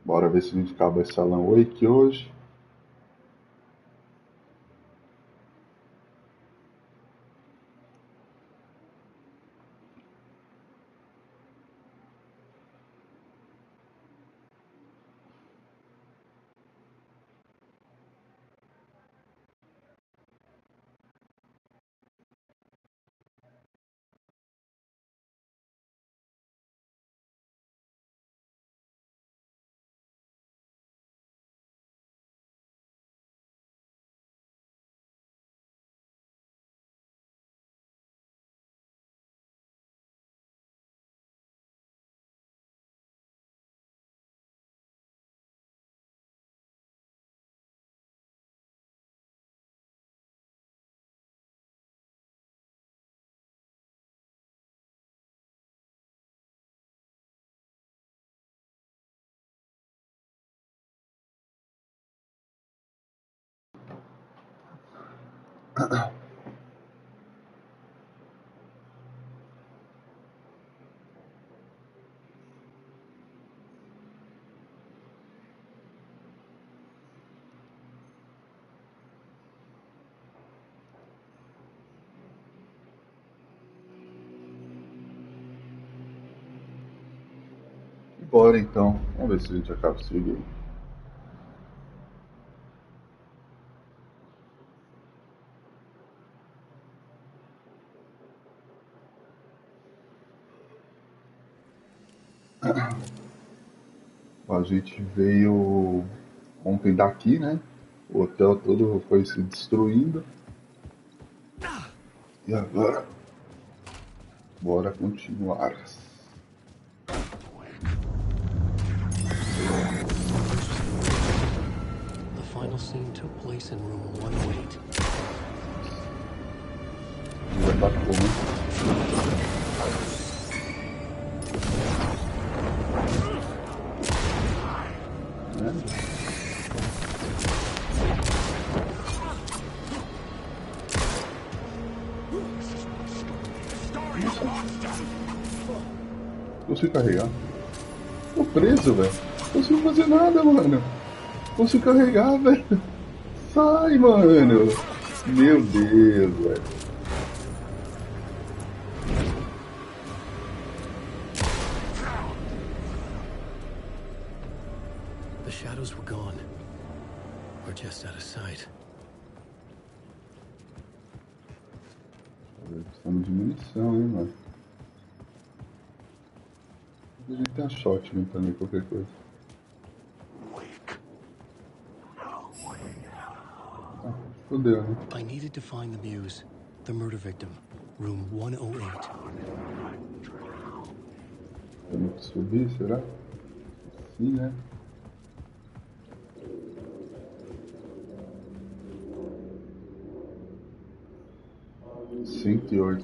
Bora ver se a gente acaba esse Alan Wake hoje. Bora então, vamos ver se a gente acaba esse vídeo aí. A gente veio ontem daqui, né? O hotel todo foi se destruindo. E agora, bora continuar. The final scene took place in room 108. Vai pra como? Consigo carregar. Tô preso, velho. Não consigo fazer nada, mano. Consigo carregar, velho. Sai, mano. Meu Deus, velho. The shadows were gone. We're just out of sight. Precisamos de munição, hein, mano. A gente tem a shotgun também, qualquer coisa. Ah, fodeu, né? I needed to find the muse, the murder victim, room 108. Temos que subir, será? Sim, né?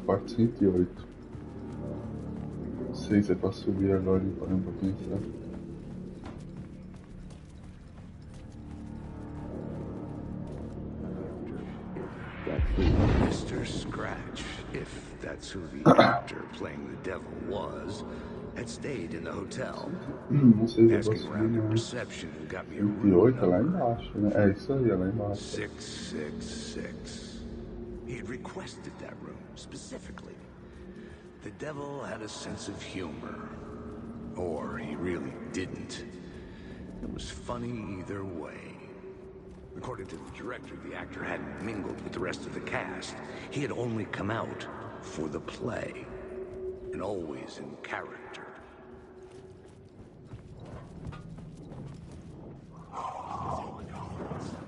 Parte 108. Não sei se é pra subir agora e parar pra pensar. Mr. Scratch, if that's who the actor playing the devil was, had stayed in the hotel. Não sei se eu posso Asking subir, around at não. reception who got me a 108 é room lá number embaixo, né? É isso aí, é lá embaixo. 666. He had requested that room specifically. The devil had a sense of humor. Or he really didn't. It was funny either way. According to the director, the actor hadn't mingled with the rest of the cast. He had only come out for the play. And always in character.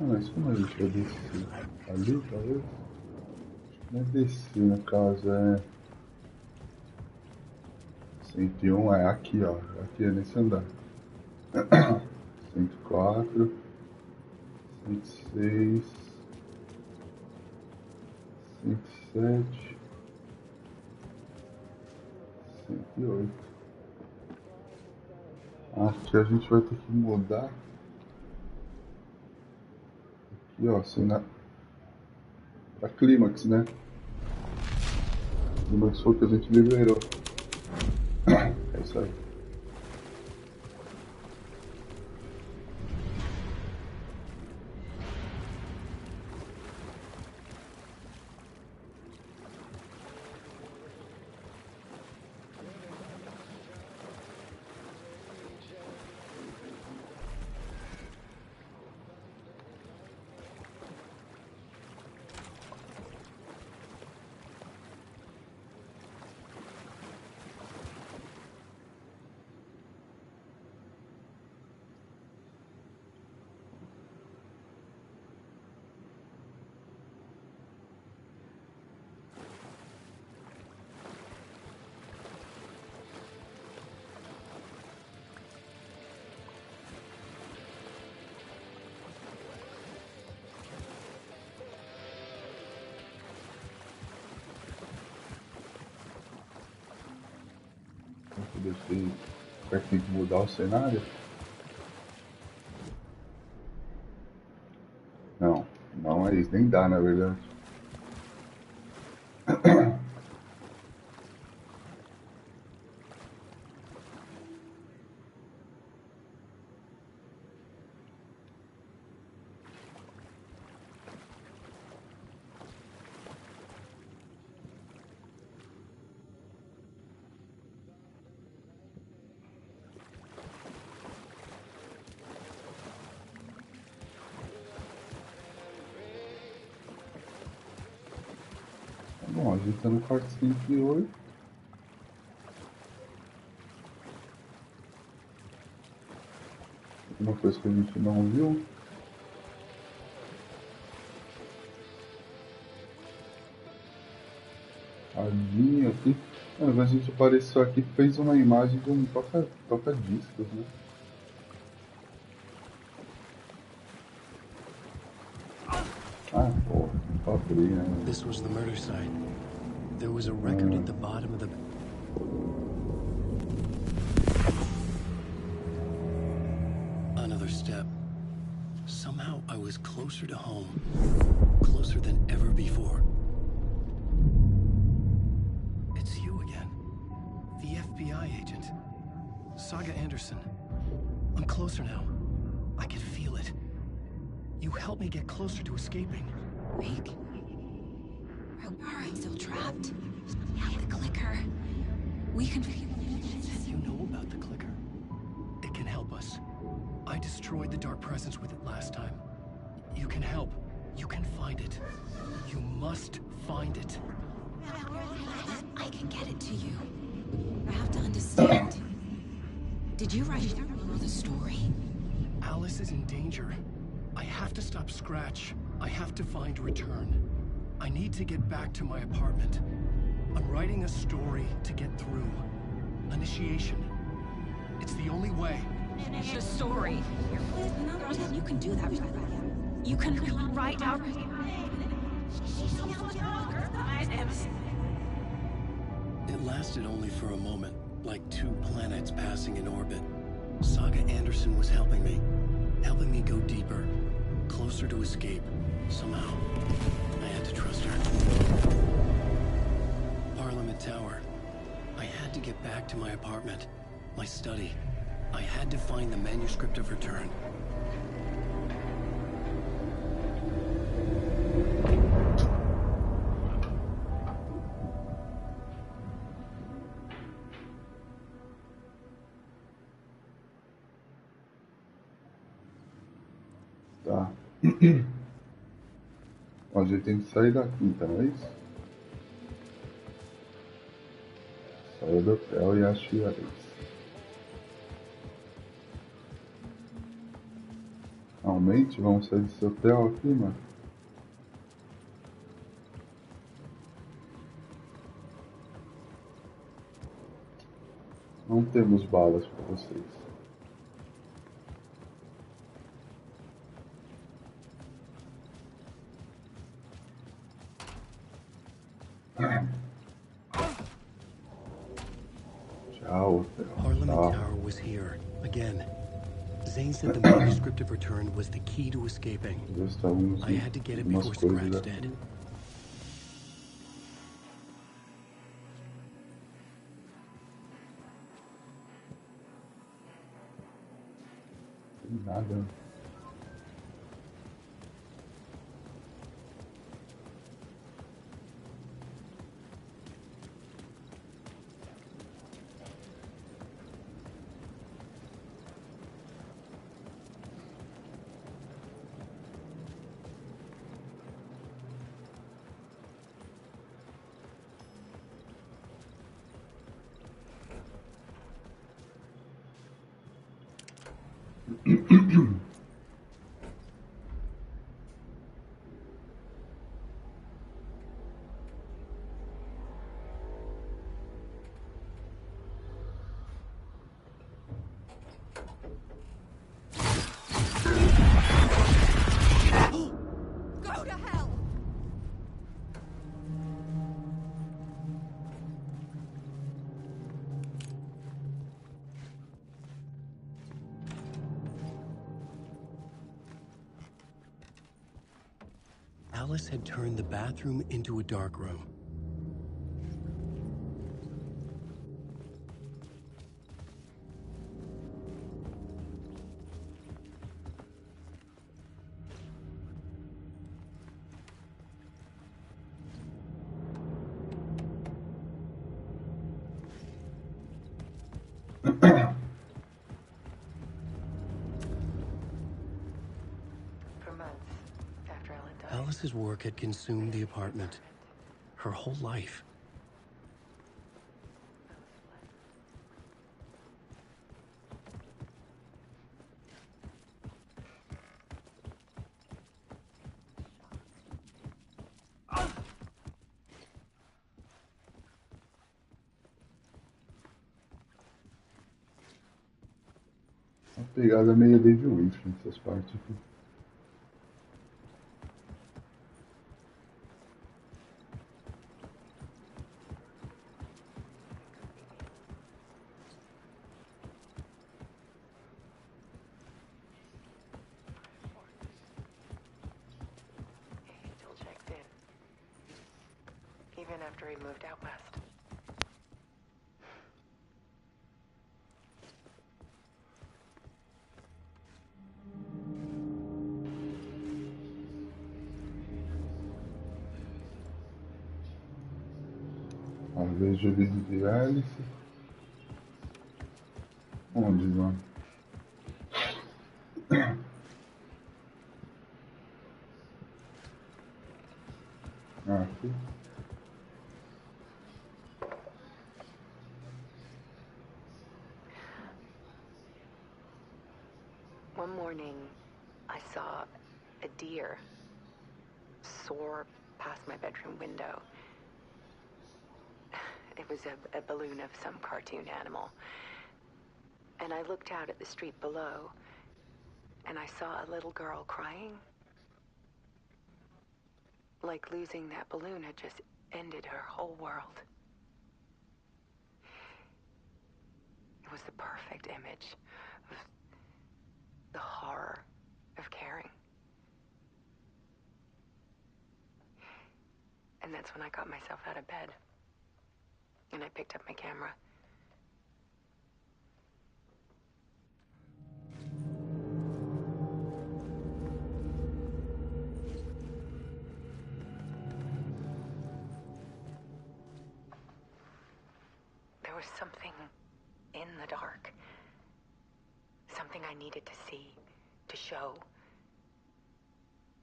Mas como a gente vai descer? Ali, talvez? Não é descer, no caso, é... 101 é aqui, ó. Aqui é nesse andar. 104, 106, 107, 108. Acho que a gente vai ter que mudar. Aqui, ó, assim, pra clímax, né? Clímax foi o que a gente liberou. É isso aí. Eu deixei pertinho de mudar o cenário. Não, não é isso, nem dá na verdade. Bom, a gente tá no quarto 108. Uma coisa que a gente não viu. A linha aqui. Mas a gente apareceu aqui e fez uma imagem de um toca-discos, né? Ah, pô, pra abrir, né? This was the murder site. There was a record at the bottom of the... Another step. Somehow I was closer to home. Closer than ever before. It's you again. The FBI agent. Saga Anderson. I'm closer now. I can feel it. You helped me get closer to escaping. Wake. I'm still trapped. Have the clicker. We can... You know about the clicker. It can help us. I destroyed the dark presence with it last time. You can help. You can find it. You must find it. I can get it to you. I have to understand. Did you write the story? Alice is in danger. I have to stop Scratch. I have to find Return. I need to get back to my apartment. I'm writing a story to get through. Initiation. It's the only way. The story. You can do that. You can write out... It lasted only for a moment, like two planets passing in orbit. Saga Anderson was helping me go deeper, closer to escape. Somehow, I had to trust her. Parliament Tower. I had to get back to my apartment, my study. I had to find the manuscript of Return. Tá. Ó, a gente tem que sair daqui, então, é isso? Saia do hotel e ache a Alice. Realmente, vamos sair desse hotel aqui, mano? Não temos balas para vocês. Tchau, hotel. Parliament Tchau. Tower was here, again. Zane said the manuscript of Return was the key to escaping. Já estávamos I had to get it umas before coisas Scratch aqui. did. Tem nada. Go to hell! Alice had turned the bathroom into a dark room. For months after Ellen died. Alice's work had consumed the apartment, her whole life. Uma pegada meio David Witch nessas partes aqui. He still checks in. Even after he moved out west. Às vezes de vídeo de Alice. Onde, mano? Ah, aqui. One morning, I saw a deer soar past my bedroom window. It was a balloon of some cartoon animal. And I looked out at the street below, and I saw a little girl crying. Like losing that balloon had just ended her whole world. It was the perfect image of the horror of caring. And that's when I got myself out of bed. And I picked up my camera. There was something in the dark. Something I needed to see, to show.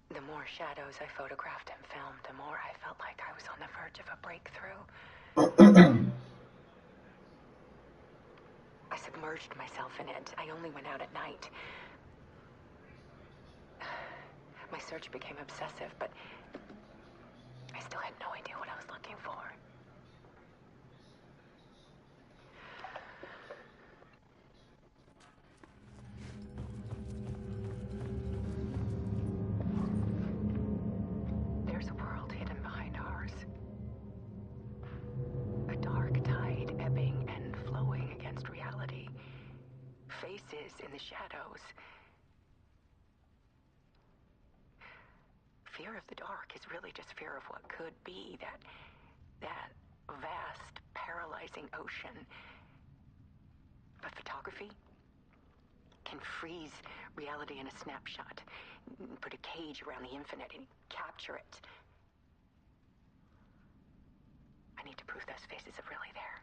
The more shadows I photographed and filmed, the more I felt like I was on the verge of a breakthrough. I submerged myself in it. I only went out at night. My search became obsessive, but I still had no idea what I was looking for. There's a world hidden behind ours. A dark tide ebbing and flowing against reality. Faces in the shadows. Fear of the dark is really just fear of what could be, that vast, paralyzing ocean. But photography can freeze reality in a snapshot, put a cage around the infinite and capture it. I need to prove those faces are really there.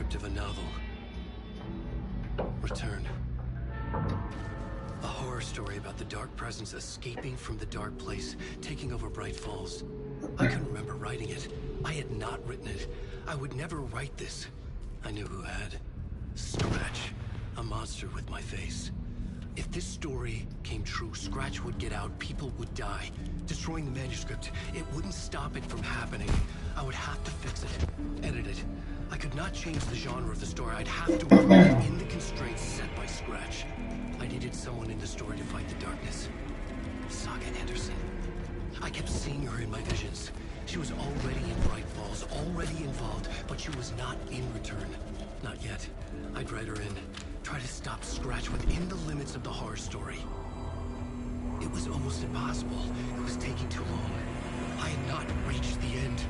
manuscript of a novel. Return. A horror story about the dark presence escaping from the dark place, taking over Bright Falls. I couldn't remember writing it. I had not written it. I would never write this. I knew who had. Scratch. A monster with my face. If this story came true, Scratch would get out, people would die. Destroying the manuscript, it wouldn't stop it from happening. I would have to fix it, edit it. I could not change the genre of the story. I'd have to work in the constraints set by Scratch. I needed someone in the story to fight the darkness. Saga Anderson. I kept seeing her in my visions. She was already in Bright Falls, already involved, but she was not in Return. Not yet. I'd write her in. Try to stop Scratch within the limits of the horror story. It was almost impossible. It was taking too long. I had not reached the end.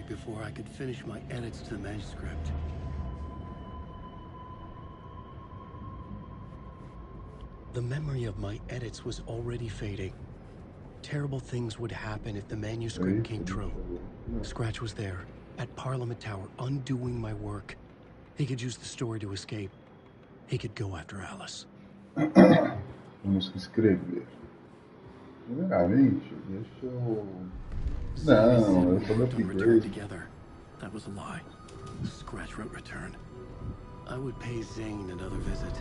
Before I could finish my edits to the manuscript. The memory of my edits was already fading. Terrible things would happen if the manuscript came true. Scratch was there, at Parliament Tower, undoing my work. He could use the story to escape. He could go after Alice. Vamos escrever. Primeiramente, deixa eu... Não, eu falei Return together. That was a lie. Scratch wrote Return. I would pay Zane another visit.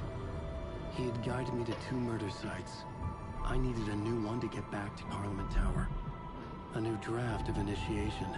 He had guided me to 2 murder sites. I needed a new one to get back to Parliament Tower. A new draft of initiation.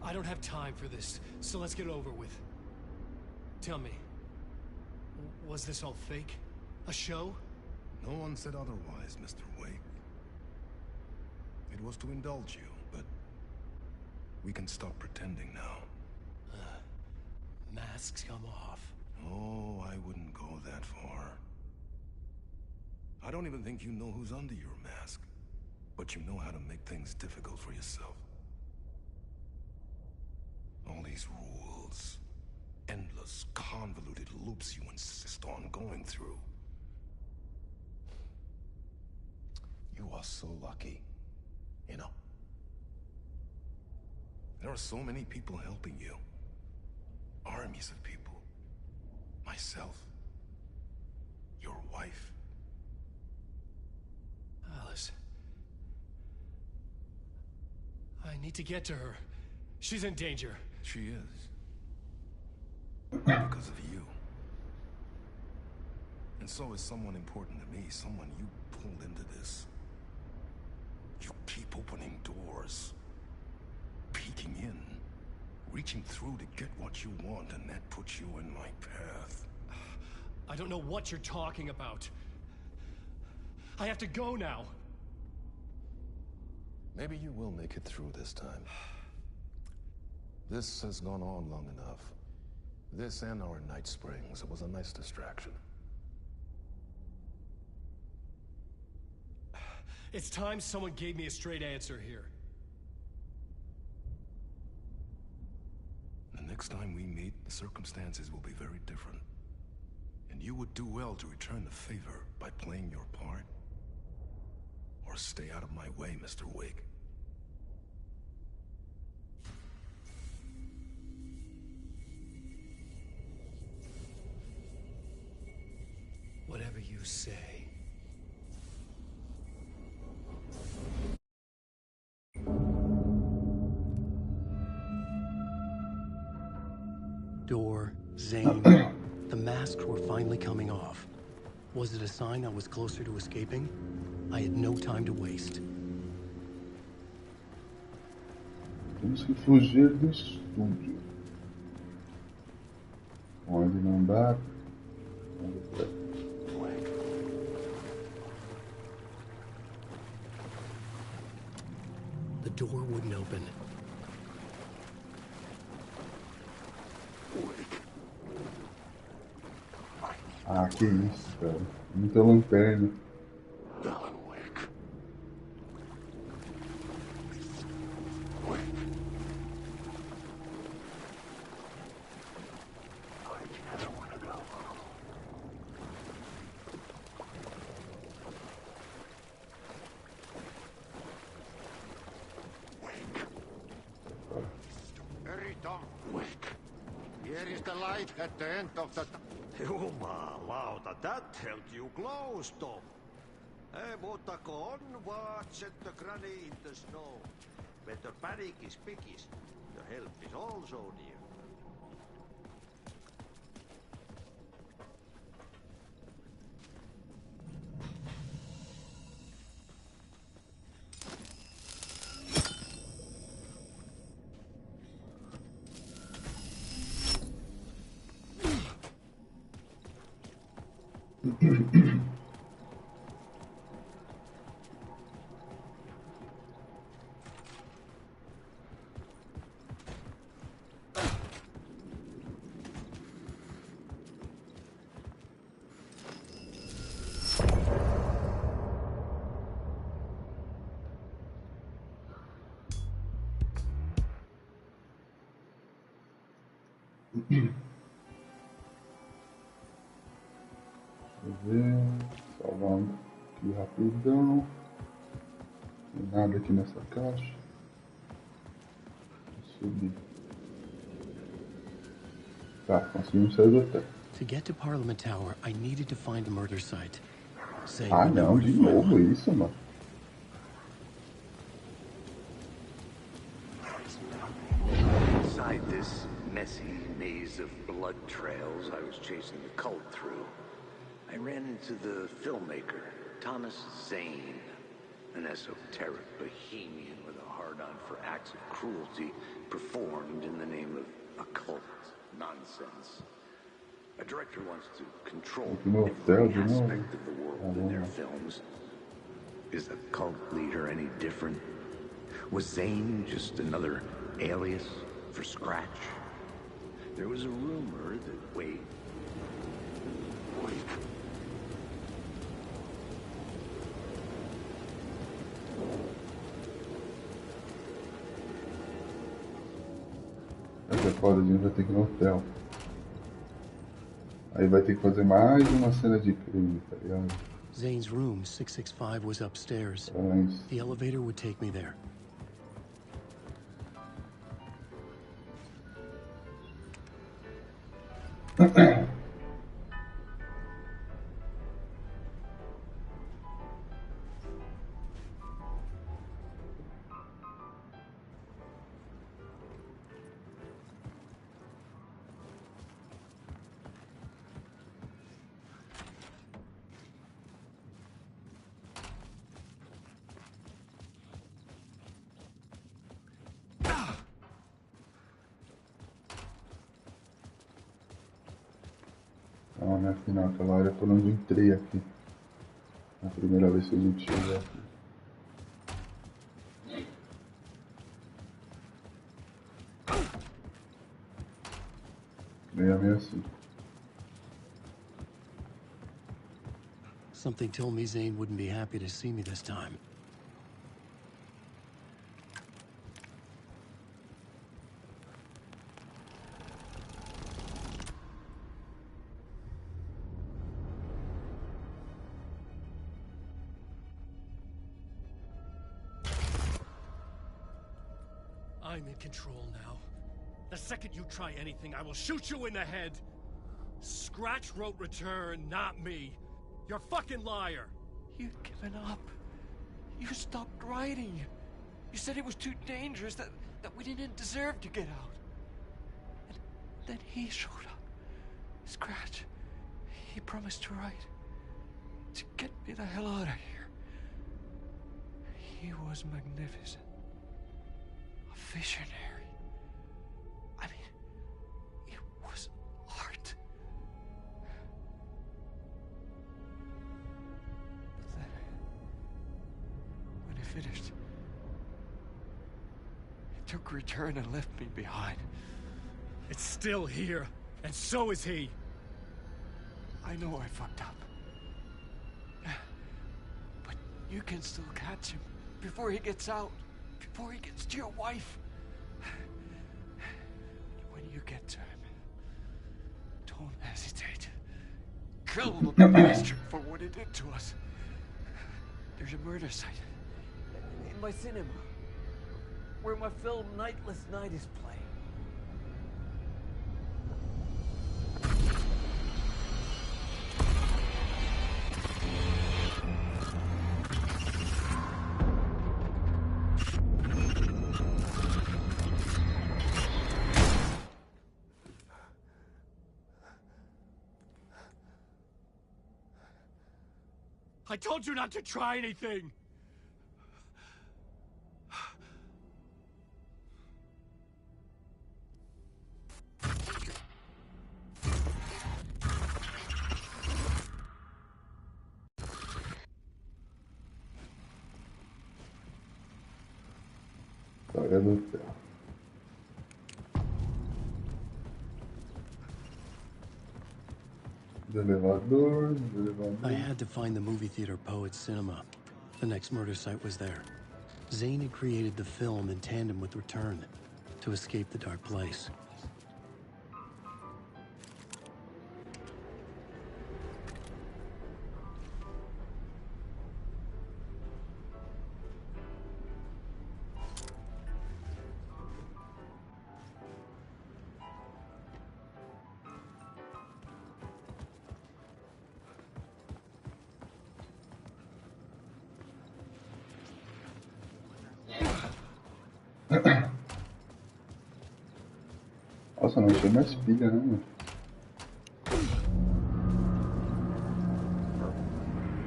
I don't have time for this, so let's get it over with. Tell me, was this all fake? A show? No one said otherwise, Mr. Wake. It was to indulge you, but we can stop pretending now. Masks come off. Oh, I wouldn't go that far. I don't even think you know who's under your mask, but you know how to make things difficult for yourself. All these rules, endless, convoluted loops you insist on going through. You are so lucky, you know. There are so many people helping you. Armies of people. Myself. Your wife. Alice. I need to get to her. She's in danger. She is. Because of you. And so is someone important to me, someone you pulled into this. You keep opening doors. Peeking in. Reaching through to get what you want, and that puts you in my path. I don't know what you're talking about. I have to go now. Maybe you will make it through this time. This has gone on long enough. This and our night springs. It was a nice distraction. It's time someone gave me a straight answer here. The next time we meet, the circumstances will be very different. And you would do well to return the favor by playing your part. Or stay out of my way, Mr. Wake. Whatever you say. Door, Zane, the masks were finally coming off. Was it a sign I was closer to escaping? I had no time to waste. Temos que fugir do estúdio. Onde não dá. The door wouldn't open. Ah, que isso, cara. Muita lanterna. Here is the light at the end of the... Jumalauta, that held you close, Tom. Mutta on watch at the granny in the snow. Better panic is pickies. The help is also near. Salvando aqui rapidão. Tem nada aqui nessa caixa. Vou subir. Tá, conseguimos sair do hotel. To get to Parliament Tower, I needed to find the murder site. Say, Ah, não, de novo isso, mano. Inside this messy maze of blood trails I was chasing the cult through, I ran into the filmmaker, Thomas Zane, an esoteric bohemian with a hard-on for acts of cruelty performed in the name of occult nonsense. A director wants to control every aspect of the world in their films. Is the cult leader any different? Was Zane just another alias for Scratch? There was a rumor that Wade... Essa é foda, a gente vai ter que ir no hotel. Aí vai ter que fazer mais uma cena de crime, tá ligado? Zane's room, 665, was upstairs. The elevator would take me there. Não, né? Afinal, aquela área por onde eu entrei aqui. Na primeira vez que a gente chegou aqui. Meio assim. Something told me Zane wouldn't be happy to see me this time. I'm in control now. The second you try anything, I will shoot you in the head. Scratch wrote return, not me. You're a fucking liar. You'd given up. You stopped writing. You said it was too dangerous, that we didn't deserve to get out. And then he showed up. Scratch. He promised to write. To get me the hell out of here. He was magnificent. A visionary. I mean, it was art. But then, when he finished, he took return and left me behind. It's still here, and so is he. I know I fucked up. But you can still catch him before he gets out, before he gets to your wife. When you get to him, don't hesitate. Kill the bastard for what he did to us. There's a murder site in my cinema where my film Nightless Night is playing. I told you not to try anything! Glória do céu. Elevador. I had to find the movie theater Poets Cinema. The next murder site was there. Zane had created the film in tandem with Return to escape the dark place. Nossa, não achei mais pilha, né, mano?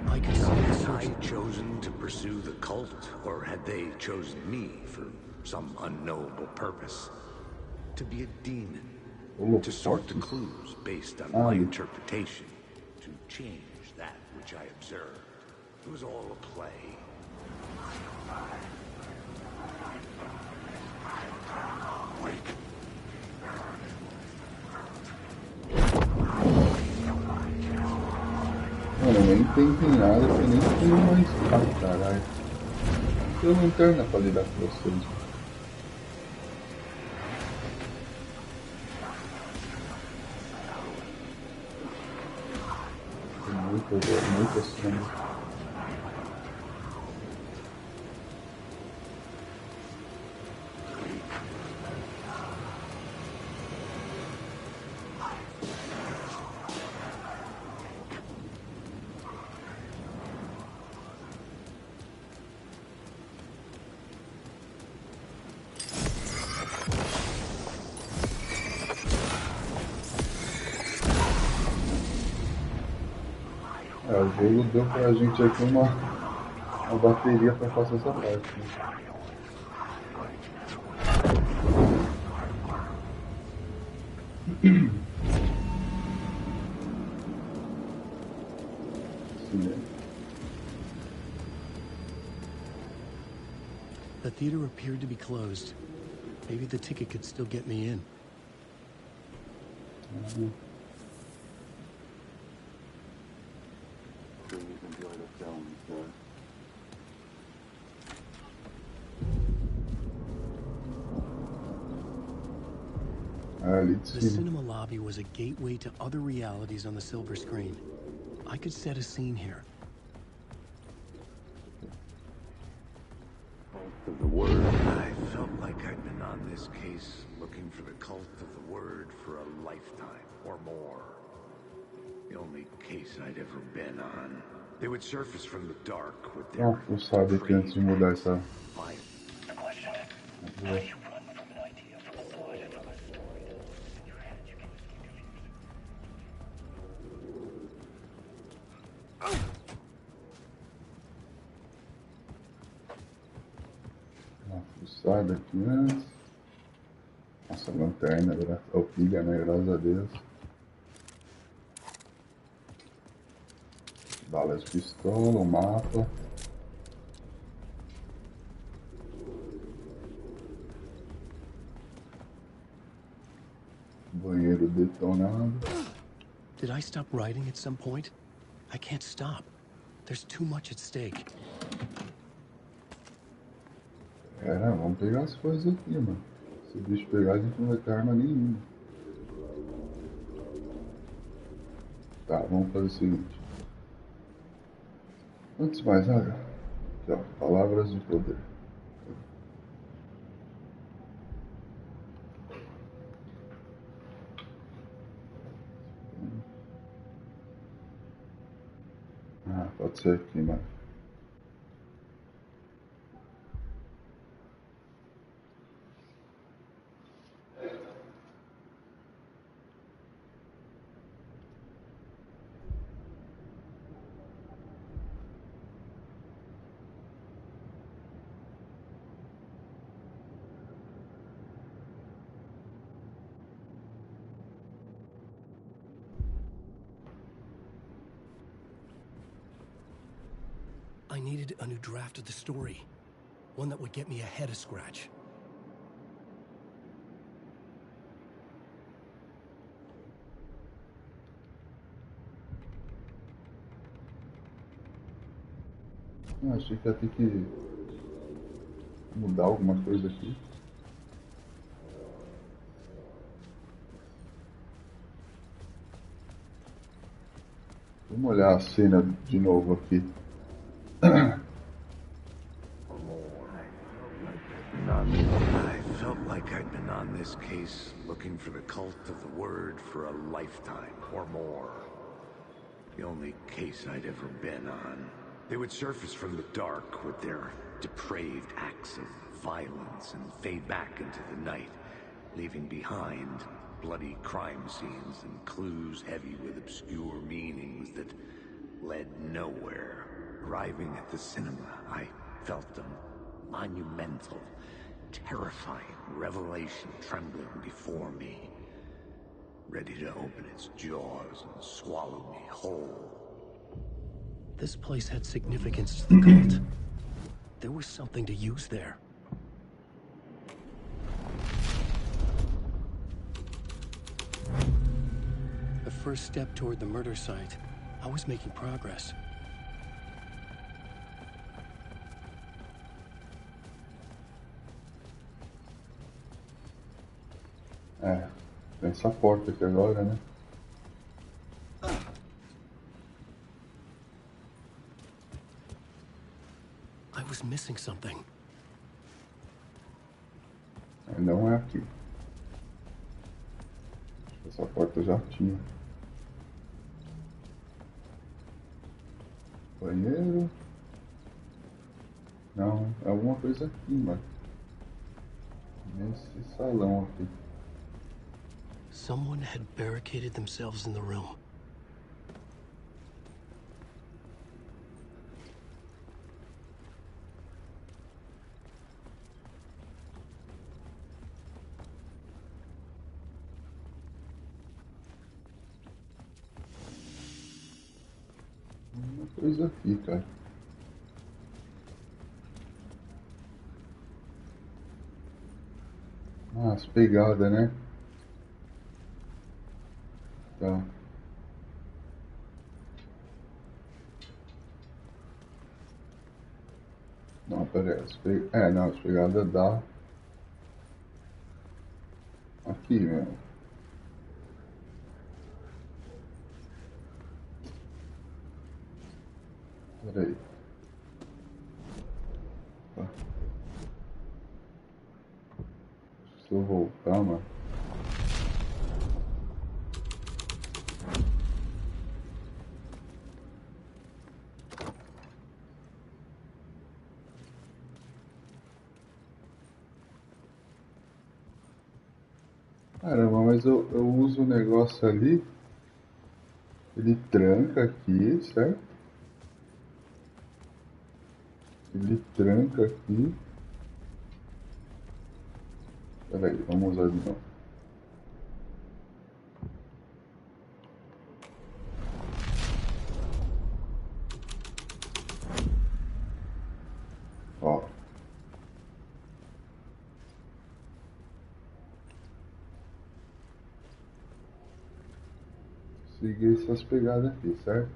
Had I chosen to pursue the cult, or had they chosen me for some unknowable purpose? To be a demon, to sort the clues based on my interpretation, to change that which I observed. It was all a play. Mano, nem tem nada, que nem tem mais. Ai, caralho. Tem uma lanterna pra lidar com vocês. Tem muita sombra. O jogo deu pra gente aqui uma bateria pra fazer essa parte. Né? The theater appeared to be closed. Maybe the ticket could still get me in. Please enjoy the film, sir. The cinema lobby was a gateway to other realities on the silver screen. I could set a scene here. Of the word, I felt like I'd been on this case looking for the cult of the word for a lifetime or more. The only case I'd ever been on. They would surface from the dark with their antes de mudar essa. Question. How do you run from an idea from a thought and from a story that lives in your head? You can Uma fuçada aqui antes. Nossa, lanterna, ou pilha, né? Graças a Deus. Balas de pistola, o mapa. Banheiro detonado. Did I stop writing at some point? I can't stop. There's too much at stake. Vamos pegar as coisas aqui, mano. Se o bicho pegar, a gente não vai ter arma nenhuma. Tá, vamos fazer o seguinte. Antes de mais nada, aqui, ó, palavras de poder. Pode ser aqui, mano. I needed a new draft of the story. One that would get me ahead of Scratch. Achei que ia ter que mudar alguma coisa aqui. Vamos olhar a cena de novo aqui. I felt like I'd been on this case looking for the cult of the word for a lifetime or more. The only case I'd ever been on. They would surface from the dark with their depraved acts of violence and fade back into the night, leaving behind bloody crime scenes and clues heavy with obscure meanings that led nowhere. Arriving at the cinema, I felt a monumental, terrifying revelation trembling before me, ready to open its jaws and swallow me whole. This place had significance to the cult. There was something to use there. The first step toward the murder site. I was making progress. Tem essa porta aqui agora, né? I was missing something. Não é aqui. Essa porta já tinha. Banheiro. Não, é alguma coisa aqui, mano. Nesse salão aqui. Someone had barricaded themselves in the room. Uma coisa aqui, cara. As pegadas, né? Tá. Não, pera aí. Não, as pegadas dá aqui mesmo. Pera aí. Tá. Se eu voltar, mano. Caramba, mas eu uso o negócio ali, ele tranca aqui, certo? Ele tranca aqui. Pera aí, vamos usar de novo. Ó. Seguir essas pegadas aqui, certo?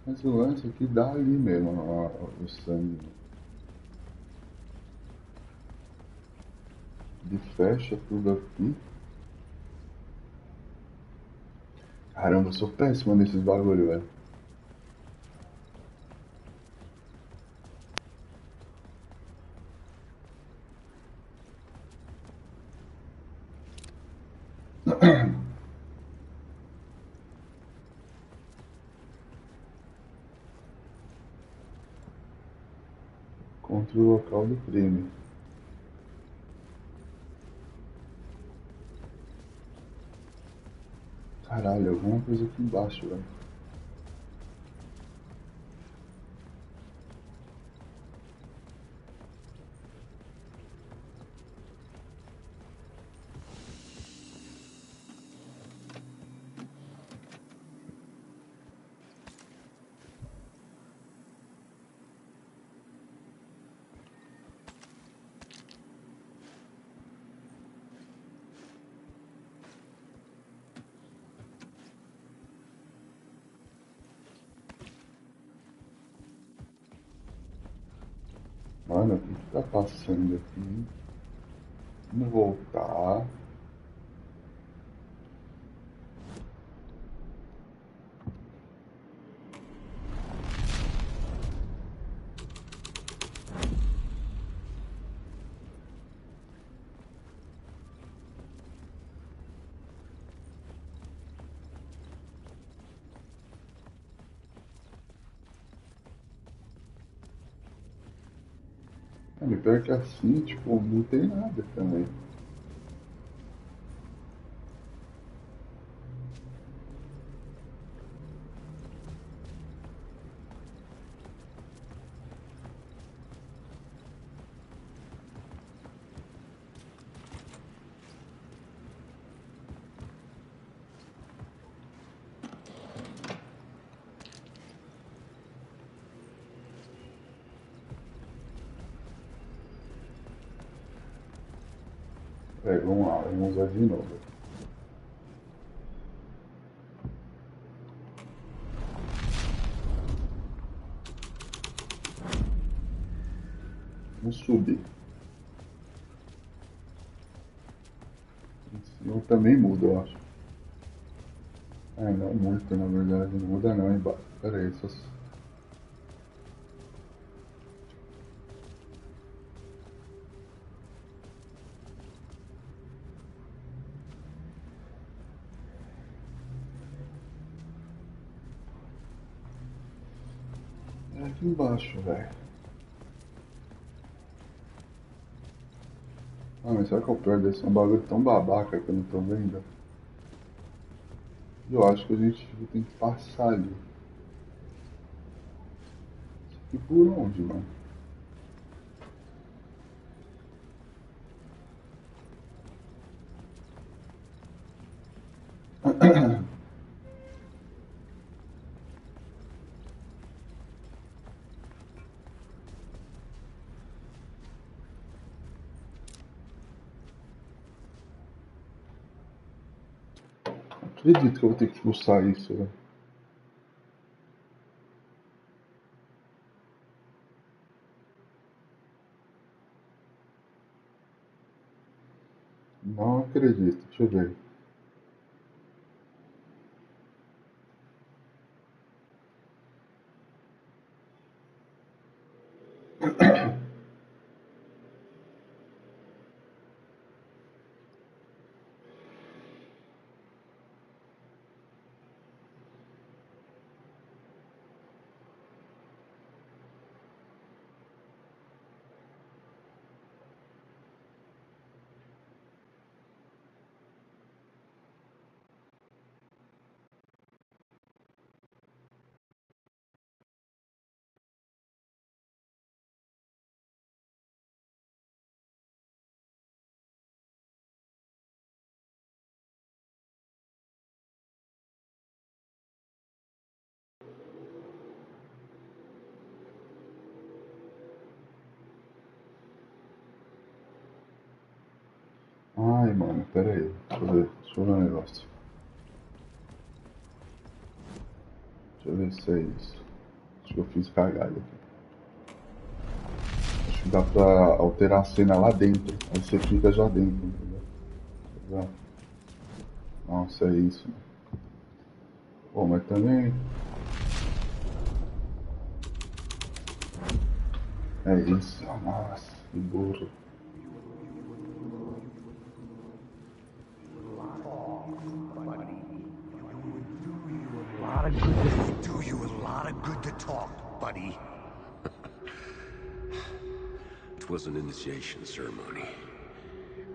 Mas o lance aqui dá ali mesmo, ó, o sangue. Ele fecha tudo aqui. Caramba, eu sou péssimo nesses bagulho, velho. Contra o local do crime. Caralho, alguma coisa aqui embaixo, velho. Mano, o que tá passando aqui? Vamos voltar. Mano, e pior que assim, tipo, não tem nada também. Vamos lá, vamos usar de novo. Vamos subir. Senão também muda, eu acho. Não muito, na verdade. Não muda não, embaixo. Pera aí, só... É aqui embaixo, velho. Mas será que o pior desse é um bagulho tão babaca que eu não tô vendo? Eu acho que a gente tem que passar ali. E por onde, mano? Acredito que eu vou ter que expulsar isso, velho. Não acredito. Deixa eu ver. Ai, mano, pera aí. Deixa eu ver um negócio. Deixa eu ver se é isso. Acho que eu fiz cagada aqui. Acho que dá pra alterar a cena lá dentro. Aí você fica já dentro, entendeu? Já. Nossa, é isso. Pô, mas também. É isso. Nossa, que burro. Do you a lot of good to talk, buddy. It was an initiation ceremony.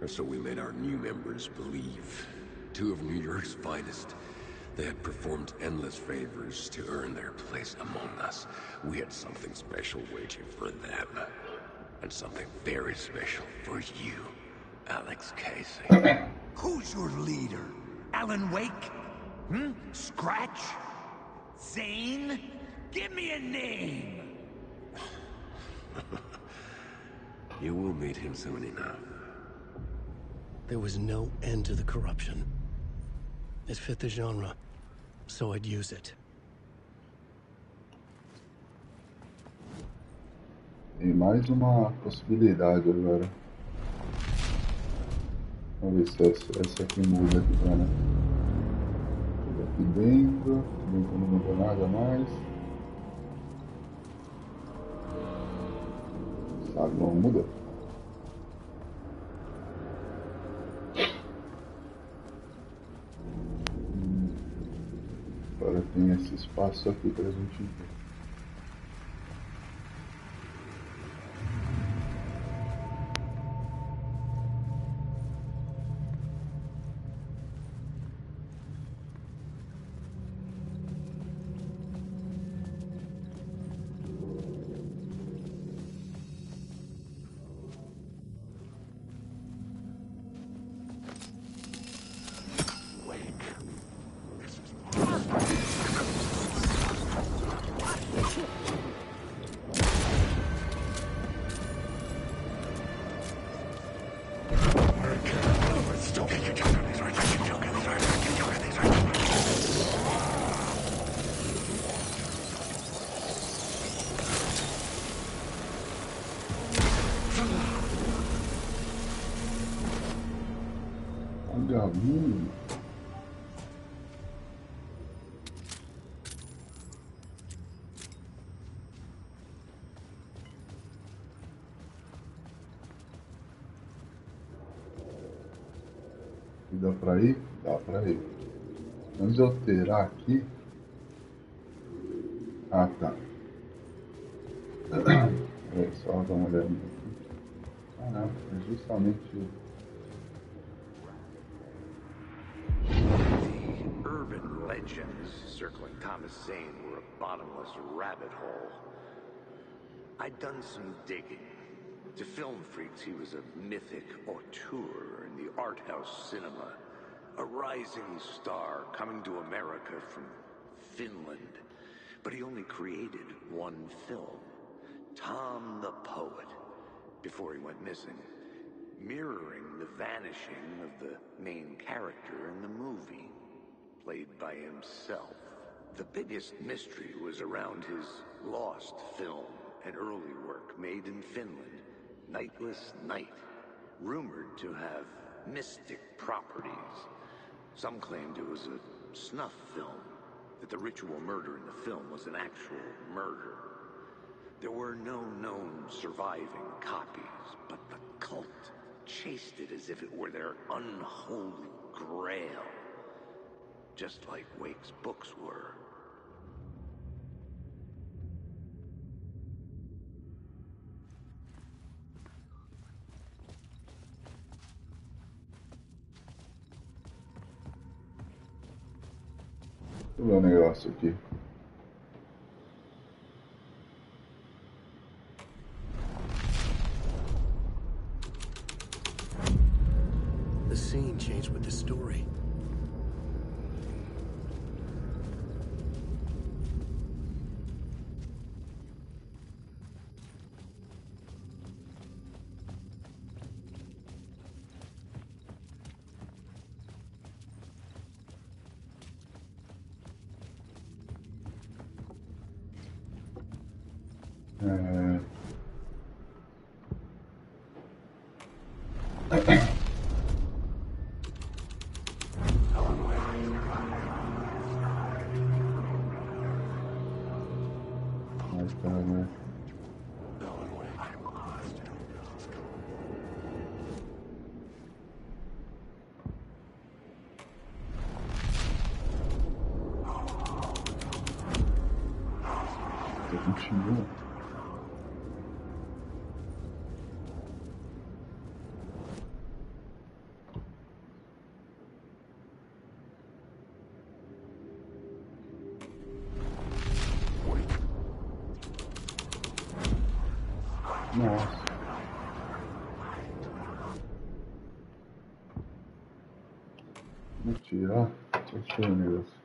Or so we made our new members believe. Two of New York's finest. They had performed endless favors to earn their place among us. We had something special waiting for them. And something very special for you, Alex Casey. Who's your leader? Alan Wake? Scratch? Zane? Give me a name! You will meet him soon enough. There was no end to the corruption. It fit the genre, so I'd use it. Tem mais uma possibilidade agora. Vamos ver se essa aqui muda aqui pra né? Tudo aqui dentro não mudou nada mais. Salão muda. Agora tem esse espaço aqui pra gente ver. Galinho. E dá pra ir? Dá pra ir. Antes de alterar aqui. Ah, tá. É só dar uma olhada aqui. Ah, não. É justamente. Urban legends circling Thomas Zane were a bottomless rabbit hole. I'd done some digging. To film freaks, he was a mythic auteur in the art house cinema. A rising star coming to America from Finland. But he only created one film, Tom the Poet, before he went missing, mirroring the vanishing of the main character in the movie. played by himself. The biggest mystery was around his lost film, an early work made in Finland, Nightless Night, rumored to have mystic properties. Some claimed it was a snuff film, that the ritual murder in the film was an actual murder. There were no known surviving copies, but the cult chased it as if it were their unholy grail, just like Wake's books were. Deixa eu ver um negócio aqui. The scene changed with the story. Mais tá, né? Continua. Nossa. Mentira. Deixa eu ver o negócio.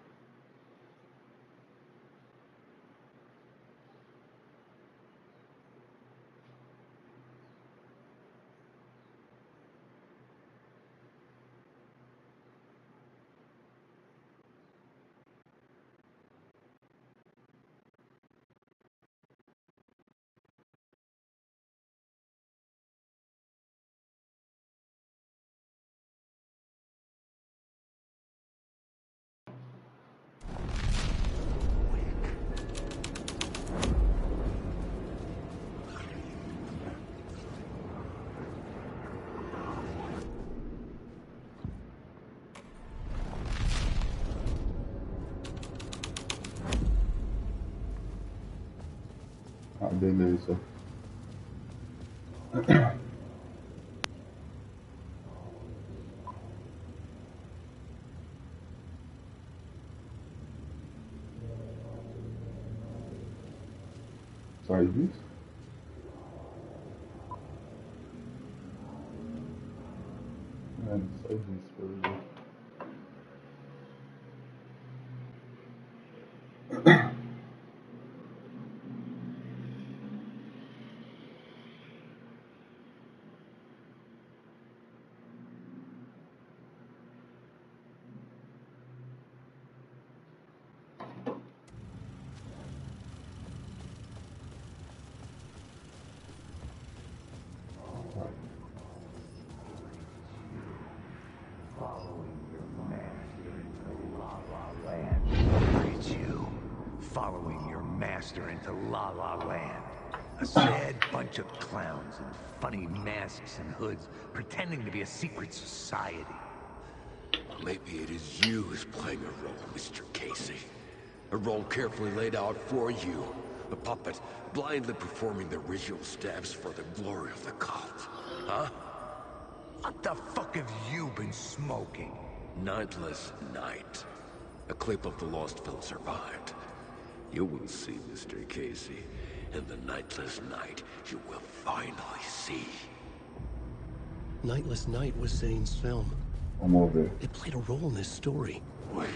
Ah, beleza. Sai disso? Não sai disso, por exemplo. Following your master into La La Land. A sad bunch of clowns in funny masks and hoods pretending to be a secret society. Maybe it is you who's playing a role, Mr. Casey. A role carefully laid out for you. A puppet blindly performing the ritual steps for the glory of the cult. Huh? What the fuck have you been smoking? Nightless Night. A clip of the lost film survived. You will see, Mr. Casey. In the Nightless Night, you will finally see. Nightless Night was Zane's film. Vamos ver. It played a role in this story. Wake.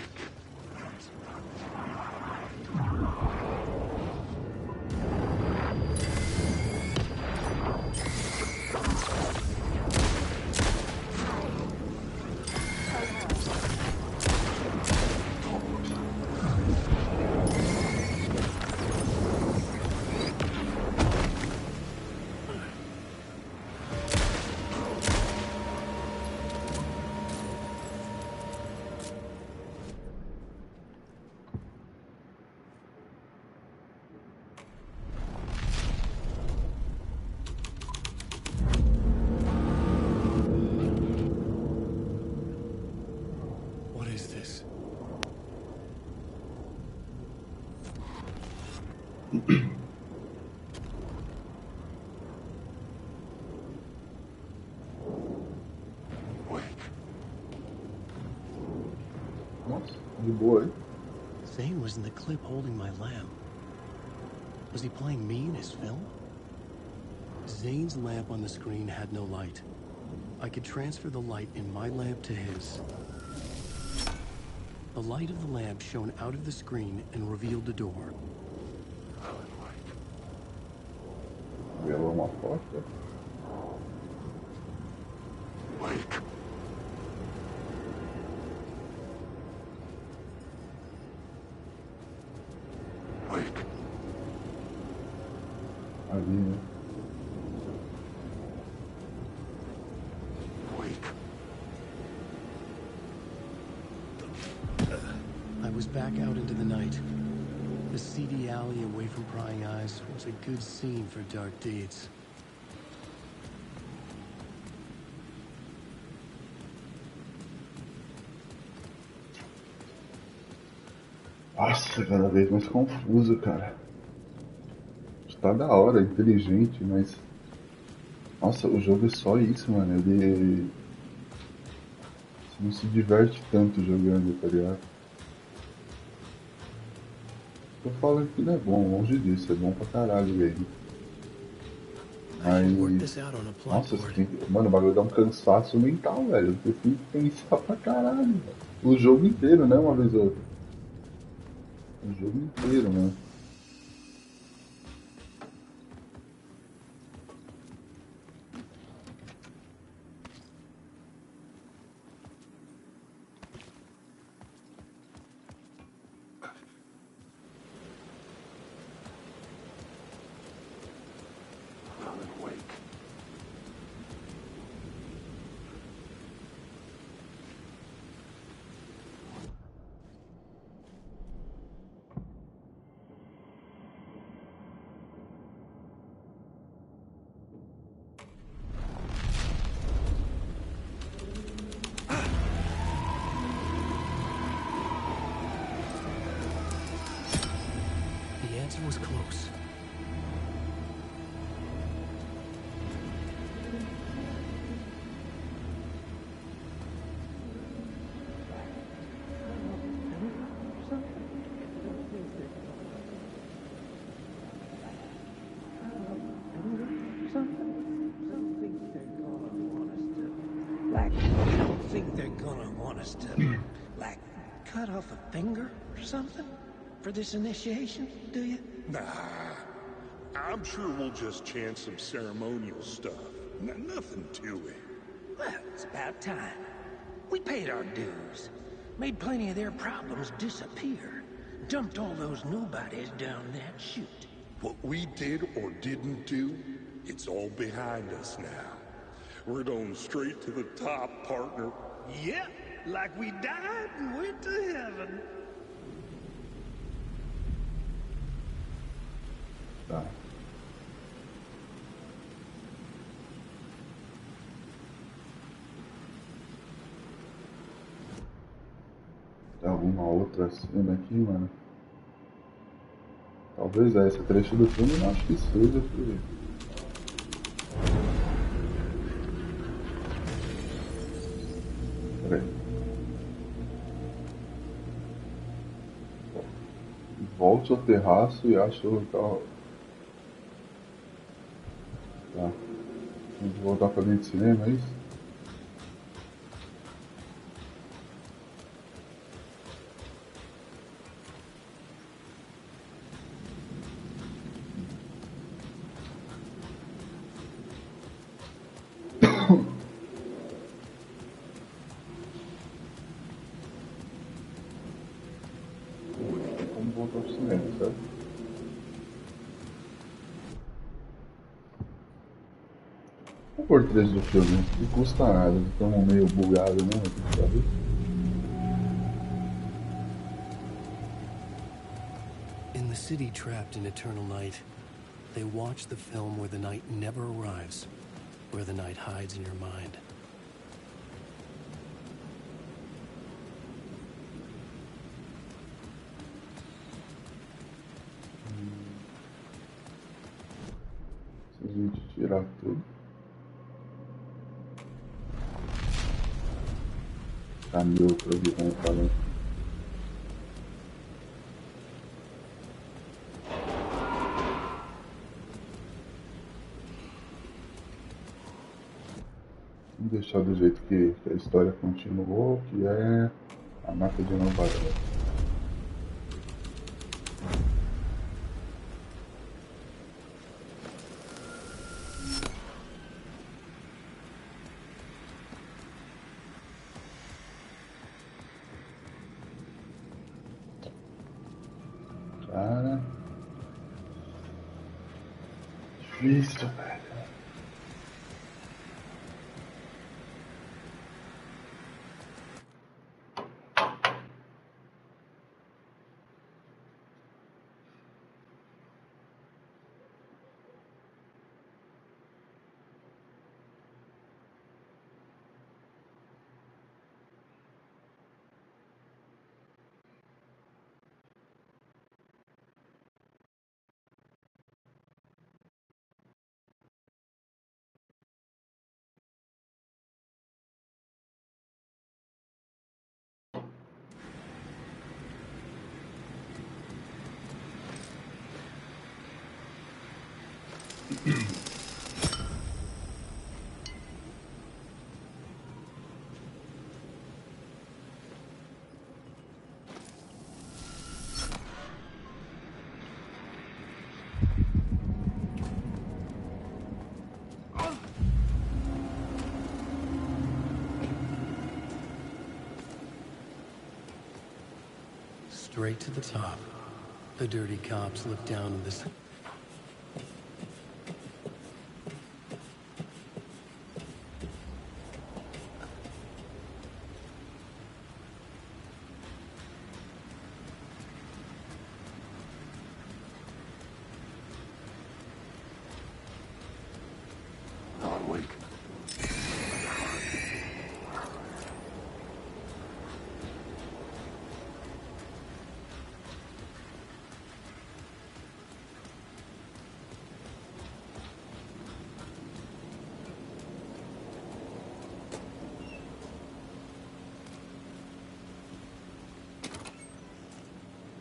Nossa, de boa, hein? Zane was in the clip holding my lamp. Was he playing me in his film? Zane's lamp on the screen had no light. I could transfer the light in my lamp to his. The light of the lamp shone out of the screen and revealed the door. Revelou uma porta. Ali, né? I was back out into the night. The seedy alley away from prying eyes was a good scene for dark deeds. Nossa, cada vez mais confuso, cara. Tá da hora, inteligente, mas... Nossa, o jogo é só isso, mano. Ele... Você não se diverte tanto jogando, tá ligado? Tô falando que não é bom, longe disso. É bom pra caralho ele. Mas... Nossa, você tem... Mano, o bagulho dá um cansaço mental, velho. Você tem que pensar pra caralho, velho. O jogo inteiro, né? Uma vez ou outra. O jogo inteiro, mano. Was close. Like, you don't think they're gonna want us to, like, cut off a finger or something for this initiation, do you? Nah, I'm sure we'll just chant some ceremonial stuff. Nothing to it. Well, it's about time. We paid our dues. Made plenty of their problems disappear. Dumped all those nobodies down that chute. What we did or didn't do, it's all behind us now. We're going straight to the top, partner. Yep, like we died and went to heaven. Tá. Tem alguma outra cena aqui, mano? Talvez essa trecho do filme, eu acho que seja, porque... Peraí. Volte ao terraço e ache o local. Tá. Vamos voltar pra dentro do cinema, é isso? Vamos voltar pro cinema, certo? O português do filme não custa nada, estamos meio bugado, né? Sabe? In the city trapped in eternal night, they watch the film where the night never arrives, where the night hides in your mind. gente tirar tudo. Tá neutro aqui, como falando. Vamos deixar do jeito que a história continuou, que é a máfia de Nova York. Cara, difícil, velho. Straight to the top. The dirty cops look down on this. Hardwick.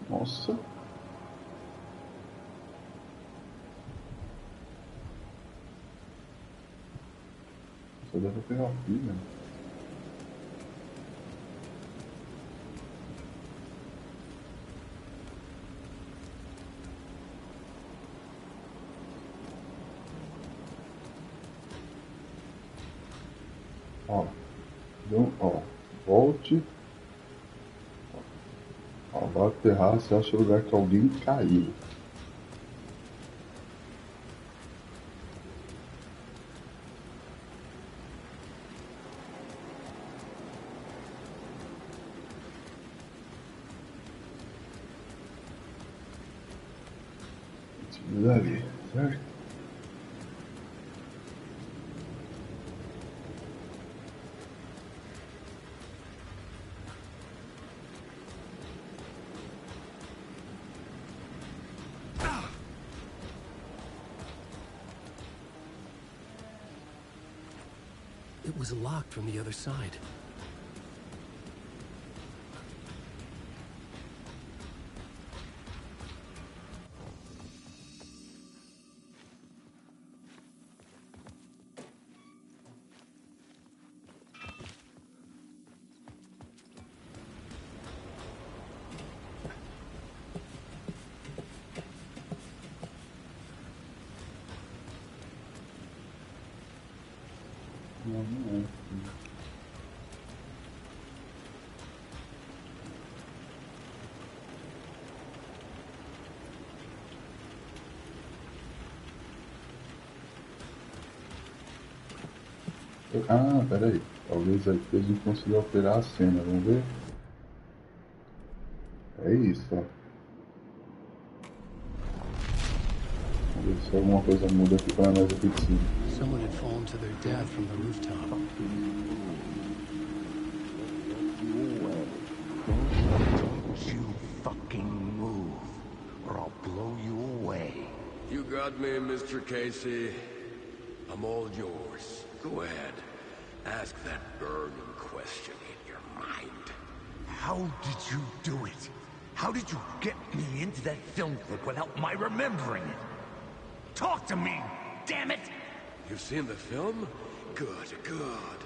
Nossa. Só dá pra pegar o filho. Ó. Ó. Volte. Ó, vai aterrar, você acha o lugar que alguém caiu. Dali, certo? It was locked from the other side. Não, não é. Ah, peraí. Talvez aqui a gente consiga alterar a cena, vamos ver? É isso, ó. Vamos ver se alguma coisa muda aqui para nós aqui de cima. Someone had fallen to their death from the rooftop. Don't you fucking move, or I'll blow you away. You got me, Mr. Casey. I'm all yours. Go ahead. Ask that burning question in your mind. How did you do it? How did you get me into that film clip without my remembering it? Talk to me, damn it! You've seen the film? Good, good.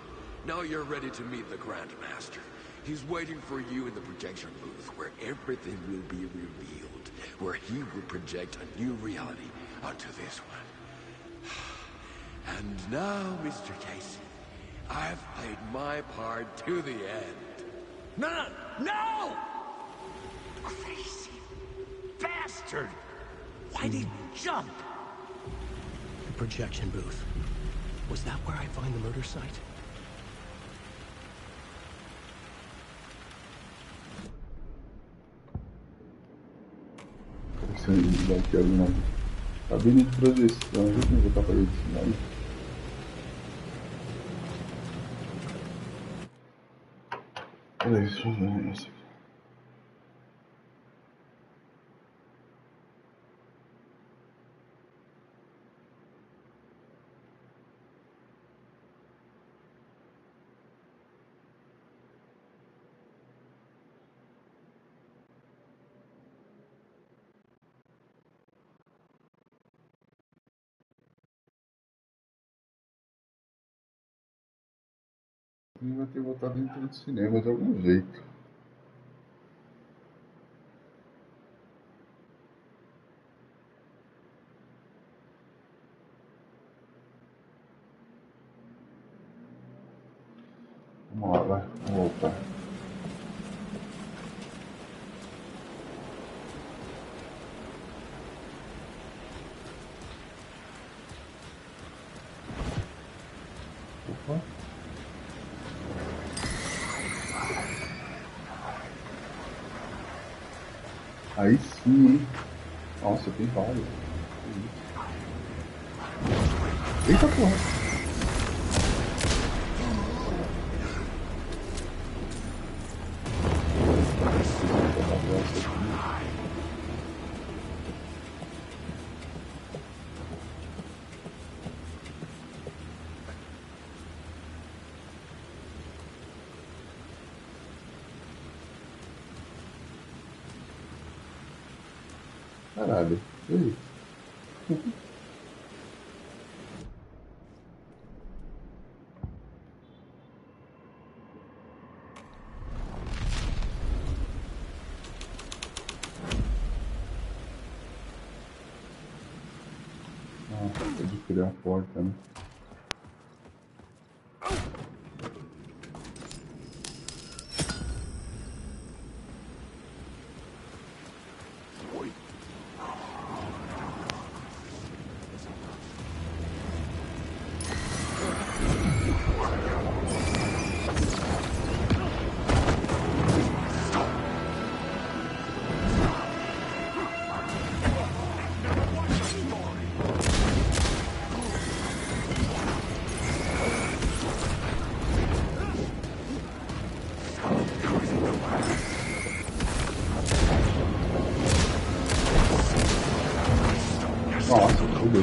Now you're ready to meet the Grandmaster. He's waiting for you in the projection booth where everything will be revealed, where he will project a new reality onto this one. And now, Mr. Casey, I've played my part to the end. No! No! Crazy bastard! Why did he jump? The projection booth. Was that where I find the murder site? Esse daqui é uma cabine de projeção. Deixa eu voltar para esse nome. Peraí, deixa eu ver um negócio aqui. Ele vai ter que botar dentro do cinema de algum jeito. Vamos lá, vai. Vamos voltar. Opa. Aí sim, hein? Nossa, tem vários. Eita porra! Caralho, e aí? Pode criar a porta, né? Nossa, fudeu.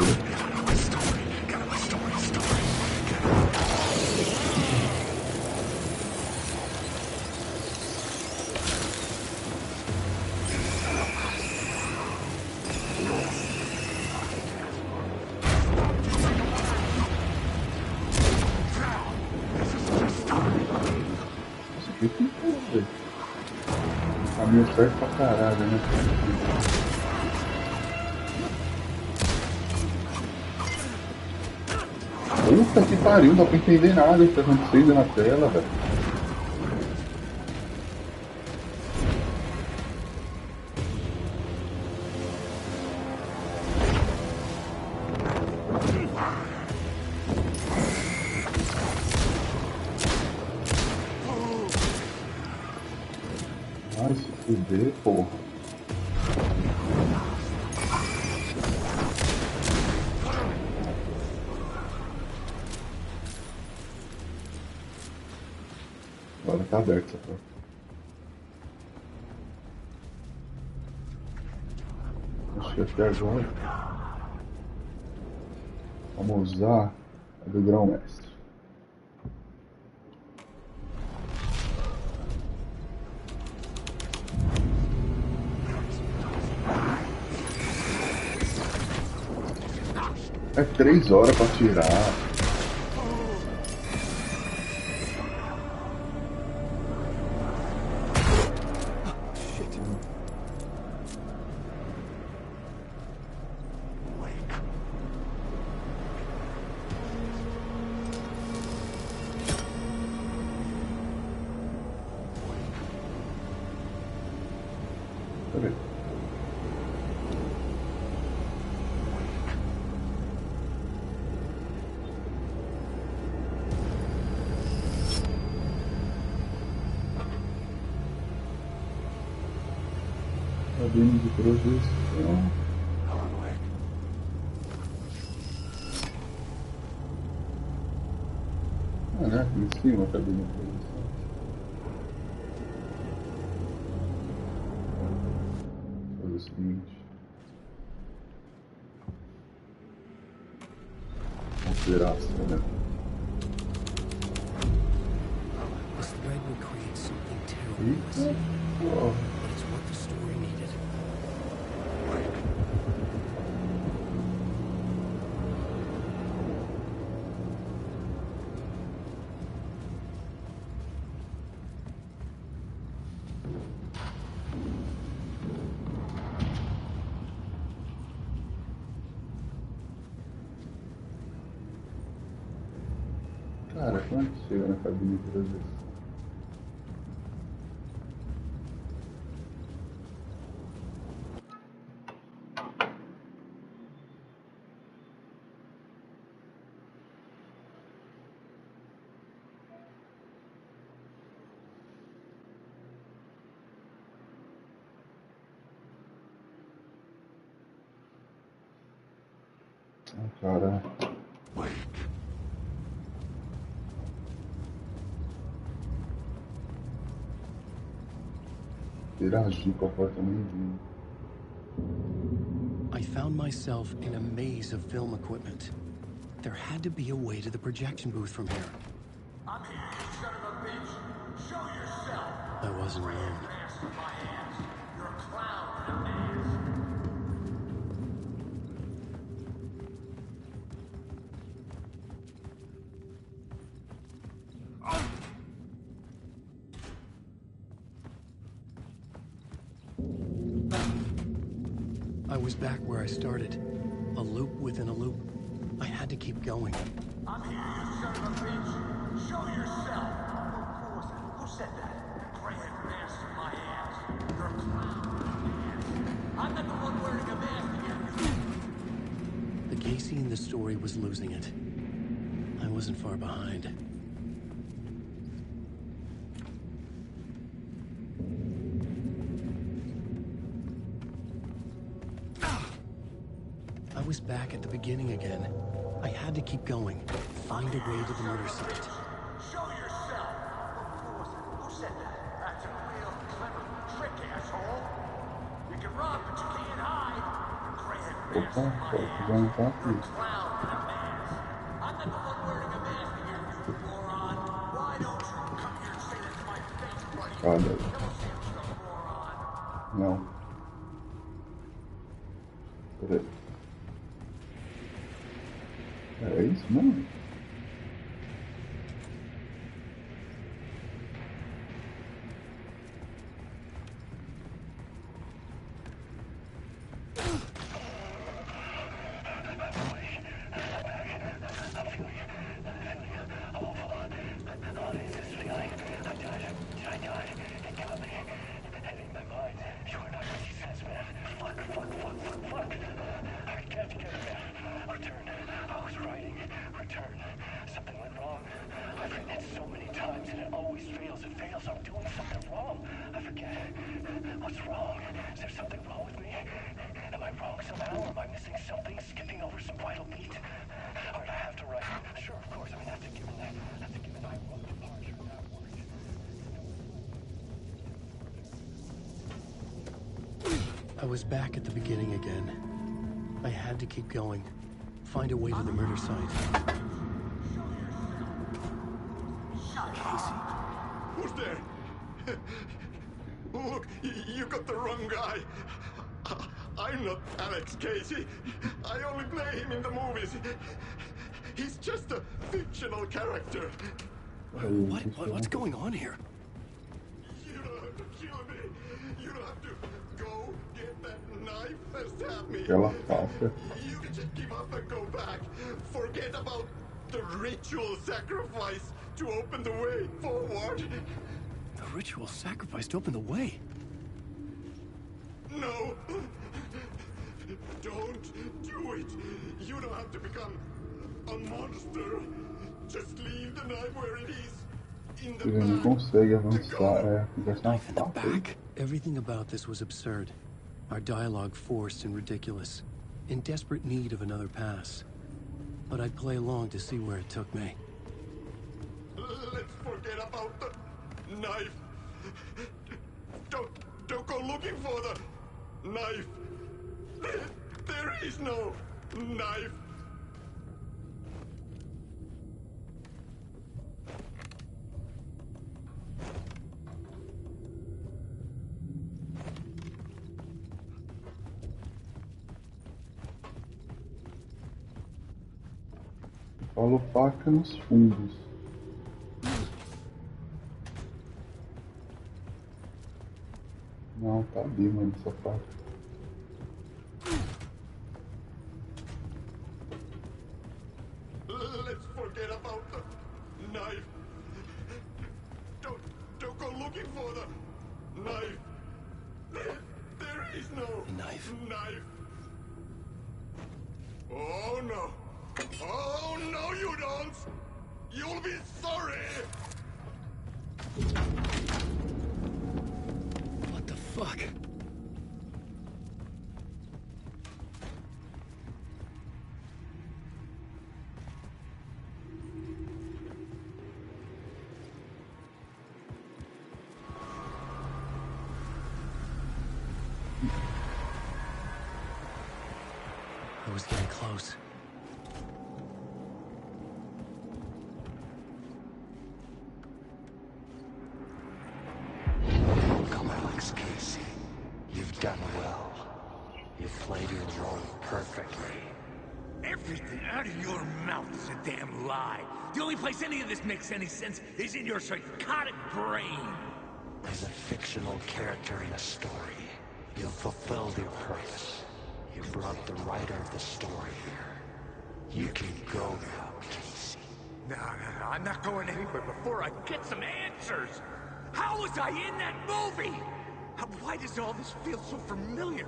Isso aqui tem tudo, velho. Caminho certo pra caralho, né? Puta que pariu, não dá pra entender nada que tá acontecendo na tela, velho. Ai, se fuder, porra. Agora tá aberto essa porta. Acho que até agora. Vamos usar É do grão-mestre. É 3 horas pra tirar. Peraí. Cabine de projeção. Caraca, em cima a cabine de projeção. Fazer o seguinte. Considerar a cena. This thread will create something terrible. Eita, porra. But it's what the story needed. Cara, como é que chega na cabine de projeção? Ah, cara. Interagir com a porta nem I found myself in a maze of film equipment. There had to be a way to the projection booth from here. I'm here, you son of a bitch. Show yourself. I wasn't alone. Ass in my ass. You're a clown in a mask. I was back where I started. A loop within a loop. I had to keep going. I'm here, you son of a bitch. Show yourself. Who was that? Who said that? Gray-headed ass in my ass. You're a clown. I'm not the one wearing a mask again. The Casey in the story was losing it. I wasn't far behind. I was back at the beginning again. I had to keep going. Find a way to the murder site. Show yourself. Who was that? Who said that? That's a real clever trick, asshole. You can run, but you can't hide. Gray-headed ass in my Opa, ass. já não tá You're a aqui. clown in a mask. I'm not the one wearing a mask again, you moron. Why don't you come here and say that to my face, buddy? Olha, Never see yourself, moron. não. Peraí. É isso mesmo? I was back at the beginning again. I had to keep going. Find a way to the murder site. there. Look, you got the wrong guy. I'm not Alex Casey. I only play him in the movies. He's just a fictional character. What's going on here? You don't have to kill me. You don't have to go get that knife and stab me. You can just give up and go back. Forget about the ritual sacrifice to open the way forward. The ritual sacrifice to open the way? No. Don't do it. You don't have to become a monster. Just leave the knife where it is. In the Ele não consegue avançar, fica sem Knife in the back. Everything about this was absurd. Our dialogue forced and ridiculous. In desperate need of another pass. But I'd play along to see where it took me. Let's forget about the knife. Don't go looking for the knife. There is no knife. Falou faca nos fundos. Não, tá ali, mano, essa faca. Let's forget about the knife. Don't go looking for the knife. There is no knife. Oh no. Oh no, you don't. You'll be sorry. What the fuck? I was getting close. Come, Alex Casey. You've done well. You've played your role perfectly. Everything out of your mouth is a damn lie. The only place any of this makes any sense is in your psychotic brain. As a fictional character in a story, you've fulfilled your purpose. You brought the writer of the story here. You can go now, Casey. No, I'm not going anywhere before I get some answers. How was I in that movie? Why does all this feel so familiar?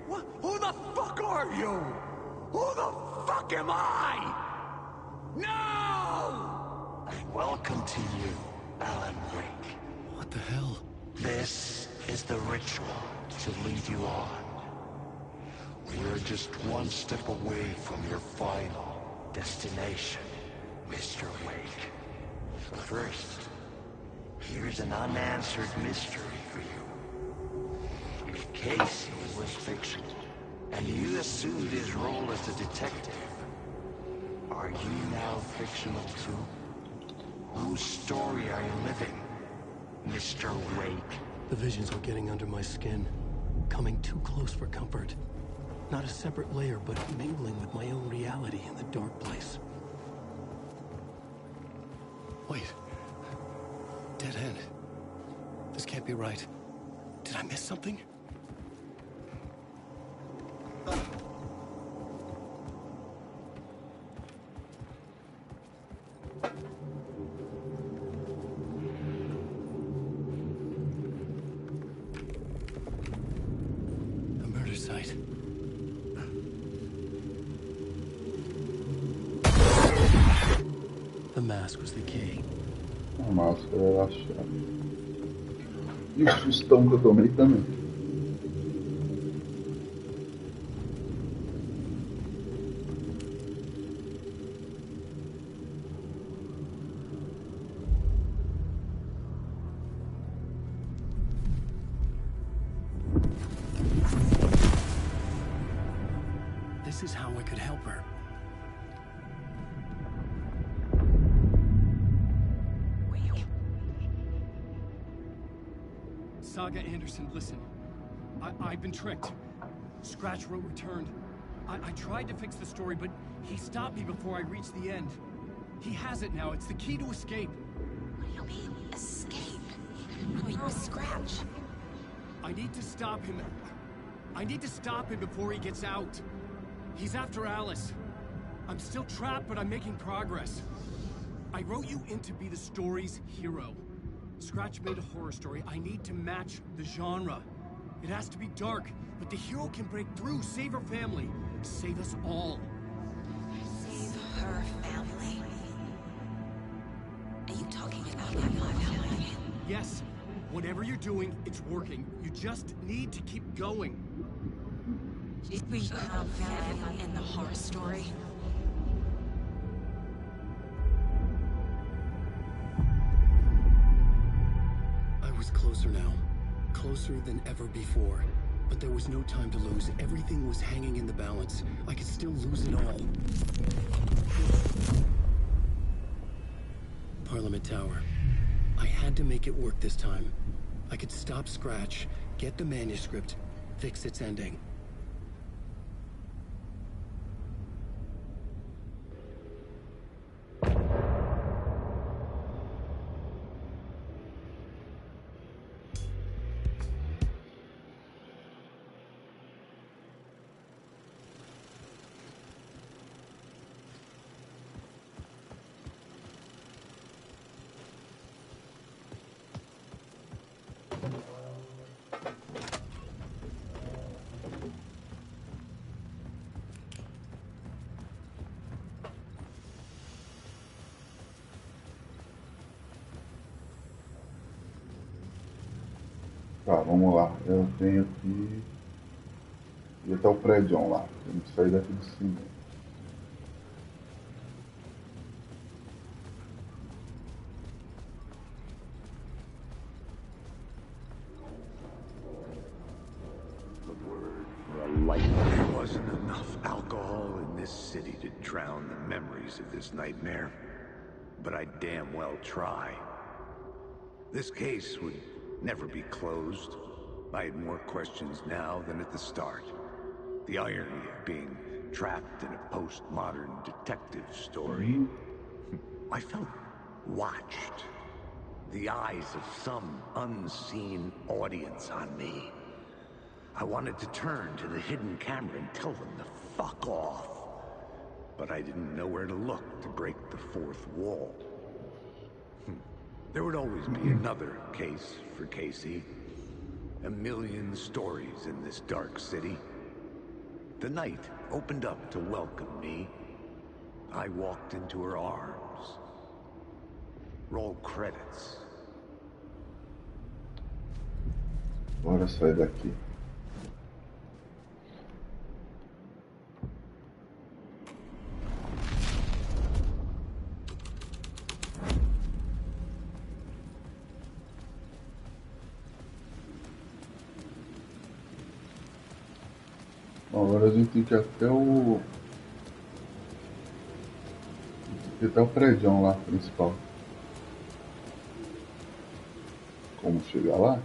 Who the fuck are you? Who the fuck am I? No! Welcome to you, Alan Wake. What the hell? This is the ritual to lead you on. We're just one step away from your final destination, Mr. Wake. But first, here's an unanswered mystery for you. If Casey was fictional, and you assumed his role as a detective, are you now fictional too? Whose story are you living, Mr. Wake? The visions were getting under my skin, coming too close for comfort. Not a separate layer, but mingling with my own reality in the dark place. Wait. Dead end. This can't be right. Did I miss something? A murder site. The mask was the key. A máscara era a chave. E o sustão que eu tomei também. This is how I could help her. Saga Anderson, listen. I've been tricked. Scratch wrote returned. I tried to fix the story, but he stopped me before I reached the end. He has it now. It's the key to escape. What do you mean, escape? I mean, Scratch. I need to stop him. I need to stop him before he gets out. He's after Alice. I'm still trapped, but I'm making progress. I wrote you in to be the story's hero. Scratch made a horror story. I need to match the genre. It has to be dark, but the hero can break through, save her family, save us all. Save her family? Are you talking about my family? Yes. Whatever you're doing, it's working. You just need to keep going. We have family in the horror story. I was closer now. Closer than ever before. But there was no time to lose. Everything was hanging in the balance. I could still lose it all. Parliament Tower. I had to make it work this time. I could stop Scratch, get the manuscript, fix its ending. Tá, vamos lá. Eu tenho que ir até o prédio lá. Tenho que sair daqui do cinema. There wasn't enough alcohol in this city to drown the memories of this nightmare, but I damn well try. This case would never be closed. I had more questions now than at the start. The irony of being trapped in a postmodern detective story. I felt watched. The eyes of some unseen audience on me. I wanted to turn to the hidden camera and tell them to fuck off. But I didn't know where to look to break the fourth wall. There would always be another case for Casey. A million stories in this dark city. The night opened up to welcome me. I walked into her arms. Roll credits. Bora sair daqui. Bom, agora a gente tem que ir até o... até o prédio lá, principal. Como chegar lá?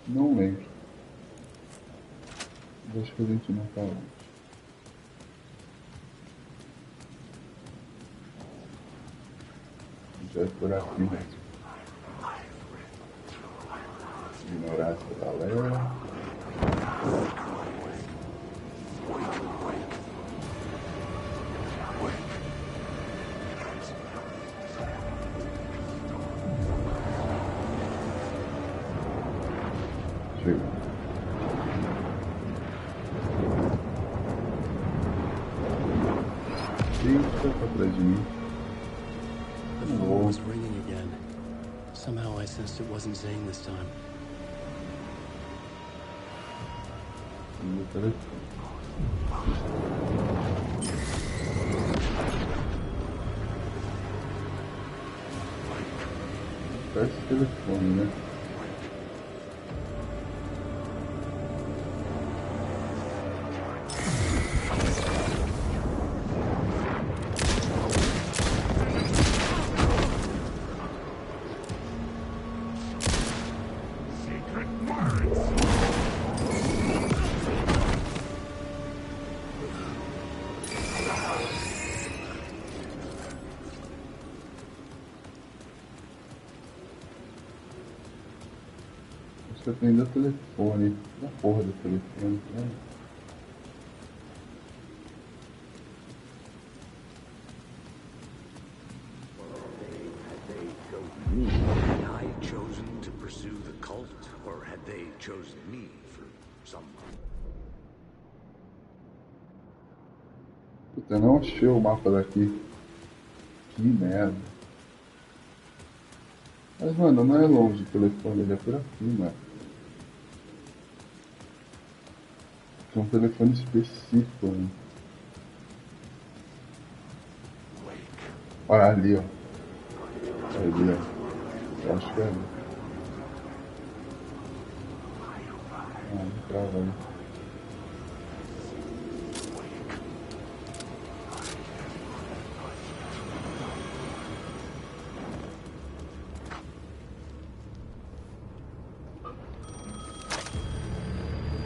Não lembro. Mas acho que a gente não tá longe. Já é por aqui mesmo. Ignorar essa galera. Chega. Eita, tá atrás de mim. The phone was ringing again. Somehow I sensed it wasn't Zane this time. Meu telefone. Parece telefone, né? Você atendeu o telefone. Da porra do telefone, né? Had I chosen to pursue the cult, or had they chosen me for some... Puta, eu não achei o mapa daqui. Que merda. Mas, mano, não é longe o telefone, ele é por aqui, mano. É um telefone específico, mano. Olha ali, ó. Ali, ó. Eu acho que é ali. Ah, não trava aí.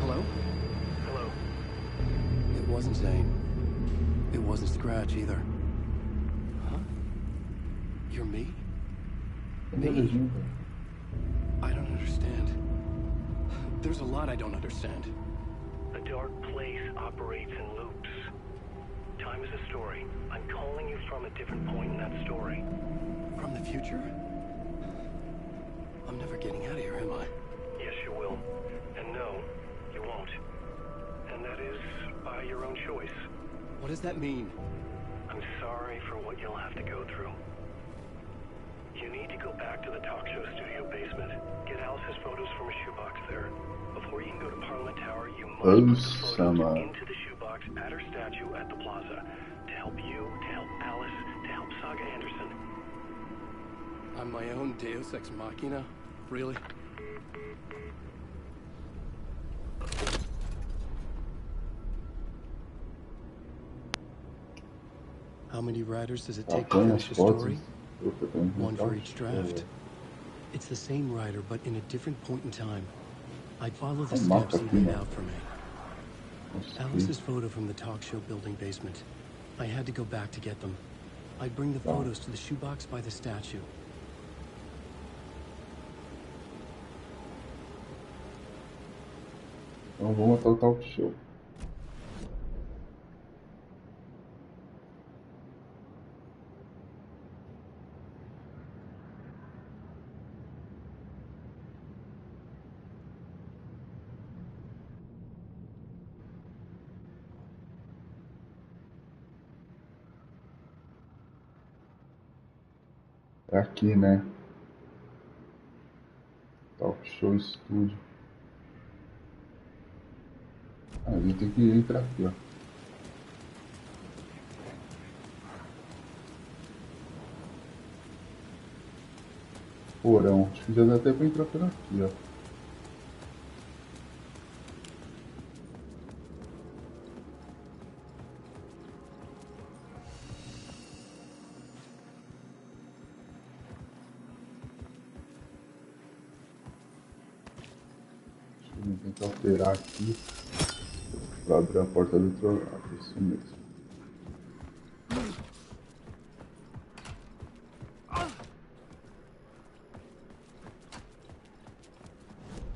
Hello? Hello. It wasn't Zane. It wasn't Scratch either. Huh? You're me? Cadê a legenda? I don't understand. There's a lot I don't understand. The dark place operates in loops. Time is a story. I'm calling you from a different point in that story. From the future? I'm never getting out of here, am I? Yes, you will. And no, you won't. And that is by your own choice. What does that mean? I'm sorry for what you'll have to go through. You need to go back to the talk show studio basement. Get Alice's photos from a shoebox there. Before you can go to Parliament Tower, you must put the photos into the shoebox at her statue at the plaza. To help you, to help Alice, to help Saga Anderson. I'm my own Deus Ex Machina? Really? How many writers does it take to finish a story? One for each draft. It's the same writer, but in a different point in time. I'd follow the steps he laid out for me. Alice's photo from the talk show building basement. I had to go back to get them. I'd bring the photos to the shoebox by the statue. Então vamos até o talk show. É aqui, né? Talk Show Studio. Ah, a gente tem que entrar aqui, ó. Porão. Acho que já dá até pra entrar por aqui, ó. Vamos tentar alterar aqui para abrir a porta do outro lado, isso mesmo. A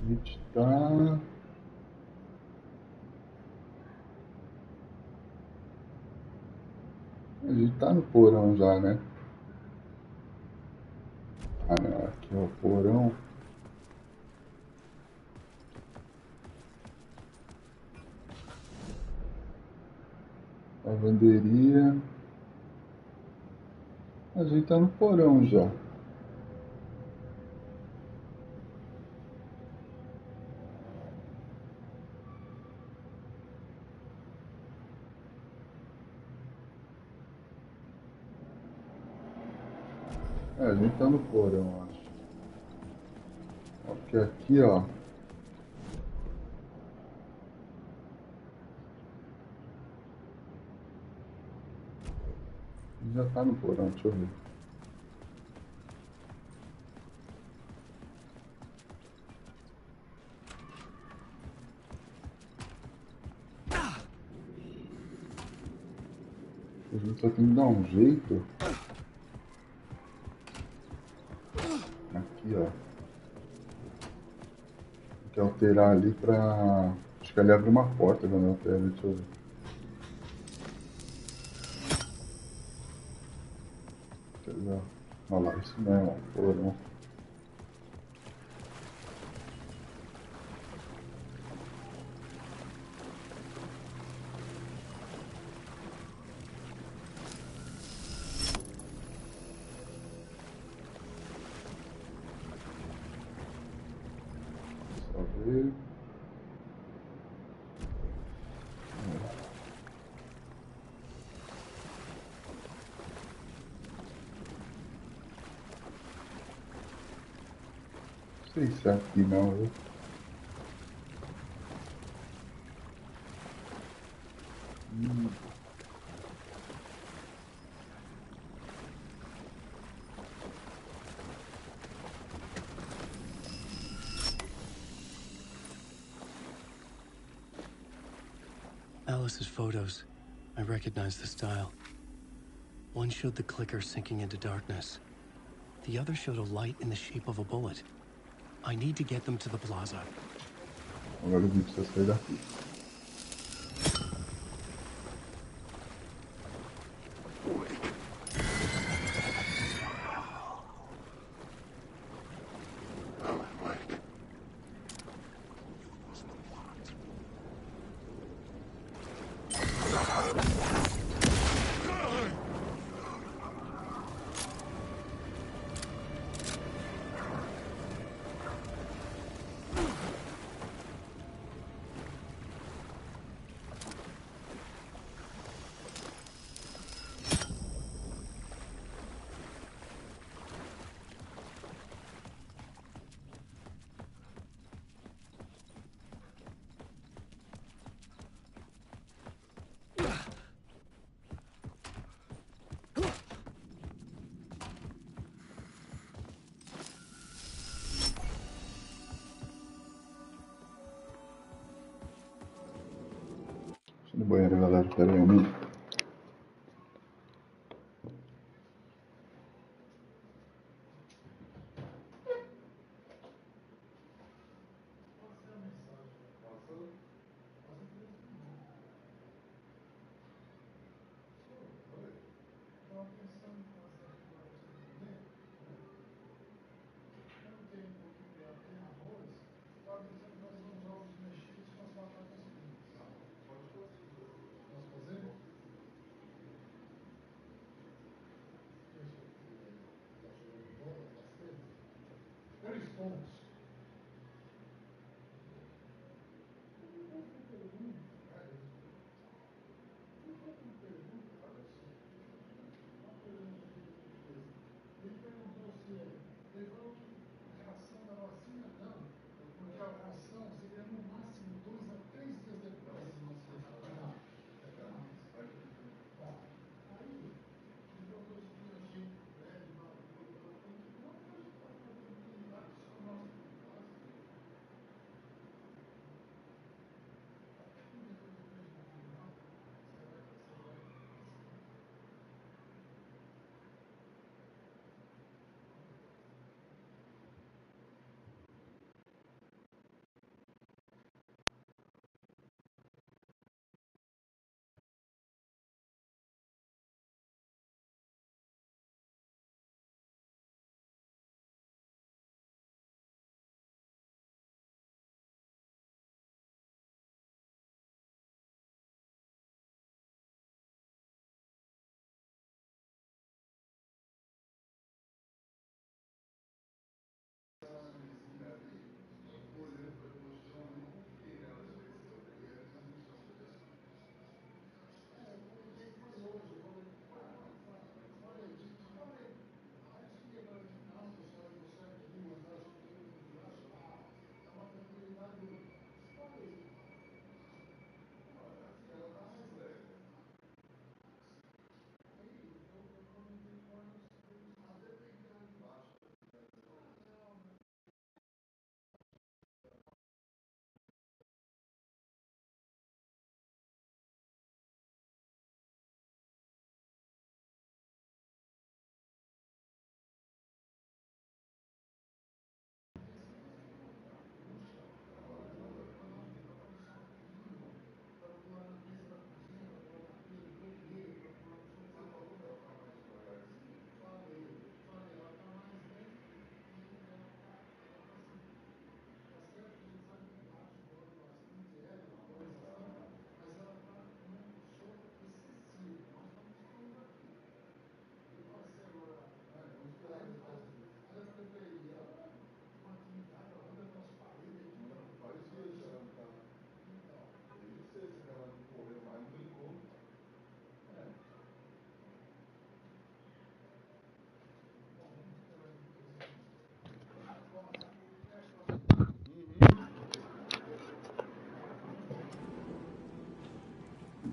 gente tá... A gente tá no porão já, né? Ah, não, aqui é o porão. Lavanderia. A gente tá no porão já. É, a gente tá no porão, acho. Porque aqui, ó. Já tá no porão, deixa eu ver. A gente só tem que dar um jeito. Aqui, ó. Tem que alterar ali pra... Acho que ali abre uma porta quando eu altero, deixa eu ver. Olha lá, isso mesmo, porão. Só ver. Não sei se é aqui não, viu? Alice's photos. I recognize the style. One showed the clicker sinking into darkness. The other showed a light in the shape of a bullet. I need to get them to the plaza. Agora a gente precisa sair daqui. Deixa eu ir no banheiro, galera. Pera aí um minuto.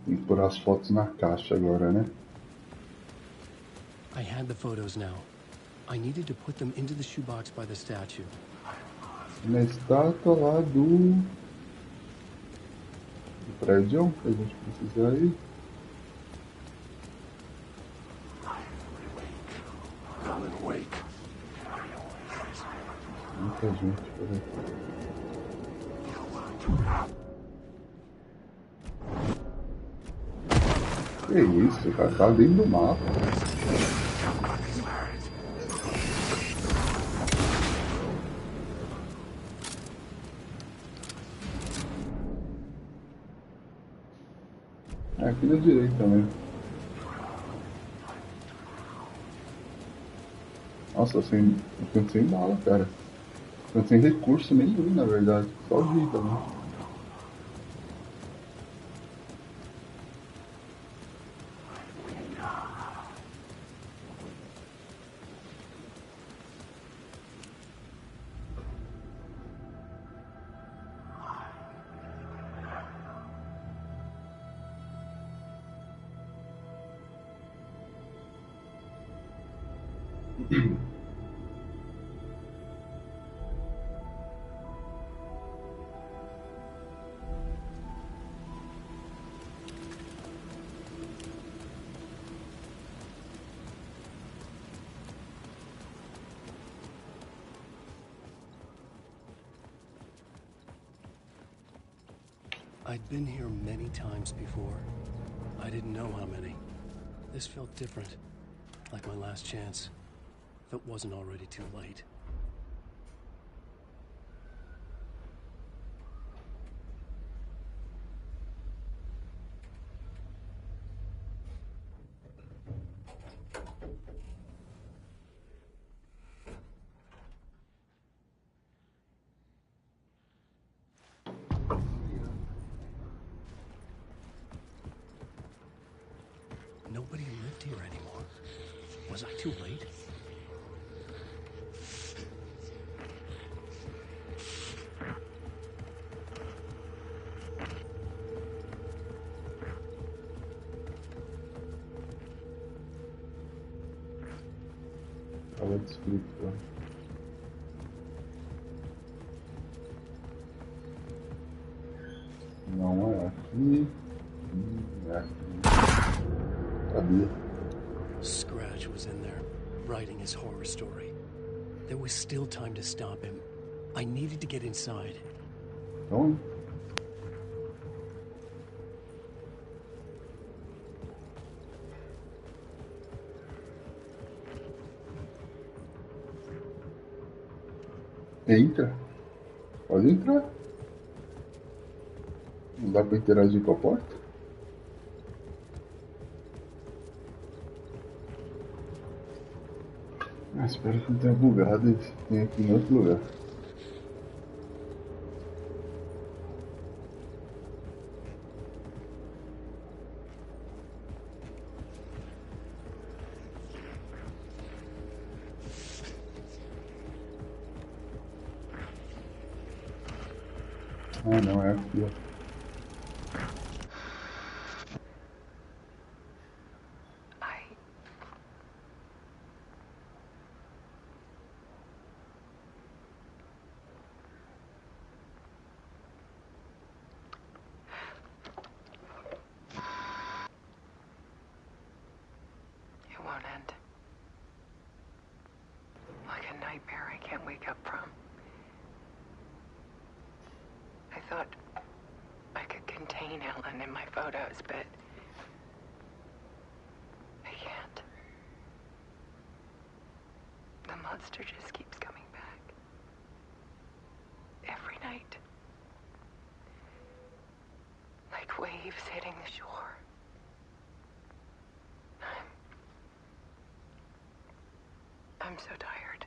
Tem que pôr as fotos na caixa agora, né? I had the photos now. I needed to put them into the shoebox by the statue. Na estátua lá do prédio que a gente precisa ir. Muita gente, peraí. Que isso, cara? Tá dentro do mapa. É aqui na direita mesmo. Nossa, sem bala, cara. Eu sem recurso nenhum, na verdade. Só vida, né? I'd been here many times before. I didn't know how many. This felt different, like my last chance, if it wasn't already too late. Nobody lived here anymore. Was I too late? Tava descrito. Não é aqui. É aqui. Sabia. Scratch was in there, writing his horror story. There was still time to stop him. I needed to get inside. Então, entra. Pode entrar. Não dá pra interagir com a porta? Ah, espero que não tenha bugado e tenha aqui em outro lugar. Ah, não, é aqui, ó. It won't end. Like a nightmare I can't wake up from. I thought I could contain Ellen in my photos, but I can't. The monster just keeps coming back. Every night. Like waves hitting the shore. I'm so tired.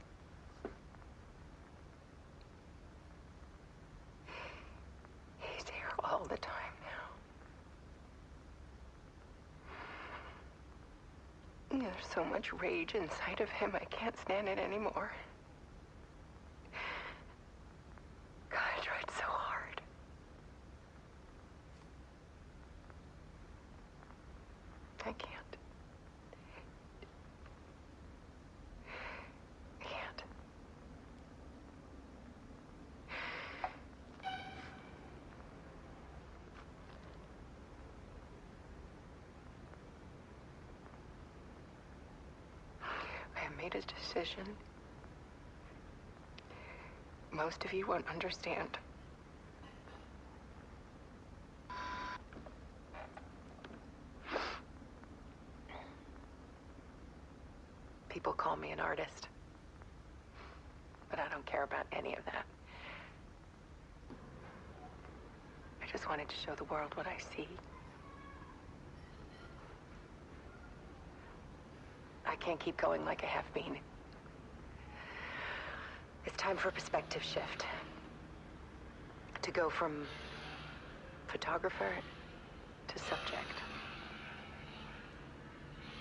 He's here all the time now. There's so much rage inside of him, I can't stand it anymore. God, I tried so hard. made a decision. Most of you won't understand. People call me an artist, but I don't care about any of that. I just wanted to show the world what I see. I can't keep going like I have been. It's time for a perspective shift. To go from photographer to subject.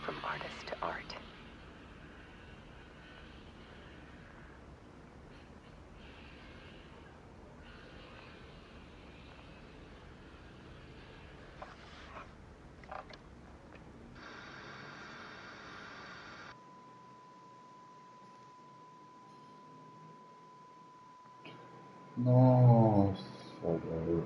From artist to art. Nossa, velho.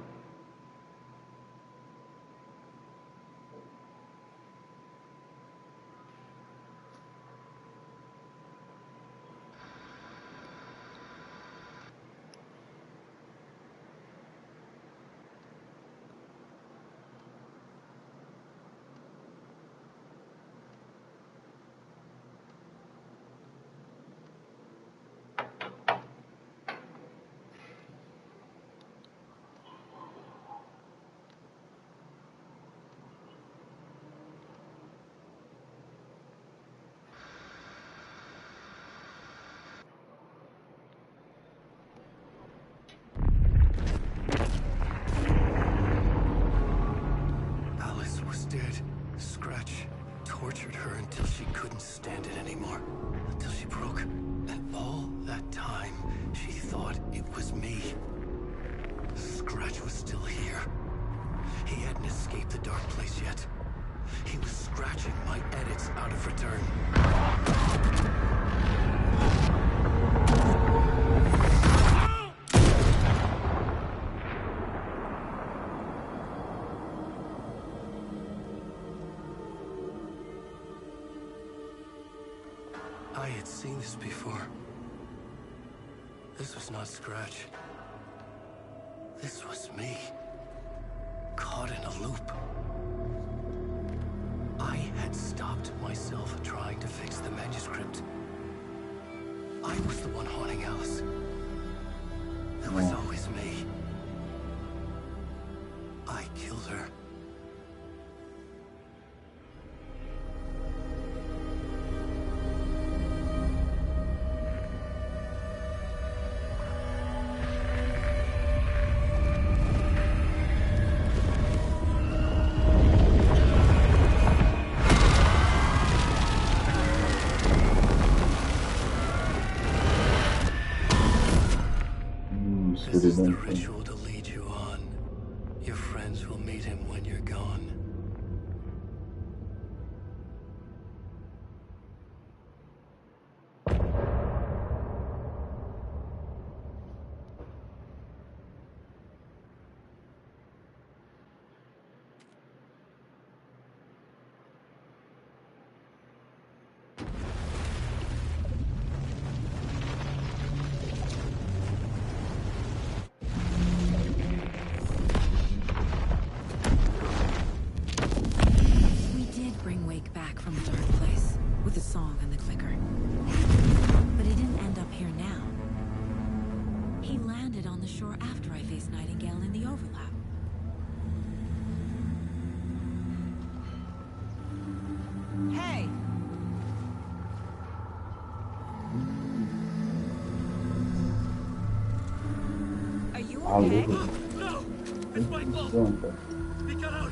Dead. Scratch tortured her until she couldn't stand it anymore. Until she broke. And all that time, she thought it was me. Scratch was still here. He hadn't escaped the dark place yet. He was scratching my edits out of return. I had seen this before. This was not Scratch. This was me. Caught in a loop. I had stopped myself trying to fix the manuscript. I was the one haunting Alice. It was always me. I killed her. This is the ritual to lead you on. Your friends will meet him when you're gone. From the dark place, with the song and the clicker. But he didn't end up here now. He landed on the shore after I faced Nightingale in the overlap. Hey! Are you okay? No! It's my fault! He got out!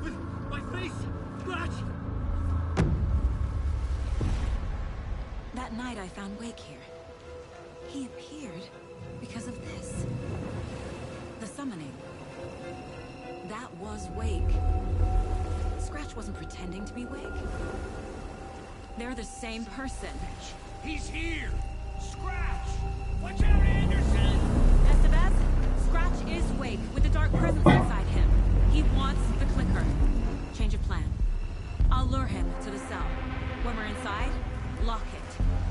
With my face! Scratch! That night I found Wake here. He appeared because of this. The summoning. That was Wake. Scratch wasn't pretending to be Wake. They're the same person. He's here! Scratch! Watch out, Anderson! Estevez, Scratch is Wake with the dark presence inside him. He wants the clicker. Change of plan. I'll lure him to the cell. When we're inside, lock it.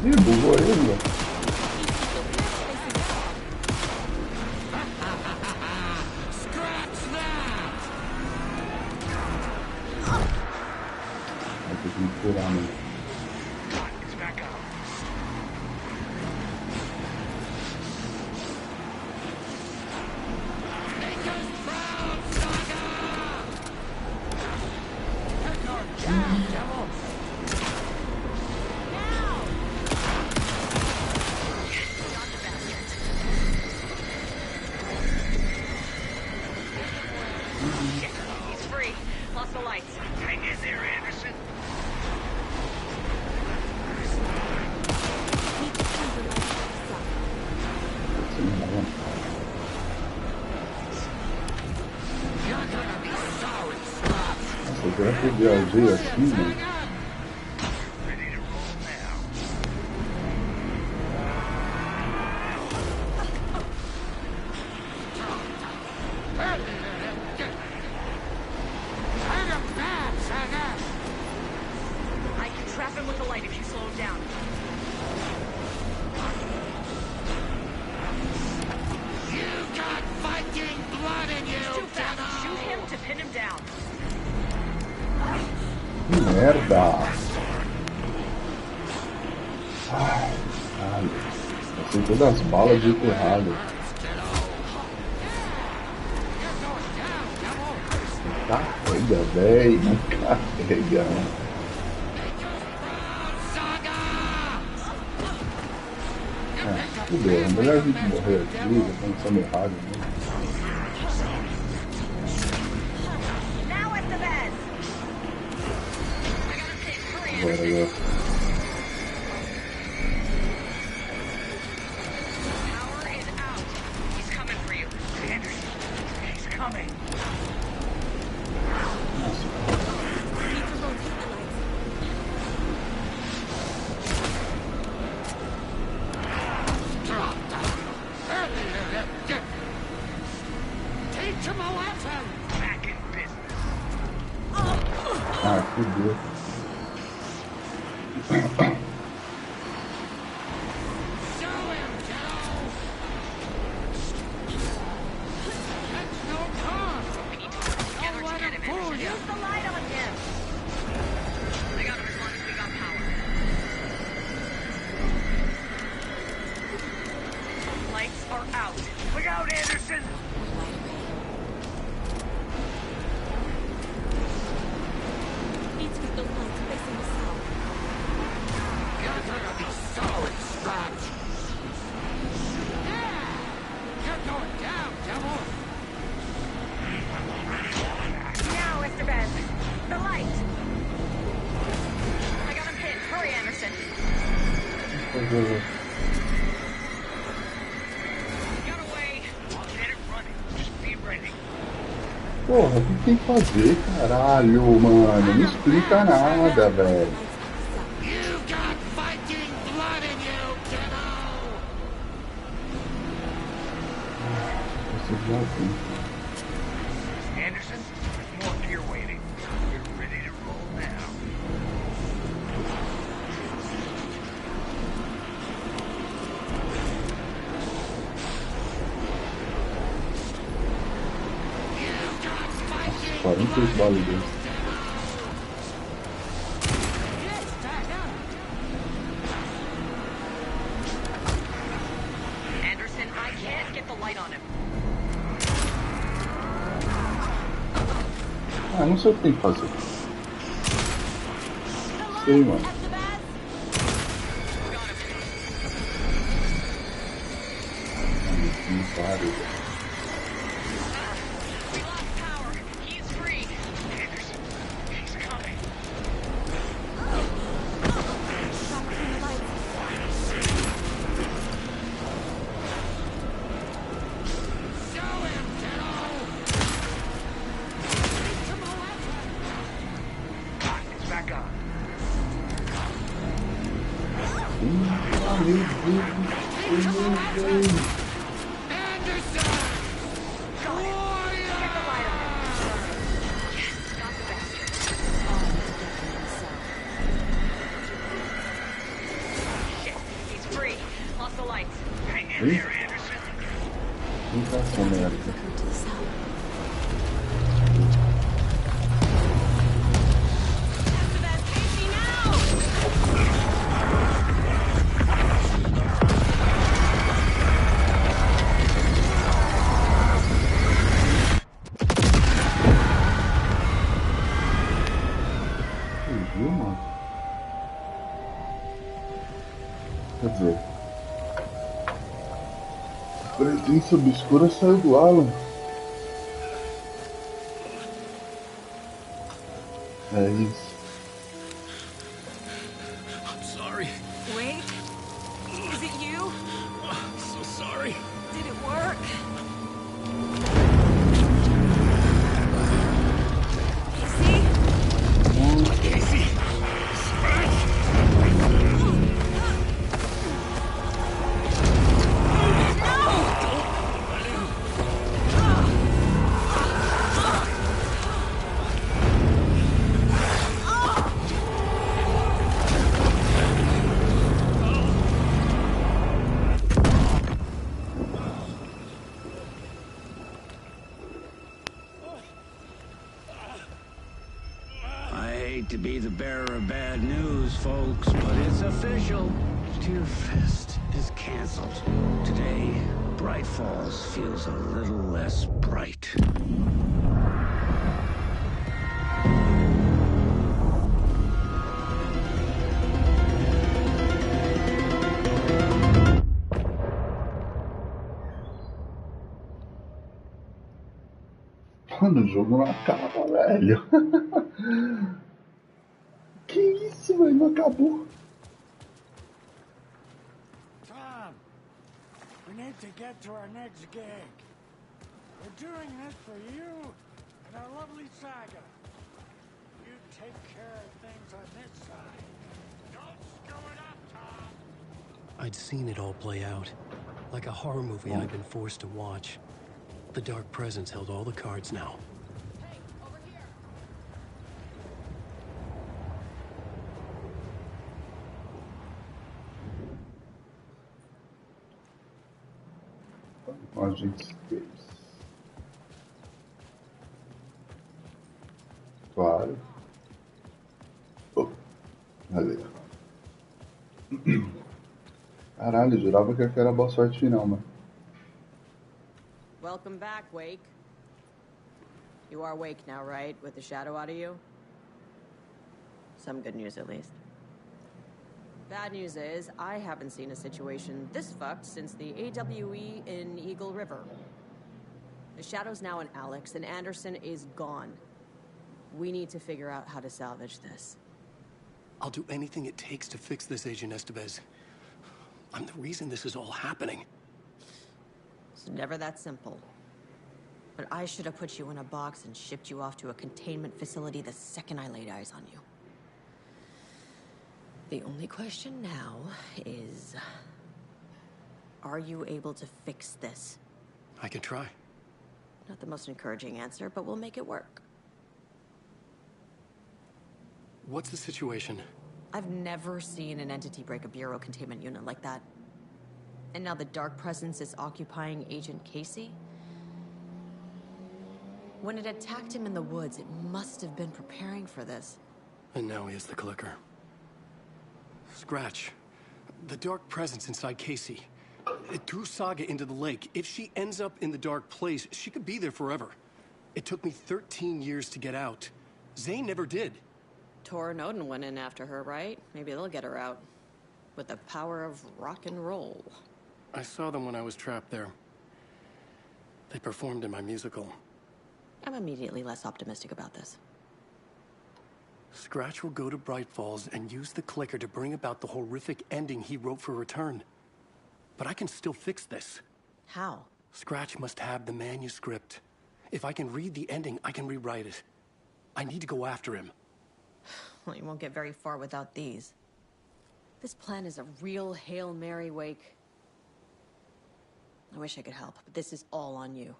Ih, bugou ele, velho. Vai ter que me curar, mano. He's free. Lost the lights. Hang in there, Anderson. Nossa, eu quero que viajei assim, mano. I can trap him with the light if you slow him down. You got Viking blood in you! Too fast. Shoot him to pin him down. Que merda! Ai, caralho. Passei todas as balas de jeito errado. Carrega, véi. Não carrega, mano. Fudeu, melhor a gente morrer aqui, já pensando errado, né? Agora. Power is out. He's coming for you. Anderson, he's coming. Teach him a lesson! Back in business. Ah, fudeu. Lights are out. Look out, Anderson! Needs with the lights facing the south. You're gonna be solid, Scratch! Yeah! You're going down, devil! Now, Esteban. The light. I got him hit. Hurry, Anderson. Got away. I'll get it running. Just be ready. Porra, o que tem que fazer, caralho, mano? Não explica nada, velho. You got Viking blood in you, kiddo! Você já viu. Anderson, there's more gear waiting. We're ready to roll now. You got Viking 48 balas dentro. Anderson, I can't get the light on him. Ah, não sei o que tem que fazer. Sei, mano. Não para. We lost power. He's free. Anderson, he's coming. Show him, kiddo! Teach him a lesson! It's back on. Ah, meu Teach him a Deus. lesson! Anderson! Got it. Warrior! Get the light on him. Yes, got the bastard. Shit. Vem cá, sua merda. Viu, mano? Quer dizer, a presença obscura saiu do Alan. É isso. I'm sorry. Wait, is it you? I'm so sorry. Did it work? Casey! To be the bearer of bad news, folks, but it's official. Tear Fest is canceled. Today, Bright Falls feels a little less bright. Mano, o jogo não acaba, velho. Que isso, velho? Não acabou. Tom, we need to get to our next gig. We're doing this for you and our lovely saga. You take care of things on this side. Don't screw it up, Tom. I'd seen it all play out. Like a horror movie I'd been forced to watch. The Dark Presence held all the cards now. Hey, over here. A gente fez. Claro. Oh, valeu. Caralho, jurava que era a boa sorte final, mano. Welcome back, Wake. You are Wake now, right? With the shadow out of you? Some good news, at least. Bad news is, I haven't seen a situation this fucked since the AWE in Eagle River. The shadow's now in Alex, and Anderson is gone. We need to figure out how to salvage this. I'll do anything it takes to fix this, Agent Estevez. I'm the reason this is all happening. It's never that simple. But I should have put you in a box and shipped you off to a containment facility the second I laid eyes on you. The only question now is... are you able to fix this? I can try. Not the most encouraging answer, but we'll make it work. What's the situation? I've never seen an entity break a bureau containment unit like that. And now the Dark Presence is occupying Agent Casey? When it attacked him in the woods, it must have been preparing for this. And now he has the clicker. Scratch. The Dark Presence inside Casey. It threw Saga into the lake. If she ends up in the dark place, she could be there forever. It took me 13 years to get out. Zane never did. Tor and Odin went in after her, right? Maybe they'll get her out. With the power of rock and roll. I saw them when I was trapped there. They performed in my musical. I'm immediately less optimistic about this. Scratch will go to Bright Falls and use the clicker to bring about the horrific ending he wrote for Return. But I can still fix this. How? Scratch must have the manuscript. If I can read the ending, I can rewrite it. I need to go after him. Well, you won't get very far without these. This plan is a real Hail Mary, Wake. I wish I could help, but this is all on you.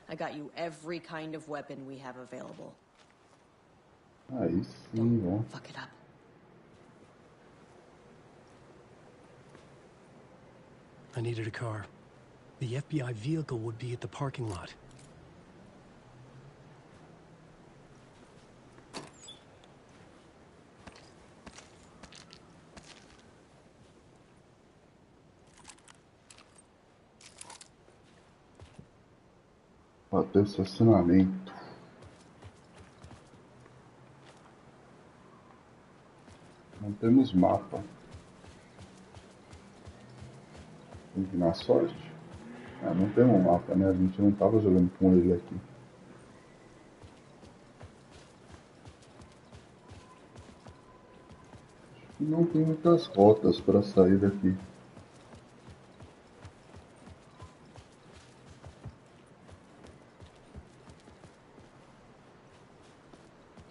I got you every kind of weapon we have available. Aí sim, bom. Fuck it up. I I needed a car. The FBI vehicle would be at the parking lot. Até estacionamento. Não temos mapa. Tem que ir na sorte. Ah, não tem um mapa, né? A gente não tava jogando com ele aqui. E não tem muitas rotas para sair daqui.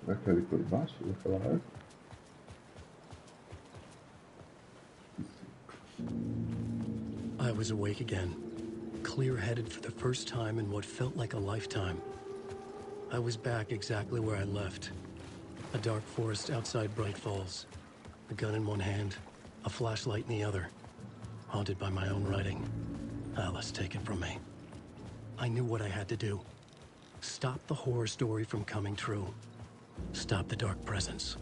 Será que é ali por baixo daquela árvore? I was awake again, clear-headed for the first time in what felt like a lifetime. I was back exactly where I left. A dark forest outside Bright Falls. A gun in one hand, a flashlight in the other. Haunted by my own writing. Alice taken from me. I knew what I had to do. Stop the horror story from coming true. Stop the dark presence.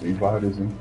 Tem vários, hein?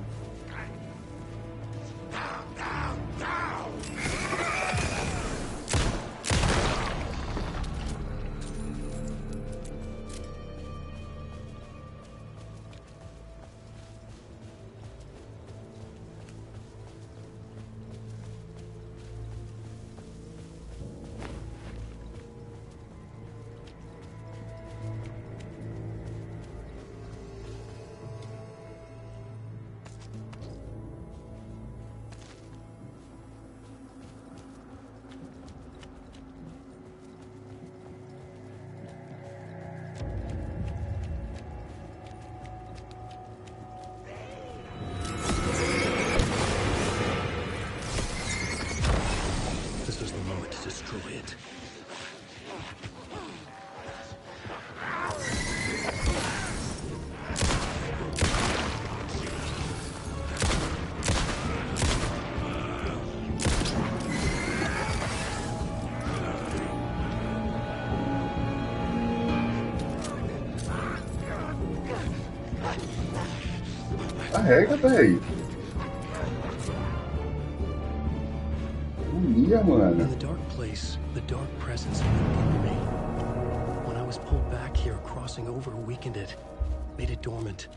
This was the moment to destroy it. Carrega, velho. Agonia, mano. In the dark place, the dark presence moved over me. When I was pulled back here, crossing over weakened it, made it dormant.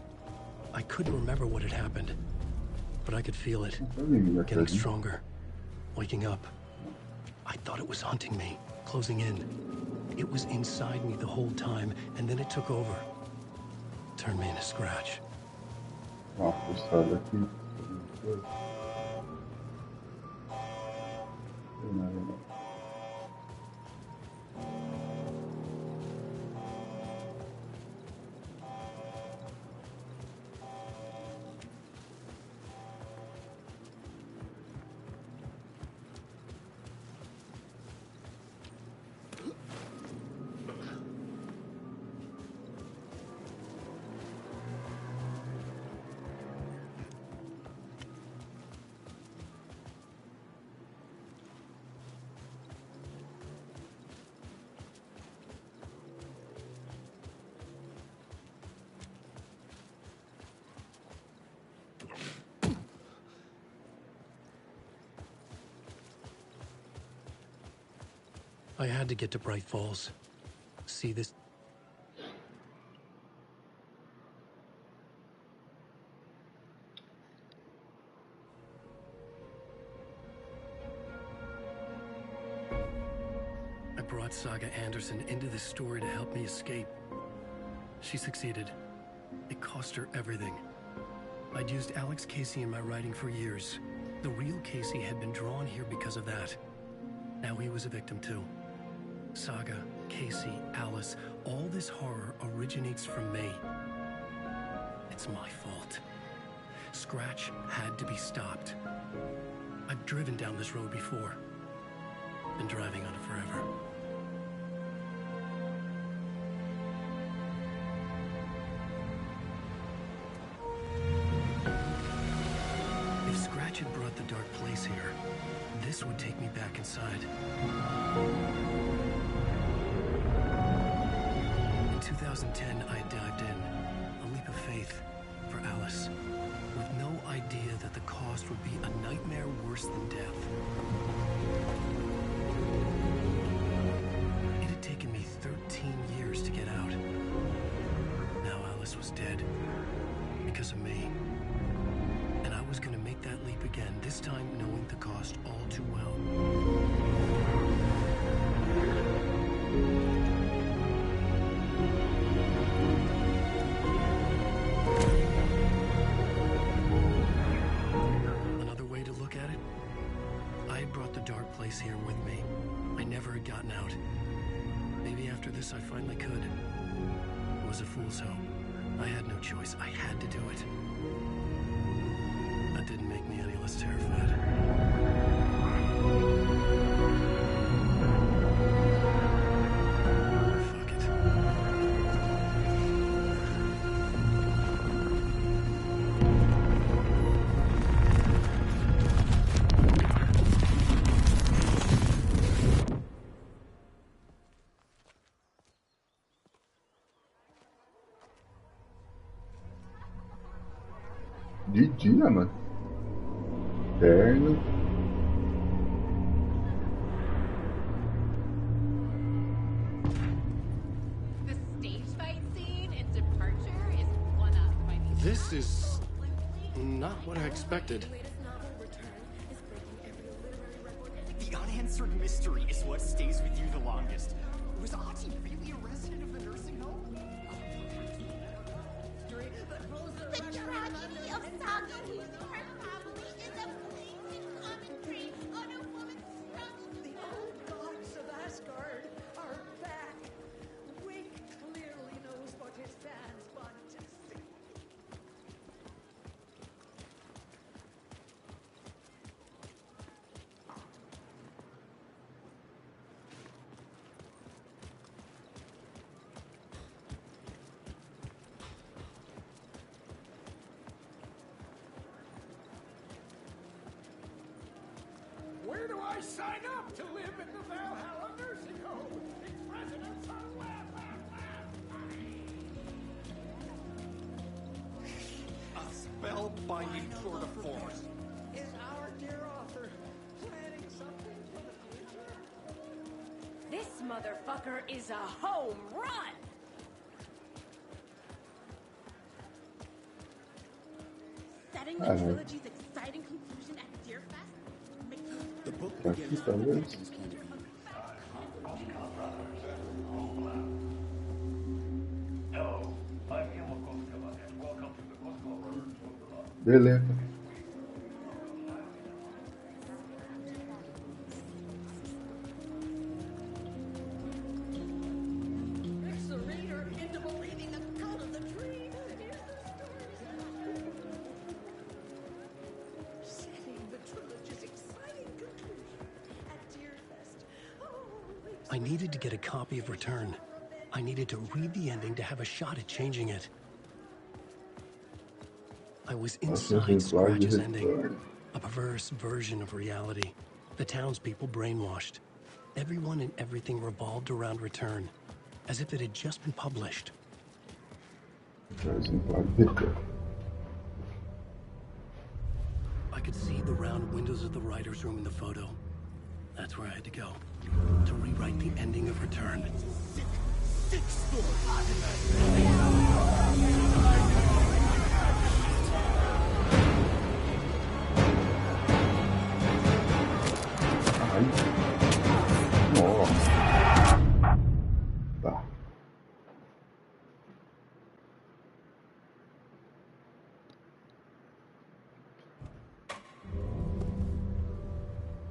I couldn't remember what had happened, but I could feel it, getting stronger, waking up. I thought it was hunting me, closing in. It was inside me the whole time, and then it took over. Turned me into scratch. Nossa, sai daqui. Não, não. I had to get to Bright Falls. see this. I brought Saga Anderson into this story to help me escape. She succeeded. It cost her everything. I'd used Alex Casey in my writing for years. The real Casey had been drawn here because of that. Now he was a victim too. Saga, Casey, Alice, all this horror originates from me. It's my fault. Scratch had to be stopped. I've driven down this road before. Been driving on it forever. If Scratch had brought the dark place here, this would take me back inside. In 2010, I dived in, a leap of faith for Alice, with no idea that the cost would be a nightmare worse than death. It had taken me 13 years to get out. Now Alice was dead, because of me. And I was gonna make that leap again, this time knowing the cost all too well. Another way to look at it, I had brought the dark place here with me. I never had gotten out. Maybe after this I finally could. It was a fool's hope. I had no choice. I had to do it. That didn't make me any less terrified. Fuck it. De dia, mano. Terno. The stage fight scene in Departure is one up. I mean, This is not what I expected. The unanswered mystery is what stays with you the longest. Was Auntie really a resident of the nursing home? the tragedy of Saga, whose her family is a blazing commentary on a woman's struggle. The old gods of Asgard are back. Wake clearly knows what his fans want to see. Where do I sign up to live in the Valhalla nursing home? Its residents are A spellbinding tour de force. Is our dear author planning something for the future? This motherfucker is a home run. Setting the trilogy's exciting conclusion at Deerfest makes The book Aqui, begins talvez. Hello, I'm Ilmo Koskela, and welcome to the Koskela Brothers Book Club. Beleza. Tricks the reader into believing the cult of the dream. Here's the story. Setting the trilogy's exciting conclusion at Deerfest. Oh, I needed to get a copy of Return. I needed to read the ending to have a shot at changing it. I was inside Scratch's ending. A perverse version of reality. The townspeople brainwashed. Everyone and everything revolved around Return, as if it had just been published. I could see the round windows of the writer's room in the photo. That's where I had to go, to rewrite the ending of Return. Tá.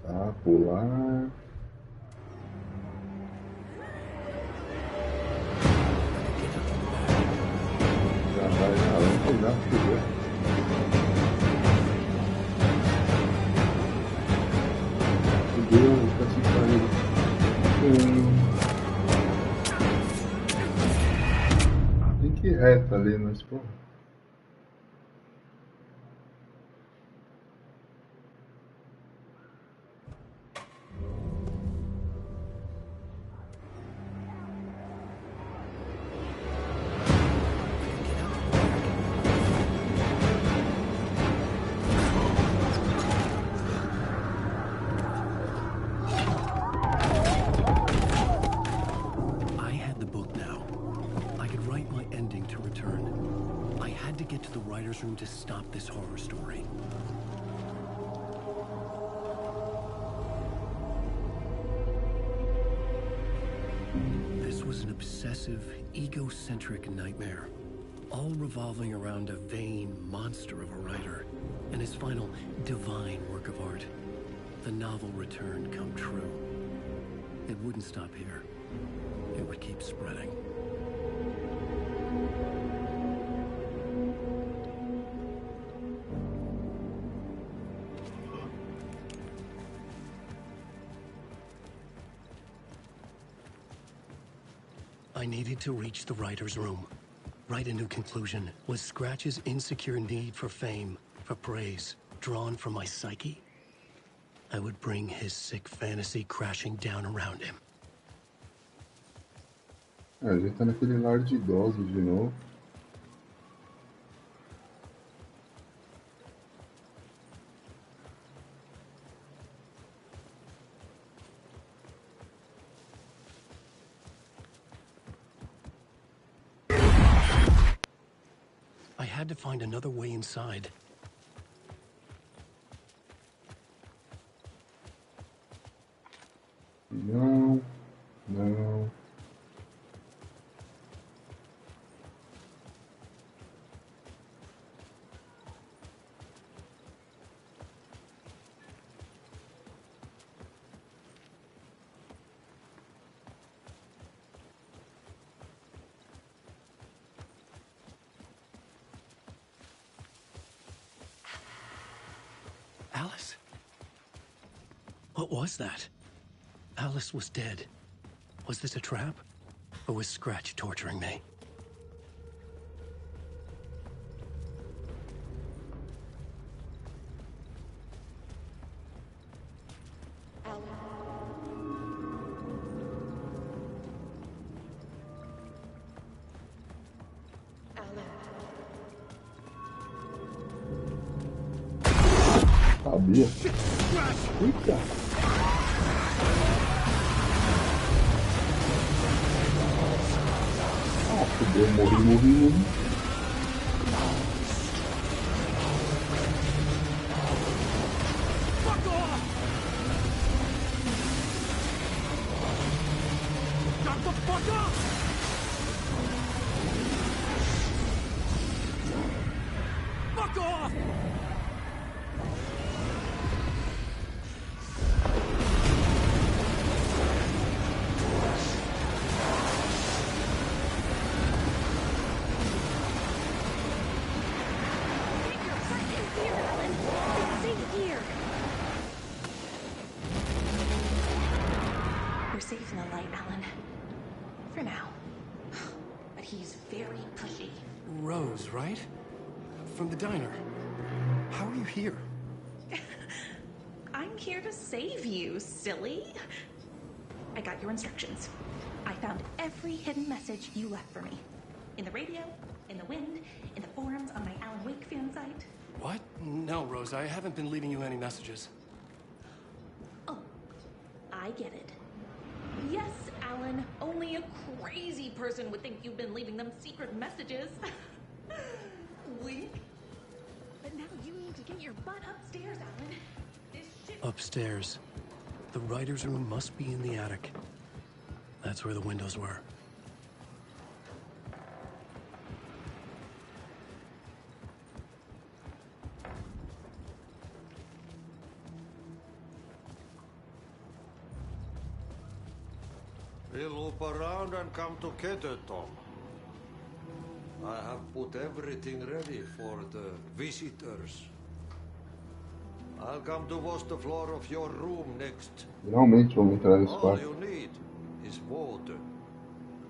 Tá, pular. Já vai, já fudeu. Fudeu, tá se caindo. Tem que ir reto ali, mas porra. I had the book now. I could write my ending to return. I had to get to the writer's room to stop this horror story. This was an obsessive, egocentric nightmare, all revolving around a vain monster of a writer and his final divine work of art. The novel Return come true. It wouldn't stop here. It would keep spreading. I needed to reach the writer's room. Write a new conclusion. Was Scratch's insecure need for fame, for praise, drawn from my psyche? I would bring his sick fantasy crashing down around him. A gente tá naquele lar de idosos de novo. I had to find another way inside. Não, não. Alice? What was that? Alice was dead. Was this a trap? Or was Scratch torturing me? Sabia. Eita. Ah, fudeu, morri. Fuck off! Knock the fuck off! Fuck off! We're safe in the light, Alan. For now. But he's very pushy. Rose, right? From the diner. How are you here? I'm here to save you, silly. I got your instructions. I found every hidden message you left for me. In the radio, in the wind, in the forums on my Alan Wake fan site. What? No, Rose, I haven't been leaving you any messages. Oh, I get it. Yes, Alan. Only a crazy person would think you've been leaving them secret messages. Wink. But now you need to get your butt upstairs, Alan. This shit... Upstairs. The writer's room must be in the attic. That's where the windows were. We'll loop around and come together, Tom. I have put everything ready for the visitors. I'll come to wash the floor of your room next. Finalmente vamos entrar nesse All quarto. you need is water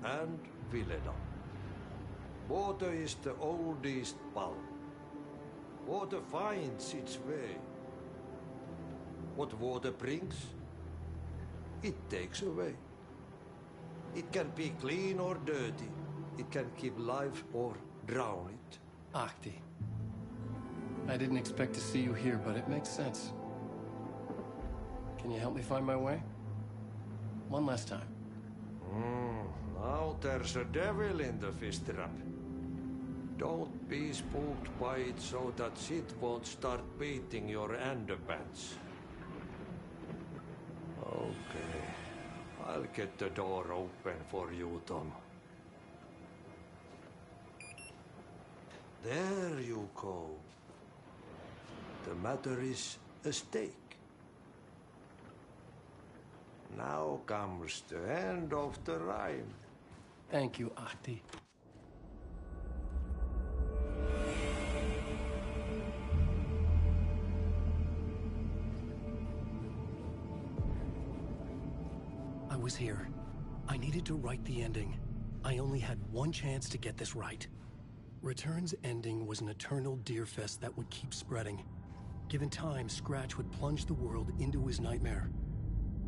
and Vileda. Water is the oldest bulb. Water finds its way. What water brings, it takes away. It can be clean or dirty. It can keep life or drown it. Ahti. I didn't expect to see you here, but it makes sense. Can you help me find my way? One last time. Now there's a devil in the fish trap. Don't be spooked by it so that shit won't start beating your underpants. Okay. I'll get the door open for you, Tom. There you go. The matter is a stake. Now comes the end of the rhyme. Thank you, Ahti. I was here. I needed to write the ending. I only had one chance to get this right. Return's ending was an eternal deerfest that would keep spreading. Given time, Scratch would plunge the world into his nightmare.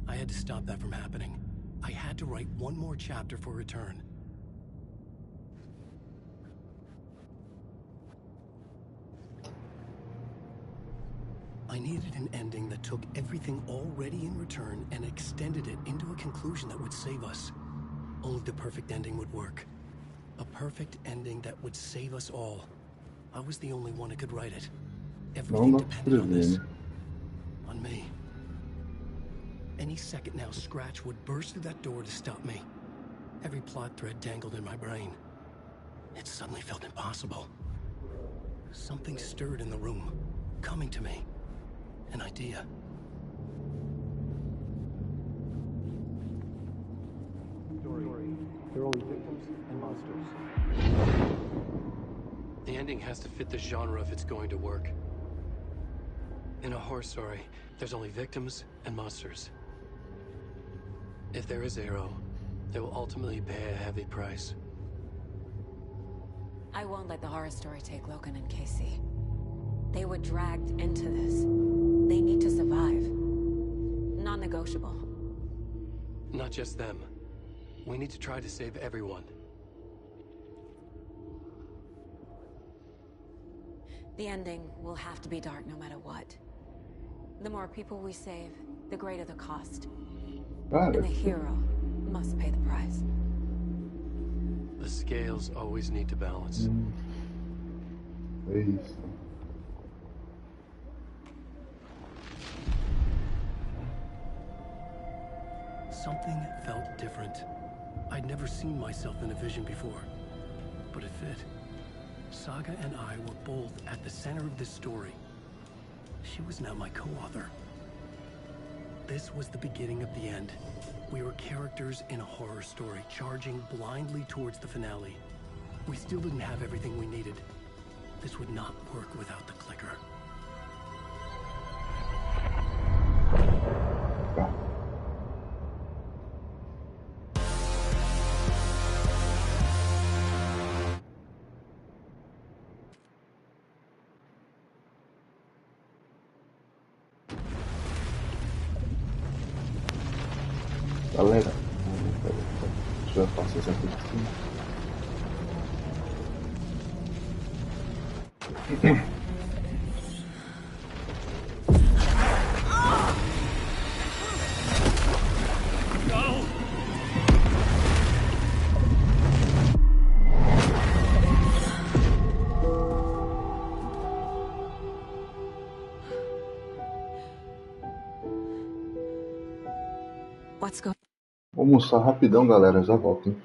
I had to stop that from happening. I had to write one more chapter for Return. I needed an ending that took everything already in Return and extended it into a conclusion that would save us. Only the perfect ending would work. A perfect ending that would save us all. I was the only one who could write it. Everything depended on this. On me. Any second now, Scratch would burst through that door to stop me. Every plot thread dangled in my brain. It suddenly felt impossible. Something stirred in the room, coming to me. An idea. They're only victims and monsters. The ending has to fit the genre if it's going to work. In a horror story, there's only victims and monsters. If there is Arrow, they will ultimately pay a heavy price. I won't let the horror story take Logan and Casey. They were dragged into this. They need to survive. Non-negotiable. Not just them. We need to try to save everyone. The ending will have to be dark no matter what. The more people we save, the greater the cost. And the hero must pay the price. The scales always need to balance. É isso. Something felt different. I'd never seen myself in a vision before, but it fit. Saga and I were both at the center of this story. She was now my co-author. This was the beginning of the end. We were characters in a horror story, charging blindly towards the finale. We still didn't have everything we needed. This would not work without the clicker. Galera, deixa eu passar essa aqui por cima. Go! What's going? Vou almoçar rapidão, galera. Já volto, hein?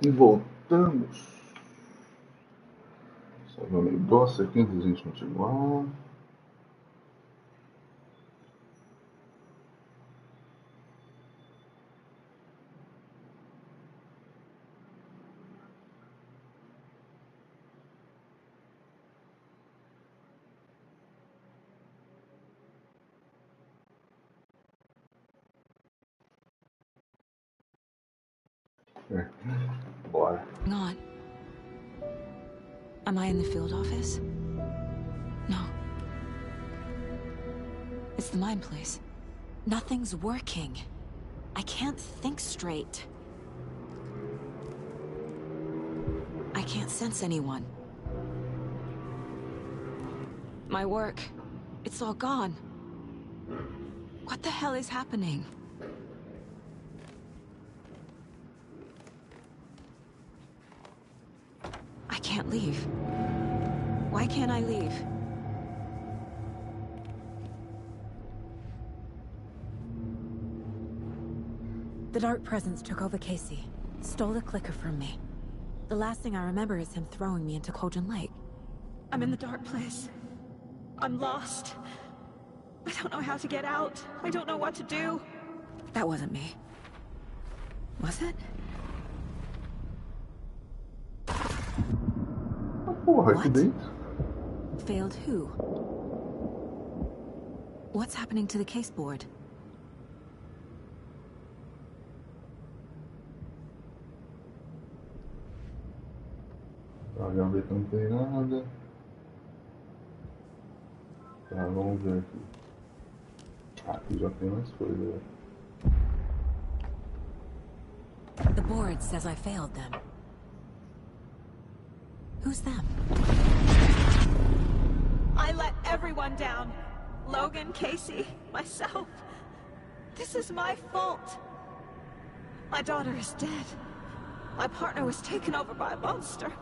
E voltamos. Só ver um negócio aqui antes de a gente continuar. Bora. Hang on. Am I in the field office? No. It's the mine place. Nothing's working. I can't think straight. I can't sense anyone. My work, it's all gone. What the hell is happening? I can't leave. Why can't I leave? The Dark Presence took over Casey. Stole the clicker from me. The last thing I remember is him throwing me into Cauldron Lake. I'm in the dark place. I'm lost. I don't know how to get out. I don't know what to do. That wasn't me. Was it? Porra, aqui dentro. Failed who? What's happening to the case board? A gaveta não tem nada. Tá, vamos ver aqui. Aqui já tem mais coisa. The board says I failed them. Who's them? I let everyone down. Logan, Casey, myself. This is my fault. My daughter is dead. My partner was taken over by a monster.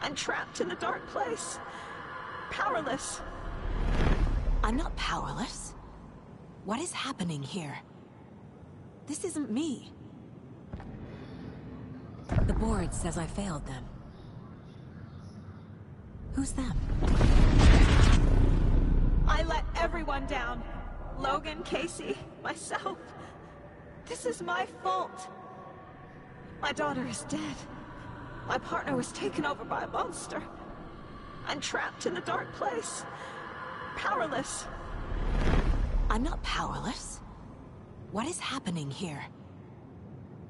I'm trapped in a dark place. Powerless. I'm not powerless. What is happening here? This isn't me. The board says I failed them. Who's them? I let everyone down. Logan, Casey, myself. This is my fault. My daughter is dead. My partner was taken over by a monster. I'm trapped in a dark place. Powerless. I'm not powerless. What is happening here?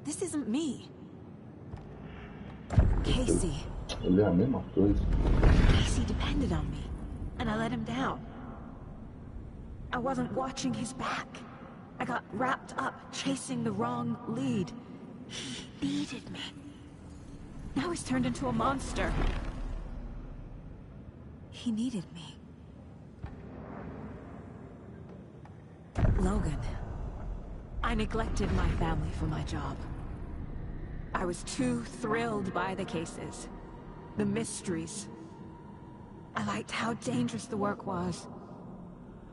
This isn't me. Casey. Ele é a mesma coisa. Casey depended on me, and I let him down. I wasn't watching his back. I got wrapped up chasing the wrong lead. He needed me. Now he's turned into a monster. He needed me. Logan. I neglected my family for my job. I was too thrilled by the cases. The mysteries. I liked how dangerous the work was.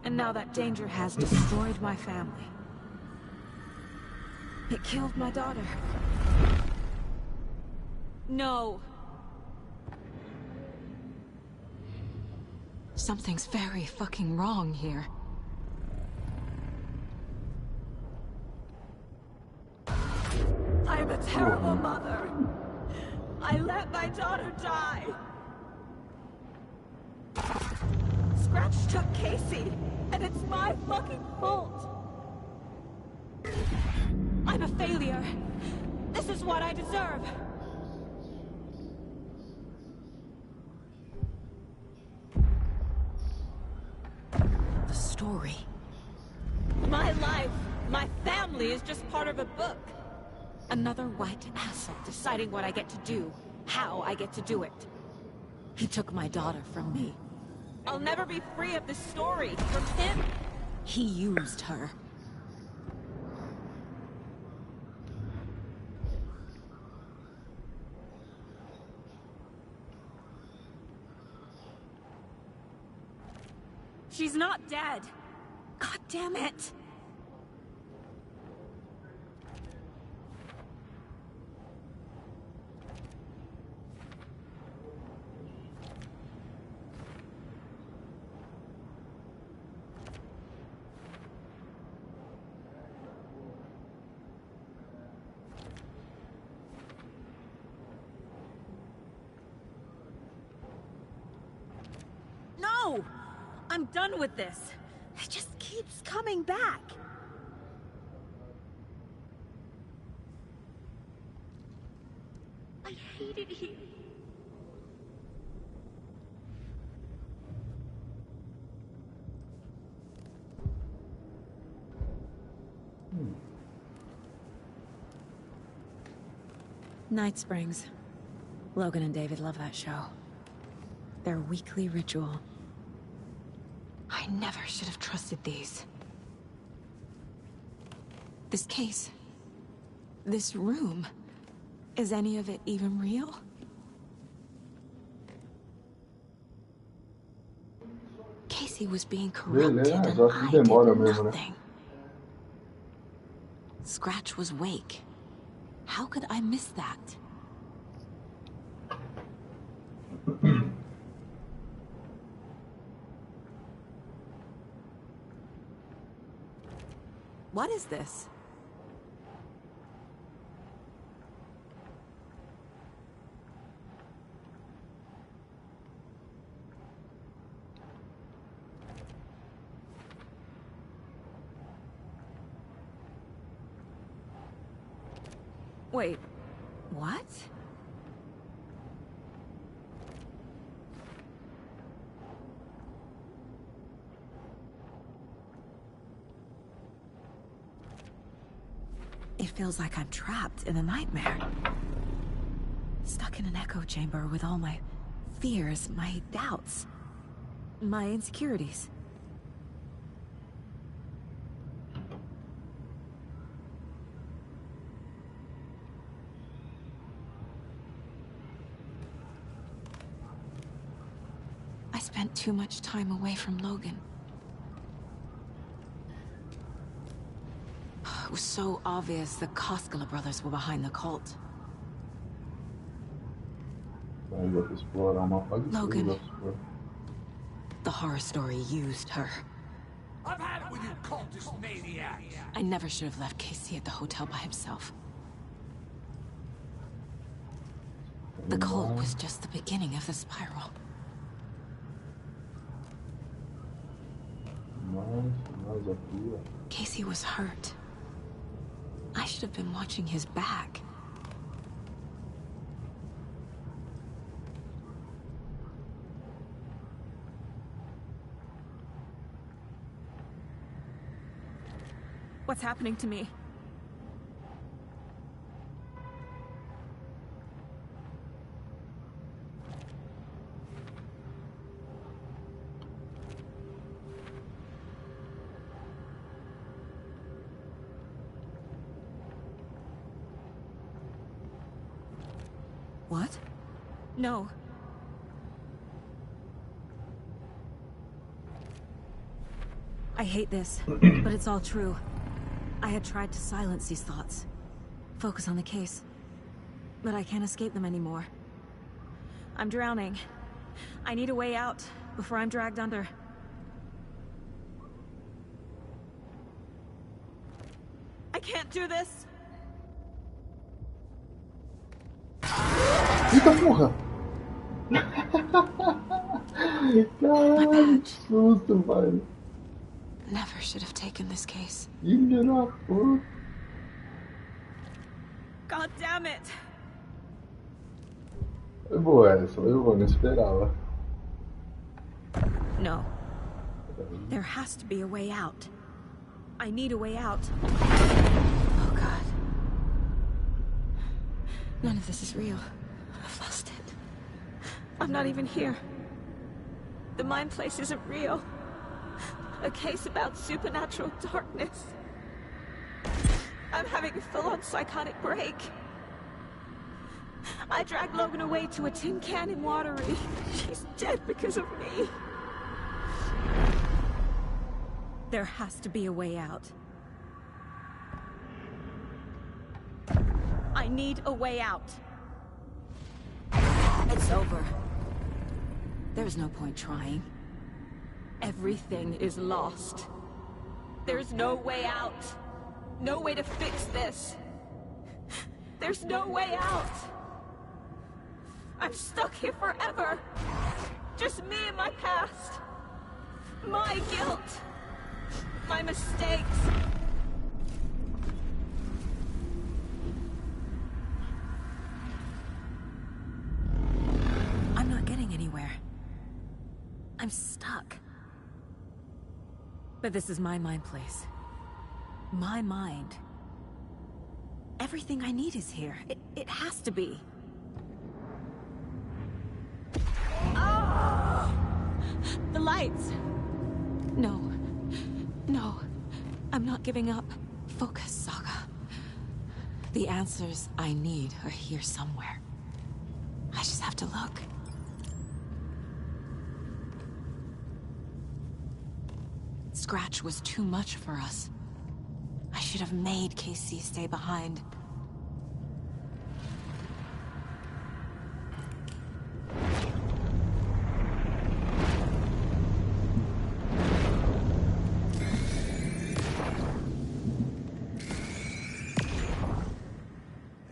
And now that danger has destroyed my family. It killed my daughter. No. Something's very fucking wrong here. I'm a terrible mother. I let my daughter die. Scratch took Casey, and it's my fucking fault. I'm a failure. This is what I deserve. The story. My life, my family is just part of a book. Another white asshole deciding what I get to do, how I get to do it. He took my daughter from me. I'll never be free of this story from him. He used her. She's not dead. God damn it. I'm done with this. It just keeps coming back. I hate it here. Night Springs. Logan and David love that show. Their weekly ritual. I never should have trusted these. This case. This room. Is any of it even real? Casey was being corrupted and I did nothing. Scratch was Wake. How could I miss that? What is this? Wait, what? It feels like I'm trapped in a nightmare. Stuck in an echo chamber with all my fears, my doubts, my insecurities. I spent too much time away from Logan. It was so obvious the Koskela brothers were behind the cult. Logan, the horror story used her. I've had it with you cultist maniacs! I never should have left Casey at the hotel by himself. The cult was just the beginning of the spiral. Casey was hurt. I should have been watching his back. What's happening to me? What? No. I hate this, but it's all true. I had tried to silence these thoughts. Focus on the case. But I can't escape them anymore. I'm drowning. I need a way out before I'm dragged under. I can't do this! Eita porra! Caralho, que susto, velho. Never should have taken this case. Filha da puta. God damn it! Foi boa essa, foi boa, não esperava. No. There has to be a way out. I need a way out. Oh God. None of this is real. I've lost it. I'm not even here. The mind place isn't real. A case about supernatural darkness. I'm having a full-on psychotic break. I dragged Logan away to a tin can in Watery. She's dead because of me. There has to be a way out. I need a way out. It's over. There's no point trying. Everything is lost. There's no way out. No way to fix this. There's no way out. I'm stuck here forever. Just me and my past. My guilt. My mistakes. I'm not getting anywhere. I'm stuck. But this is my mind place. My mind. Everything I need is here. It has to be. Oh! The lights! No. No. I'm not giving up. Focus, Saga. The answers I need are here somewhere. I just have to look. Scratch was too much for us. I should have made Casey stay behind.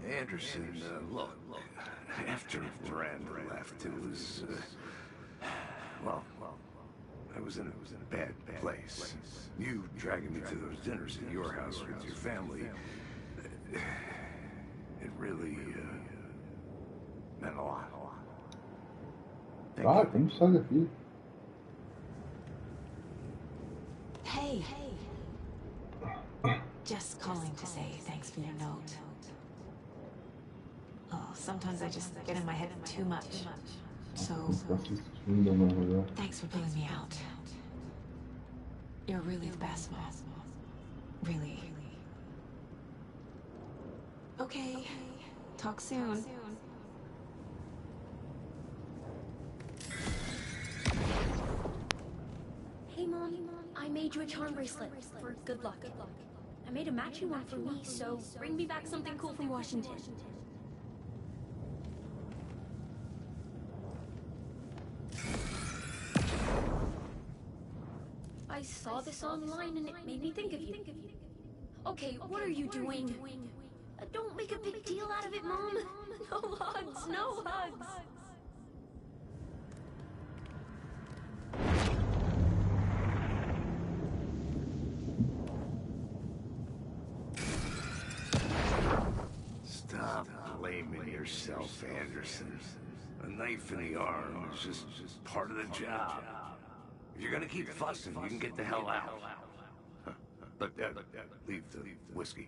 Anderson, look, after Miranda left, it was, well, I was in a bad place. You dragging me to those dinners at your house with your family, it really, meant a lot. Ah, como sabe aqui? Hey. Just calling to say thanks for your note. Oh, sometimes I just get in my head too much. So, thanks for pulling me out. You're really the best, Mom. Really. Okay. Talk soon. Hey, Mom. I made you a charm bracelet for good luck. I made a matching one for me, so bring me back something cool from Washington. I saw this online and it made me think of you. Okay, what are you doing? Don't make a big deal out of it, Mom. No hugs, no hugs. Stop blaming yourself, Anderson. A knife in the arm is just part of the job. If you're gonna keep fussing, you can get the hell out. But leave the whiskey.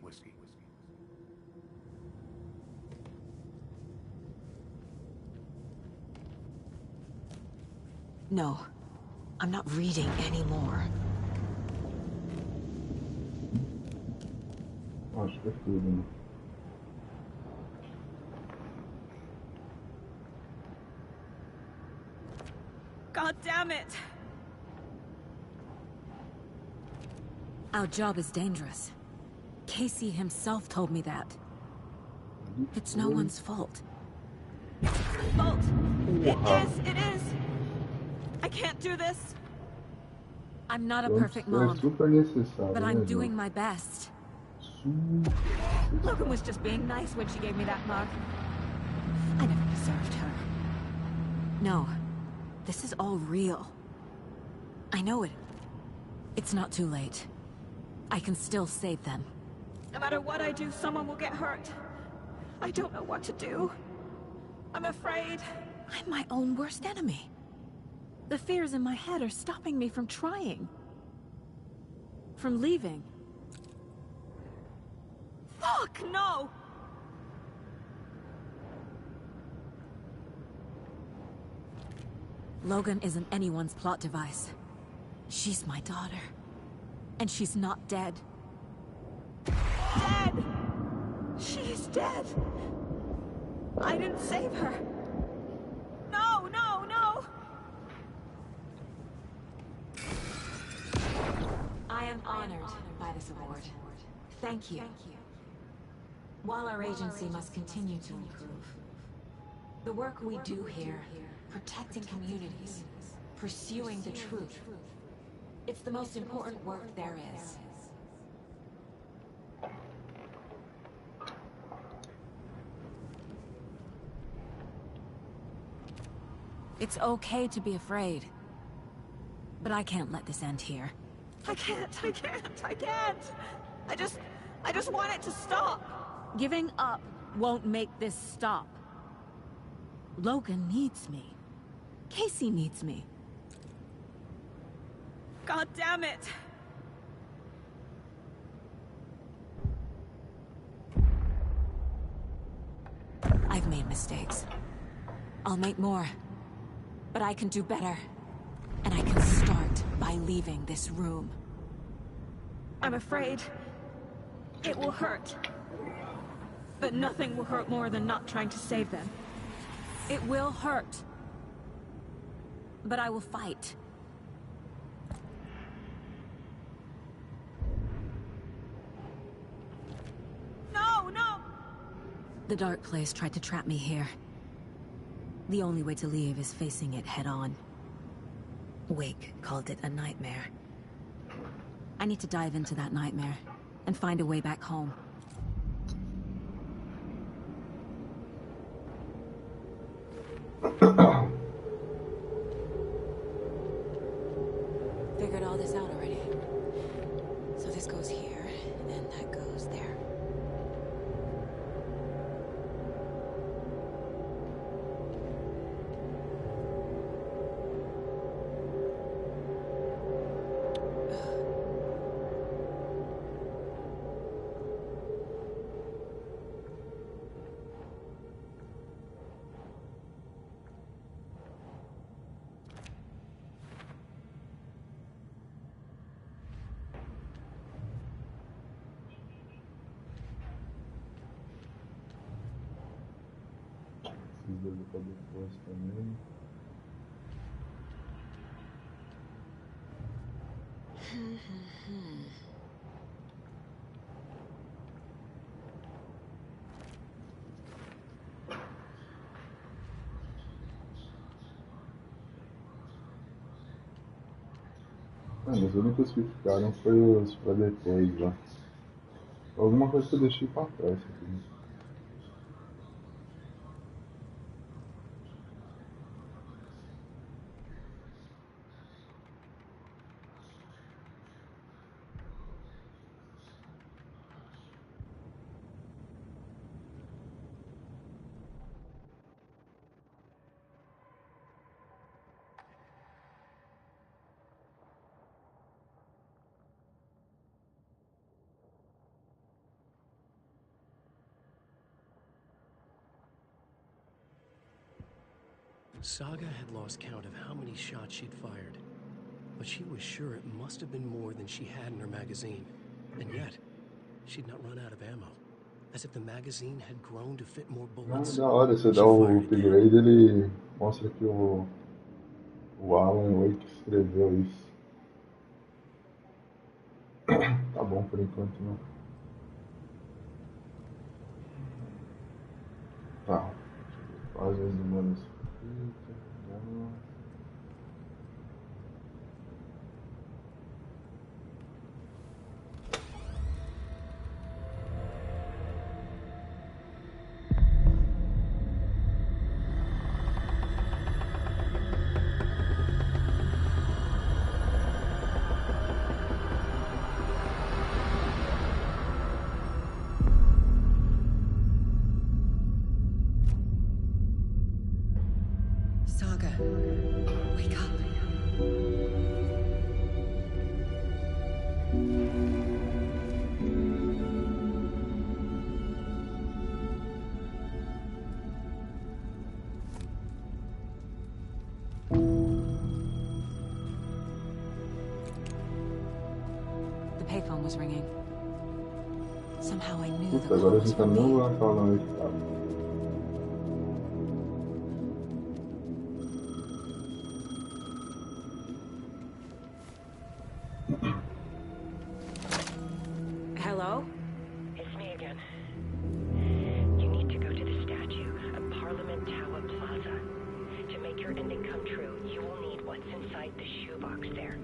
No. I'm not reading anymore. Acho que é tudo, né? God damn it! Our job is dangerous. Casey himself told me that. It's no one's fault. Fault! It is! I can't do this! I'm not a perfect mom, but I'm doing my best. Logan was just being nice when she gave me that mug. I never deserved her. No, this is all real. I know it. It's not too late. I can still save them. No matter what I do, someone will get hurt. I don't know what to do. I'm afraid. I'm my own worst enemy. The fears in my head are stopping me from trying. From leaving. Fuck, no! Logan isn't anyone's plot device. She's my daughter. And she's not dead. Dead! She's dead! I didn't save her. No, no, no! I am honored by this award. Thank you. While our agency must continue to improve, the work we do here, protecting communities, pursuing the truth, it's the most important work there is. It's okay to be afraid. But I can't let this end here. I can't. I just want it to stop. Giving up won't make this stop. Logan needs me. Casey needs me. God damn it. I've made mistakes. I'll make more. But I can do better. And I can start by leaving this room. I'm afraid it will hurt. But nothing will hurt more than not trying to save them. It will hurt. But I will fight. No! The dark place tried to trap me here. The only way to leave is facing it head-on. Wake called it a nightmare. I need to dive into that nightmare and find a way back home. Figured all this out already. So this goes here, and that goes there. Precisa pra depois também. Os únicos que ficaram foi os pra depois lá. Alguma coisa que eu deixei pra trás aqui. Saga had lost count of how many shots she'd fired, but she was sure it must have been more than she had in her magazine. And yet, she'd not run out of ammo. As if the magazine had grown to fit more bullets. Da hora, você dá o upgrade, ele mostra que o Alan Wake escreveu isso. Tá bom por enquanto, não. Tá. Quase as humanas. Saga, wake up. The payphone was ringing. Somehow I knew the Agora a call was gente tá from no me. lugar falando que tá. Hello? It's me again. You need to go to the statue at Parliament Tower Plaza. To make your ending come true, you will need what's inside the shoebox there.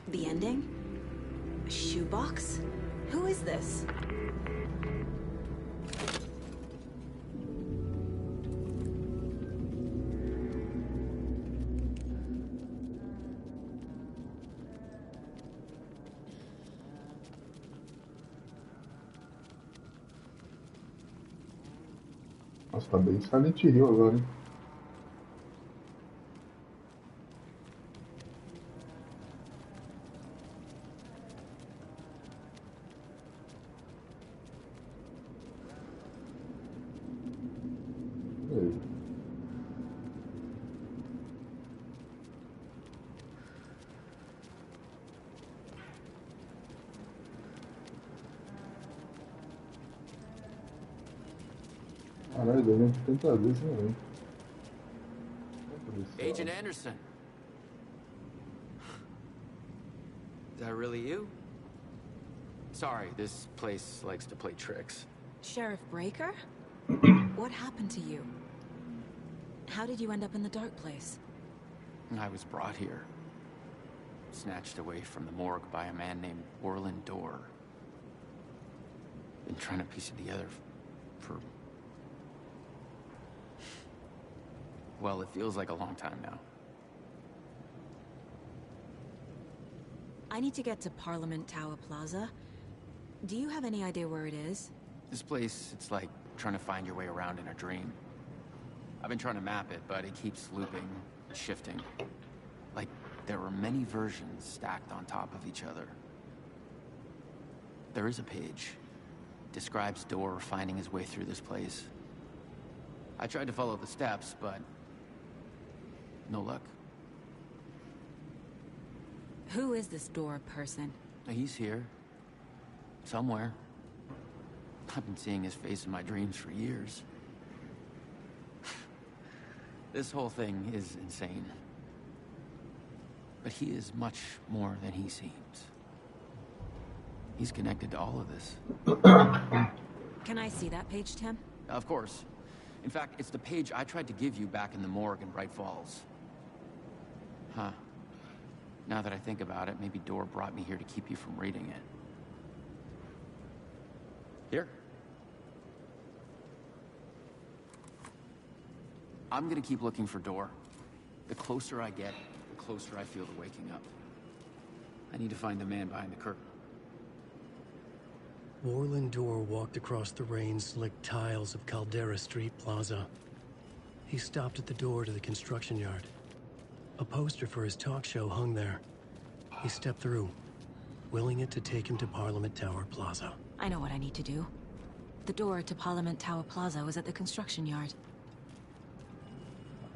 The ending? A shoebox? Who is this? Nossa, tá bem Silent Hill agora, hein? Caralho, eu lembro tantas vezes, não lembro. Agent Anderson. Is that really you? Sorry, this place likes to play tricks. Sheriff Breaker? What happened to you? How did you end up in the dark place? I was brought here. Snatched away from the morgue by a man named Orland Dorr. Been trying to piece it together for... Well, it feels like a long time now. I need to get to Parliament Tower Plaza. Do you have any idea where it is? This place, it's like trying to find your way around in a dream. I've been trying to map it, but it keeps looping, shifting. Like there are many versions stacked on top of each other. There is a page. Describes Dorr finding his way through this place. I tried to follow the steps, but no luck. Who is this Dorr person? He's here. Somewhere. I've been seeing his face in my dreams for years. This whole thing is insane. But he is much more than he seems. He's connected to all of this. Can I see that page, Tim? Of course. In fact, it's the page I tried to give you back in the morgue in Bright Falls. Huh. Now that I think about it, maybe Dorr brought me here to keep you from reading it. Here. I'm gonna keep looking for Dorr. The closer I get, the closer I feel to waking up. I need to find the man behind the curtain. Orland Dorr walked across the rain-slicked tiles of Caldera Street Plaza. He stopped at the door to the construction yard. A poster for his talk show hung there. He stepped through, willing it to take him to Parliament Tower Plaza. I know what I need to do. The door to Parliament Tower Plaza was at the construction yard.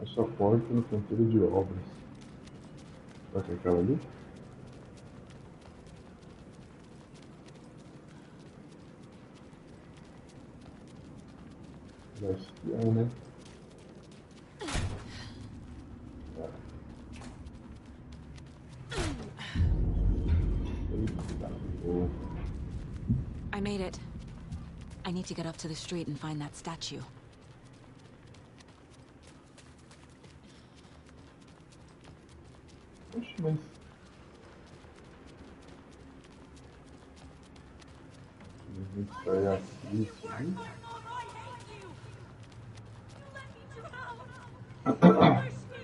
Acha a porta no canteiro de obras. Será que é aquela ali? Acho que é, né? I made it. I need to get up to the street and find that statue. Oxe, mas... A gente sai aqui,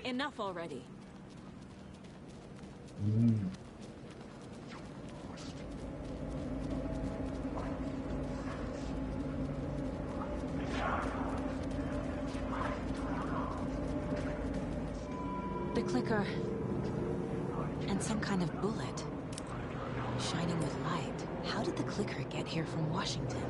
Enough already. The clicker. And some kind of bullet. Shining with light. How did the clicker get here from Washington?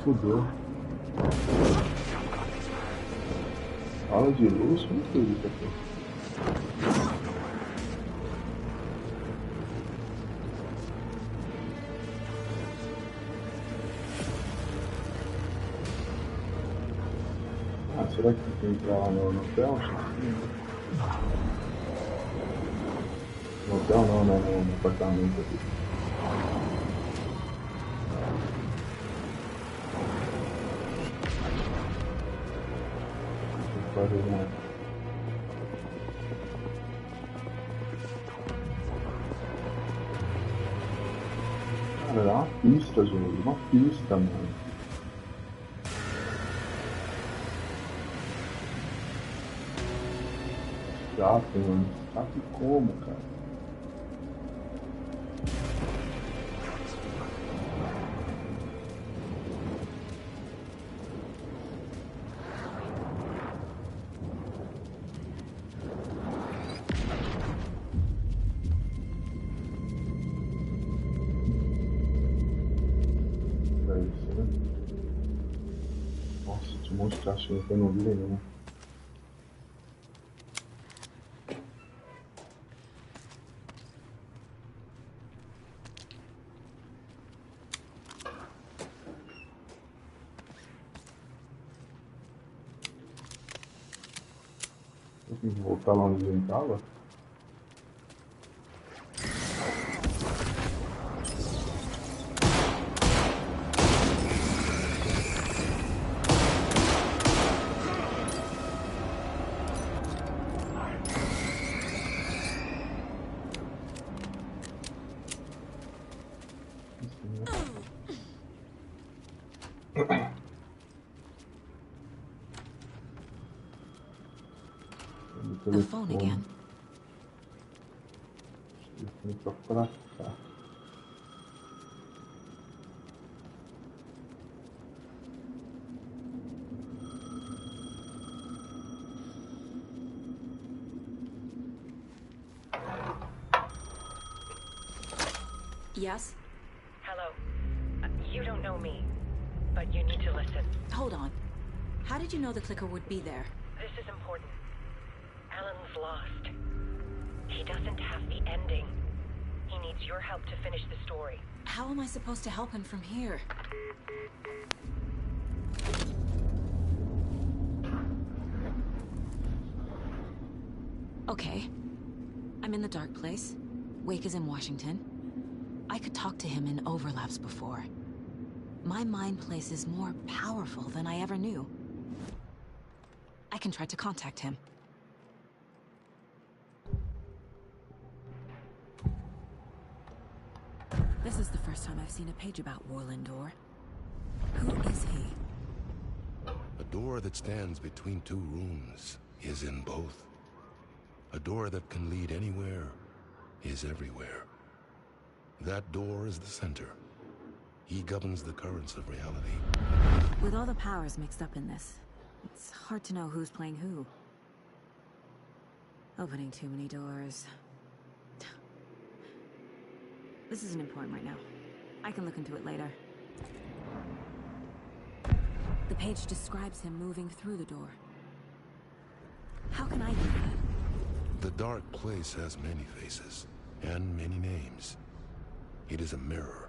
Fudeu. Sala de luz, muito isso aqui. Ah, será que tem que entrar lá no hotel? No hotel não, né? No apartamento aqui. Cara, dá uma pista, jogo. Uma pista, mano. Chato, mano. Chato como, cara? Nossa, tinha um monte de caixinha que eu não vi nenhuma. Eu tenho que voltar lá onde a gente tava? The phone again. Telefone pra cá. Yes? Hello. You don't know me, but you need to listen. Hold on. How did you know the clicker would be there? This is important. Alan's lost. He doesn't have the ending. He needs your help to finish the story. How am I supposed to help him from here? Okay. I'm in the dark place. Wake is in Washington. I could talk to him in overlaps before. My mind place is more powerful than I ever knew. I can try to contact him. This is the first time I've seen a page about Warland Door. Who is he? A door that stands between two rooms is in both. A door that can lead anywhere is everywhere. That door is the center. He governs the currents of reality. With all the powers mixed up in this, it's hard to know who's playing who. Opening too many doors. This isn't important right now. I can look into it later. The page describes him moving through the door. How can I do that? The dark place has many faces and many names. It is a mirror,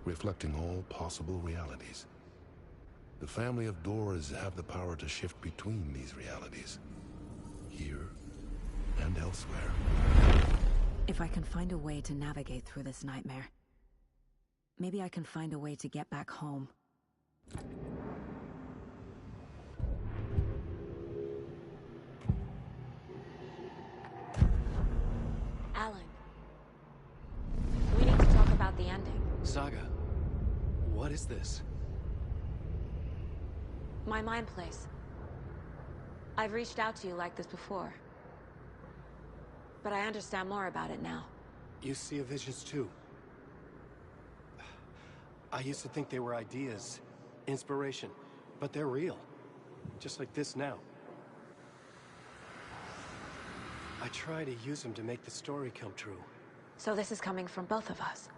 reflecting all possible realities. The family of doors have the power to shift between these realities, here and elsewhere. If I can find a way to navigate through this nightmare, maybe I can find a way to get back home. Alan, we need to talk about the ending. Saga, what is this? My mind place. I've reached out to you like this before. But I understand more about it now. You see visions too. I used to think they were ideas, inspiration, but they're real. Just like this now. I try to use them to make the story come true. So this is coming from both of us.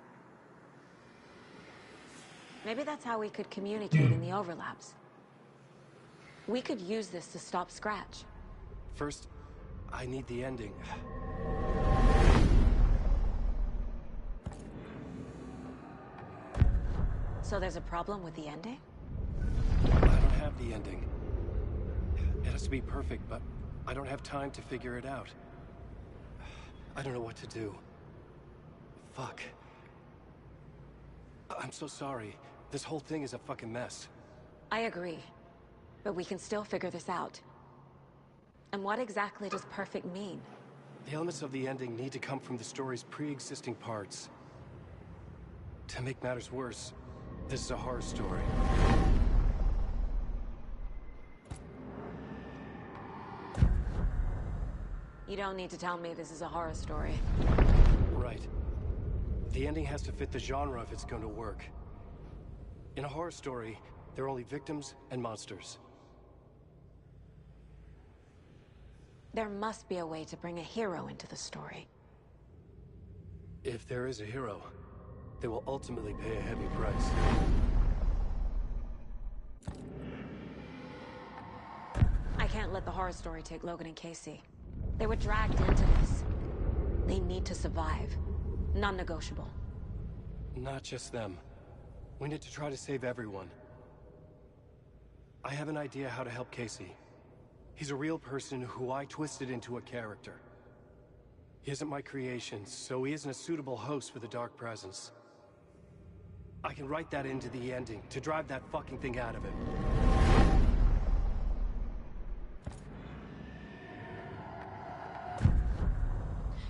Maybe that's how we could communicate in the overlaps. We could use this to stop Scratch. First, I need the ending. So there's a problem with the ending? I don't have the ending. It has to be perfect, but I don't have time to figure it out. I don't know what to do. Fuck. I'm so sorry. This whole thing is a fucking mess. I agree. But we can still figure this out. And what exactly does perfect mean? The elements of the ending need to come from the story's pre-existing parts. To make matters worse, this is a horror story. You don't need to tell me this is a horror story. Right. The ending has to fit the genre if it's going to work. In a horror story, there are only victims and monsters. There must be a way to bring a hero into the story. If there is a hero, they will ultimately pay a heavy price. I can't let the horror story take Logan and Casey. They were dragged into this. They need to survive. Non-negotiable. Not just them. We need to try to save everyone. I have an idea how to help Casey. He's a real person who I twisted into a character. He isn't my creation, so he isn't a suitable host for the Dark Presence. I can write that into the ending to drive that fucking thing out of him.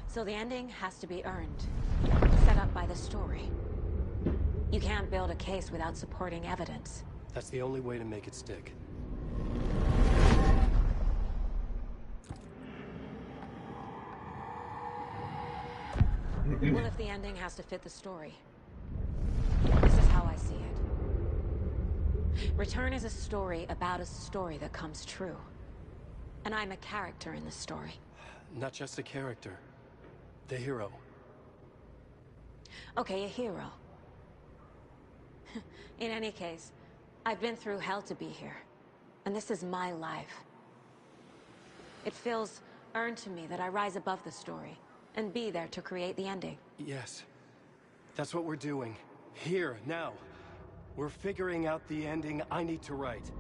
So the ending has to be earned. Set up by the story. You can't build a case without supporting evidence. That's the only way to make it stick. Well, if the ending has to fit the story. This is how I see it. Return is a story about a story that comes true. And I'm a character in the story. Not just a character. The hero. Okay, a hero. In any case, I've been through hell to be here. And this is my life. It feels earned to me that I rise above the story and be there to create the ending. Yes. That's what we're doing. Here, now. We're figuring out the ending I need to write.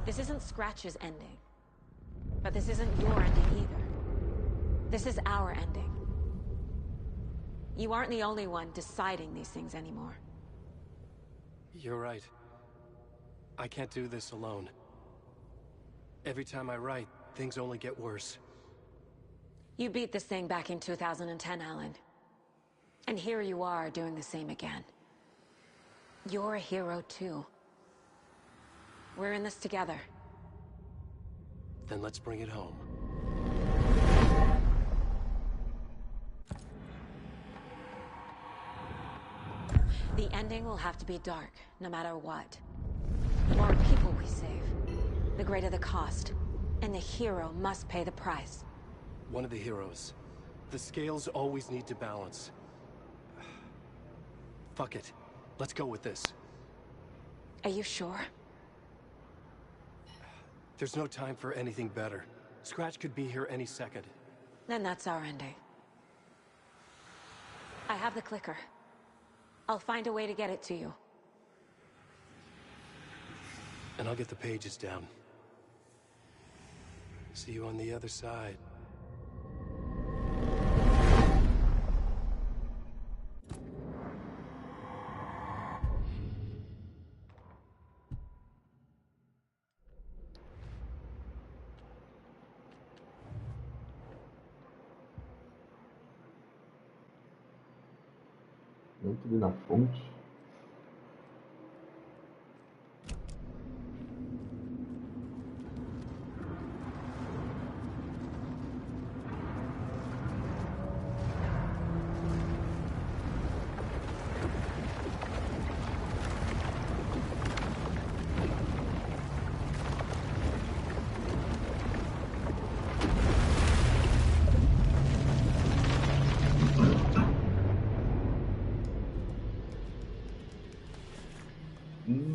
This isn't Scratch's ending. But this isn't your ending either. This is our ending. You aren't the only one deciding these things anymore. You're right. I can't do this alone. Every time I write, things only get worse. You beat this thing back in 2010, Alan. And here you are doing the same again. You're a hero too. We're in this together. Then let's bring it home. The ending will have to be dark, no matter what. The more people we save, the greater the cost. And the hero must pay the price. One of the heroes. The scales always need to balance. Fuck it. Let's go with this. Are you sure? There's no time for anything better. Scratch could be here any second. Then that's our ending. I have the clicker. I'll find a way to get it to you. And I'll get the pages down. See you on the other side. Dentro ali na fonte.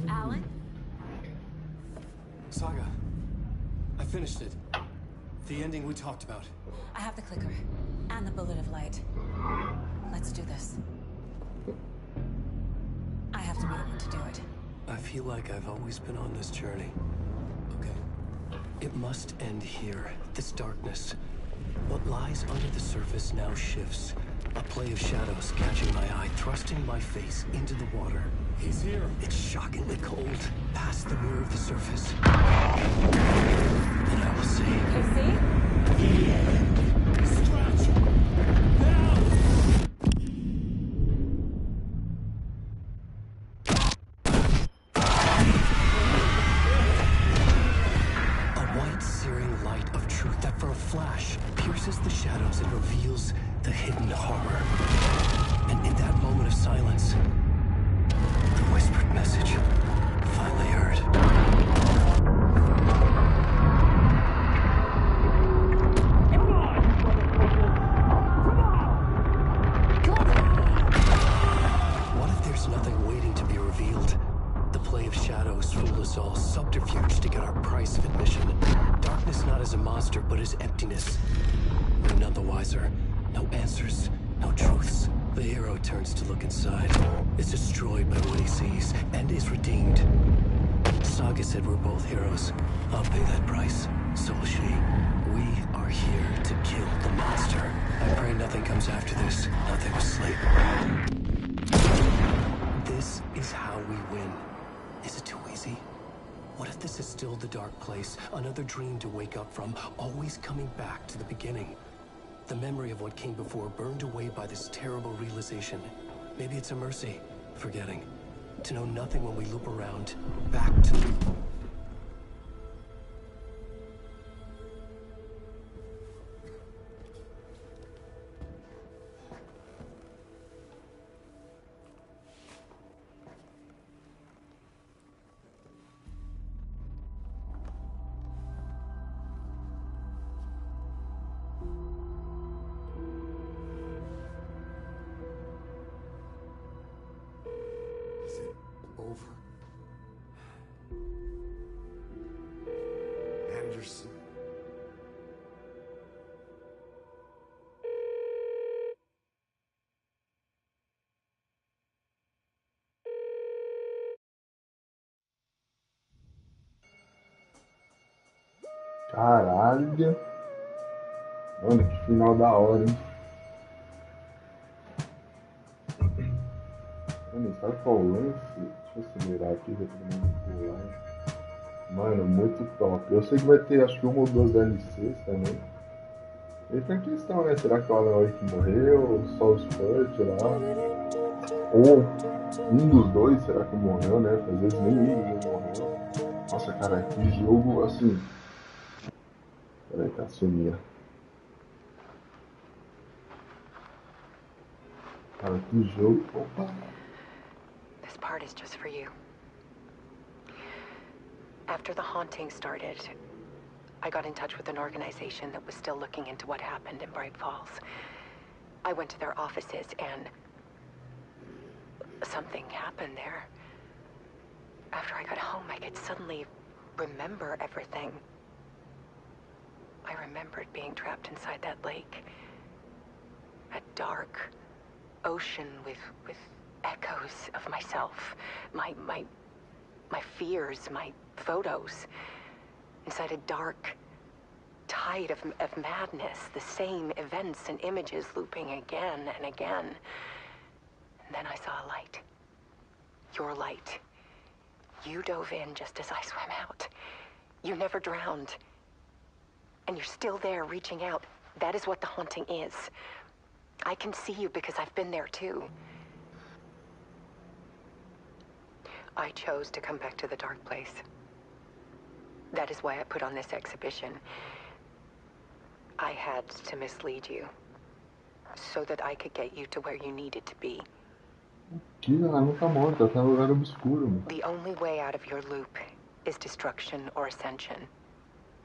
Alan? Saga, I finished it. The ending we talked about. I have the clicker. And the bullet of light. Let's do this. I have to be the one to do it. I feel like I've always been on this journey. Okay. It must end here. This darkness. What lies under the surface now shifts. A play of shadows catching my eye, thrusting my face into the water. He's here. It's shockingly cold, past the mirror of the surface. And I will say... Casey? flash pierces the shadows and reveals the hidden horror. And in that moment of silence, the whispered message finally heard. What if there's nothing waiting to be revealed? The play of shadows fool us all, subterfuge to get our price of admission. Darkness not as a monster, but as emptiness. We're none the wiser. No answers, no truths. The hero turns to look inside, is destroyed by what he sees, and is redeemed. Saga said we're both heroes. I'll pay that price. So will she. We are here to kill the monster. I pray nothing comes after this. Nothing will sleep. This is how we win. Is it too easy? What if this is still the dark place? Another dream to wake up from, always coming back to the beginning. The memory of what came before burned away by this terrible realization. Maybe it's a mercy, forgetting. To know nothing when we loop around, back to... Over. Anderson. Caralho. Mano, que final da hora, hein? Mano, sabe qual é o lance? Deixa eu acelerar aqui, já todo mundo pular. Mano, muito top. Eu sei que vai ter, acho que uma ou duas DLCs também. E tem a questão, né? Será que o Alan Wake morreu? Ou só os Fudge lá? Ou um dos dois, será que morreu, né? Às vezes nem ele morreu. Nossa, cara, que jogo, assim... Peraí, tá sumia. Cara, que jogo... Opa! This part is just for you. After the haunting started, I got in touch with an organization that was still looking into what happened in Bright Falls. I went to their offices and something happened there. After I got home, I could suddenly remember everything. I remembered being trapped inside that lake. A dark ocean with echoes of myself. My fears, my photos. Inside a dark tide of madness. The same events and images looping again and again. And then I saw a light. Your light. You dove in just as I swam out. You never drowned. And you're still there reaching out. That is what the haunting is. I can see you because I've been there too. I chose to come back to the dark place. That is why I put on this exhibition. I had to mislead you. So that I could get you to where you needed to be. Ela não tá morta, ela tá no lugar obscuro, mano. The only way out of your loop is destruction or ascension.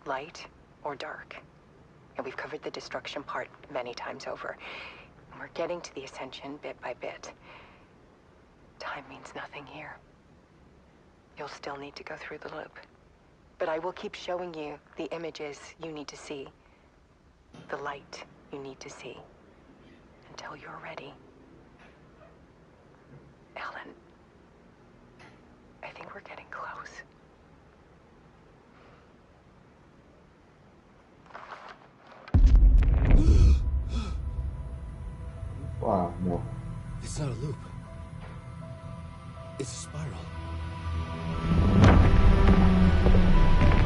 Light or dark. And we've covered the destruction part many times over. And we're getting to the ascension bit by bit. Time means nothing here. You'll still need to go through the loop. But I will keep showing you the images you need to see. The light you need to see. Until you're ready. Alan, I think we're getting close. Wow, no. It's not a loop. It's a spiral.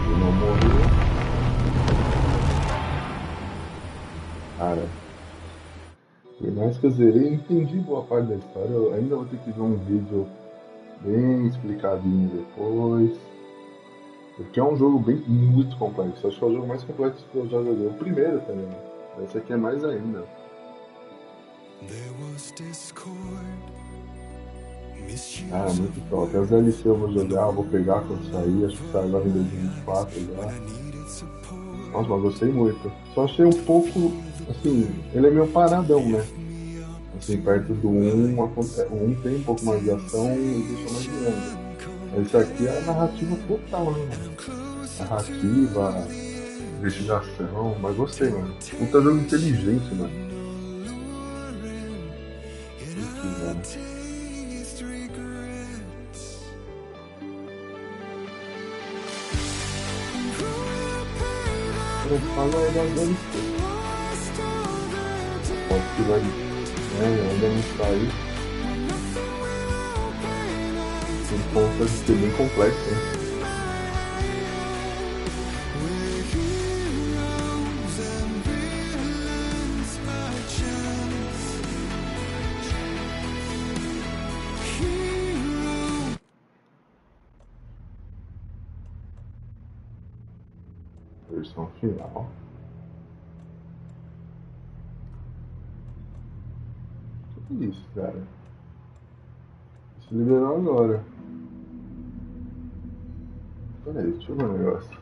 Ele não morreu. Cara, por mais que eu zerei, eu entendi boa parte da história. Eu ainda vou ter que ver um vídeo bem explicadinho depois. Porque é um jogo bem muito complexo. Acho que é o jogo mais complexo que eu já joguei. O primeiro também. Esse aqui é mais ainda. Ah, muito top. As DLC eu vou jogar, vou pegar quando sair. Acho que sai agora em 2024 já. Nossa, mas gostei muito. Só achei um pouco, assim, ele é meio paradão, né? Assim, perto do o 1 tem um pouco mais de ação e deixa mais dinâmico. Mas esse aqui é a narrativa total, né, mano? Narrativa, investigação, mas gostei, mano. Puta jogo inteligente, mano. Enfim, mano. Eu falo é das DLC. Pode que vai, né, ainda não saiu. Por conta de ser bem complexo, né? Versão final. O que é isso, cara? Se liberou agora. Peraí, deixa eu ver um negócio.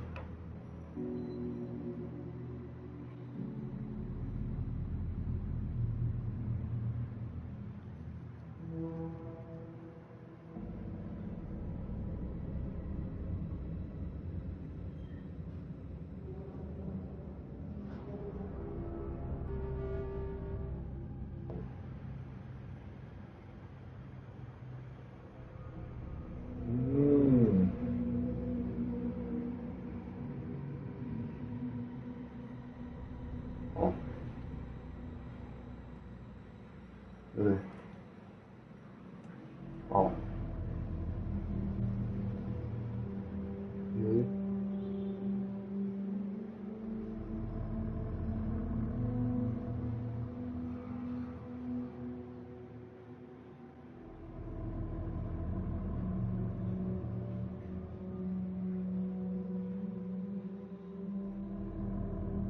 Ó. Peraí. Ó. E aí?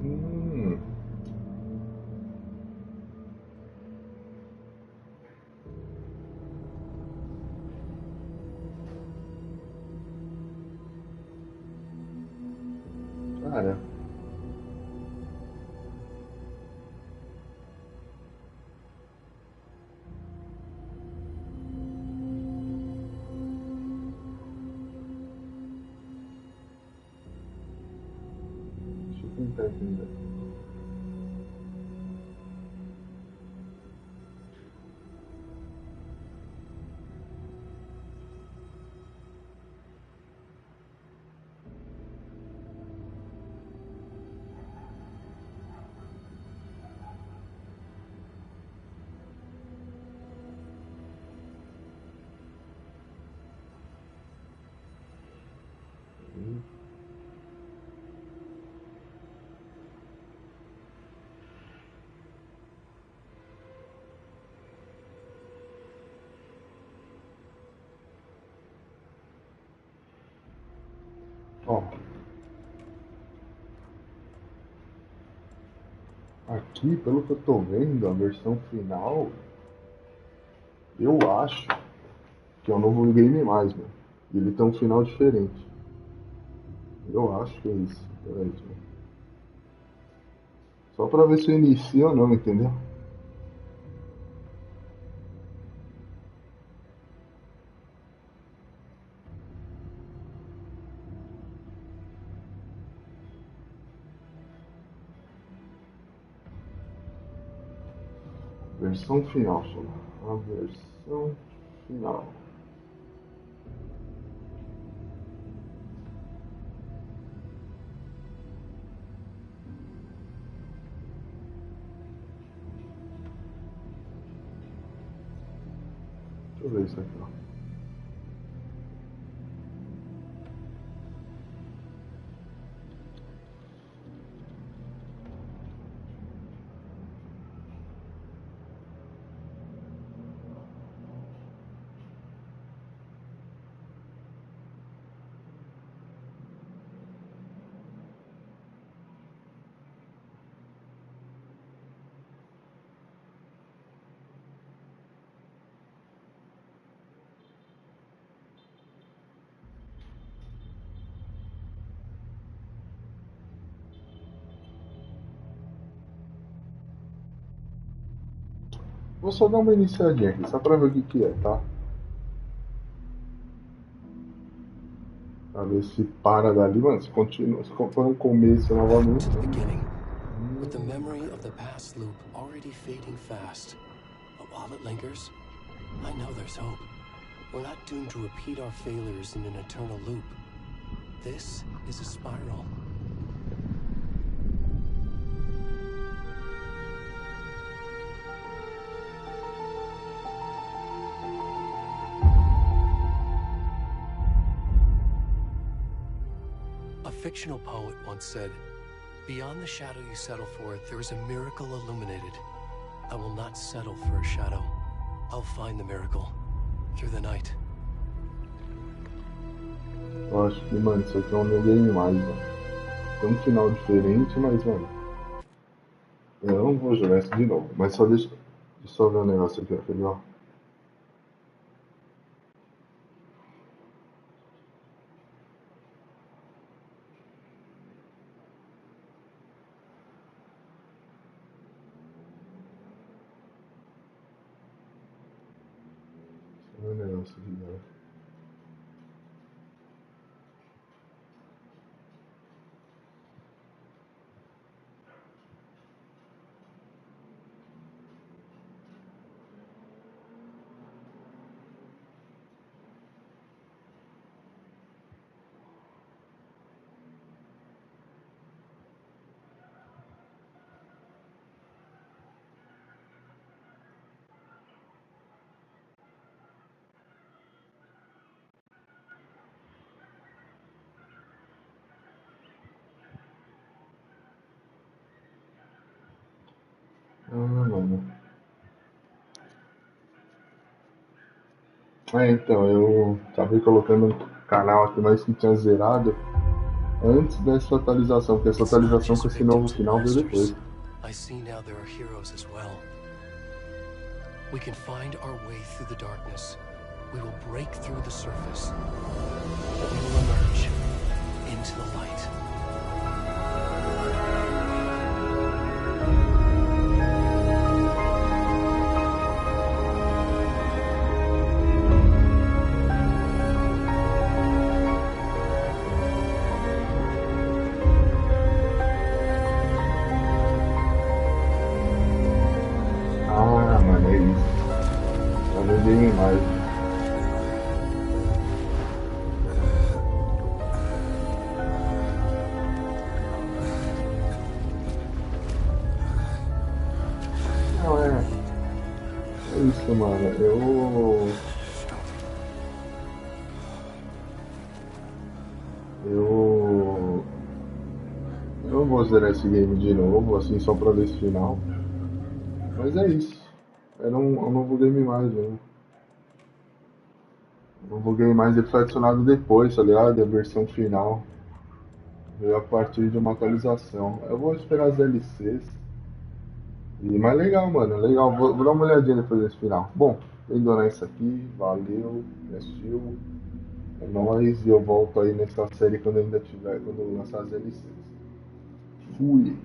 Hum. Cara. Deixa eu tentar entender. Ó. Aqui, pelo que eu tô vendo, a versão final, eu acho que é o novo Game Mais, mano. E ele tem um final diferente. Eu acho que é isso. Peraí, tipo. Só pra ver se eu inicio ou não, entendeu? Versão final, chama. A versão final. Deixa eu ver isso aqui, ó. Vou só dar uma iniciadinha aqui, só pra ver o que que é, tá? Pra ver se para dali, mano, se continua, se for no começo novamente. With the memory of the past loop already fading fast. But while it lingers, I know there's hope. We're not doomed to repeat our failures in an eternal loop. This is a spiral. A fictional poet once said, "Beyond the shadow you settle for, there is a miracle illuminated. I will not settle for a shadow. I'll find the miracle through the night." Eu acho que, mano, isso aqui é um New Game Mais, mano. Tem um final diferente, mas, mano, eu não vou jogar isso de novo. Mas só deixa eu só ver um negócio aqui, ó, legal. Só ver um negócio aqui, galera. Mano. Então, eu acabei colocando um canal aqui, mas que tinha zerado antes dessa atualização, porque essa atualização com esse novo final veio depois. I see now there are heroes as well. We can find our way through the darkness. We will break through the surface. We will emerge into the light. Ah, mano, é isso. Já lembrei mais. Não, é isso, mano. Eu não vou zerar esse game de novo, assim, só pra ver esse final. Mas é isso. Era um novo game mais, né? Um novo game mais ele foi adicionado depois, tá ligado? A versão final. Veio a partir de uma atualização. Eu vou esperar as DLCs. Mas legal, mano, legal. Vou dar uma olhadinha depois desse final. Bom, tendo nessa aqui, valeu, assistiu. É nóis e eu volto aí nessa série quando ainda tiver, quando lançar as DLCs. Fui!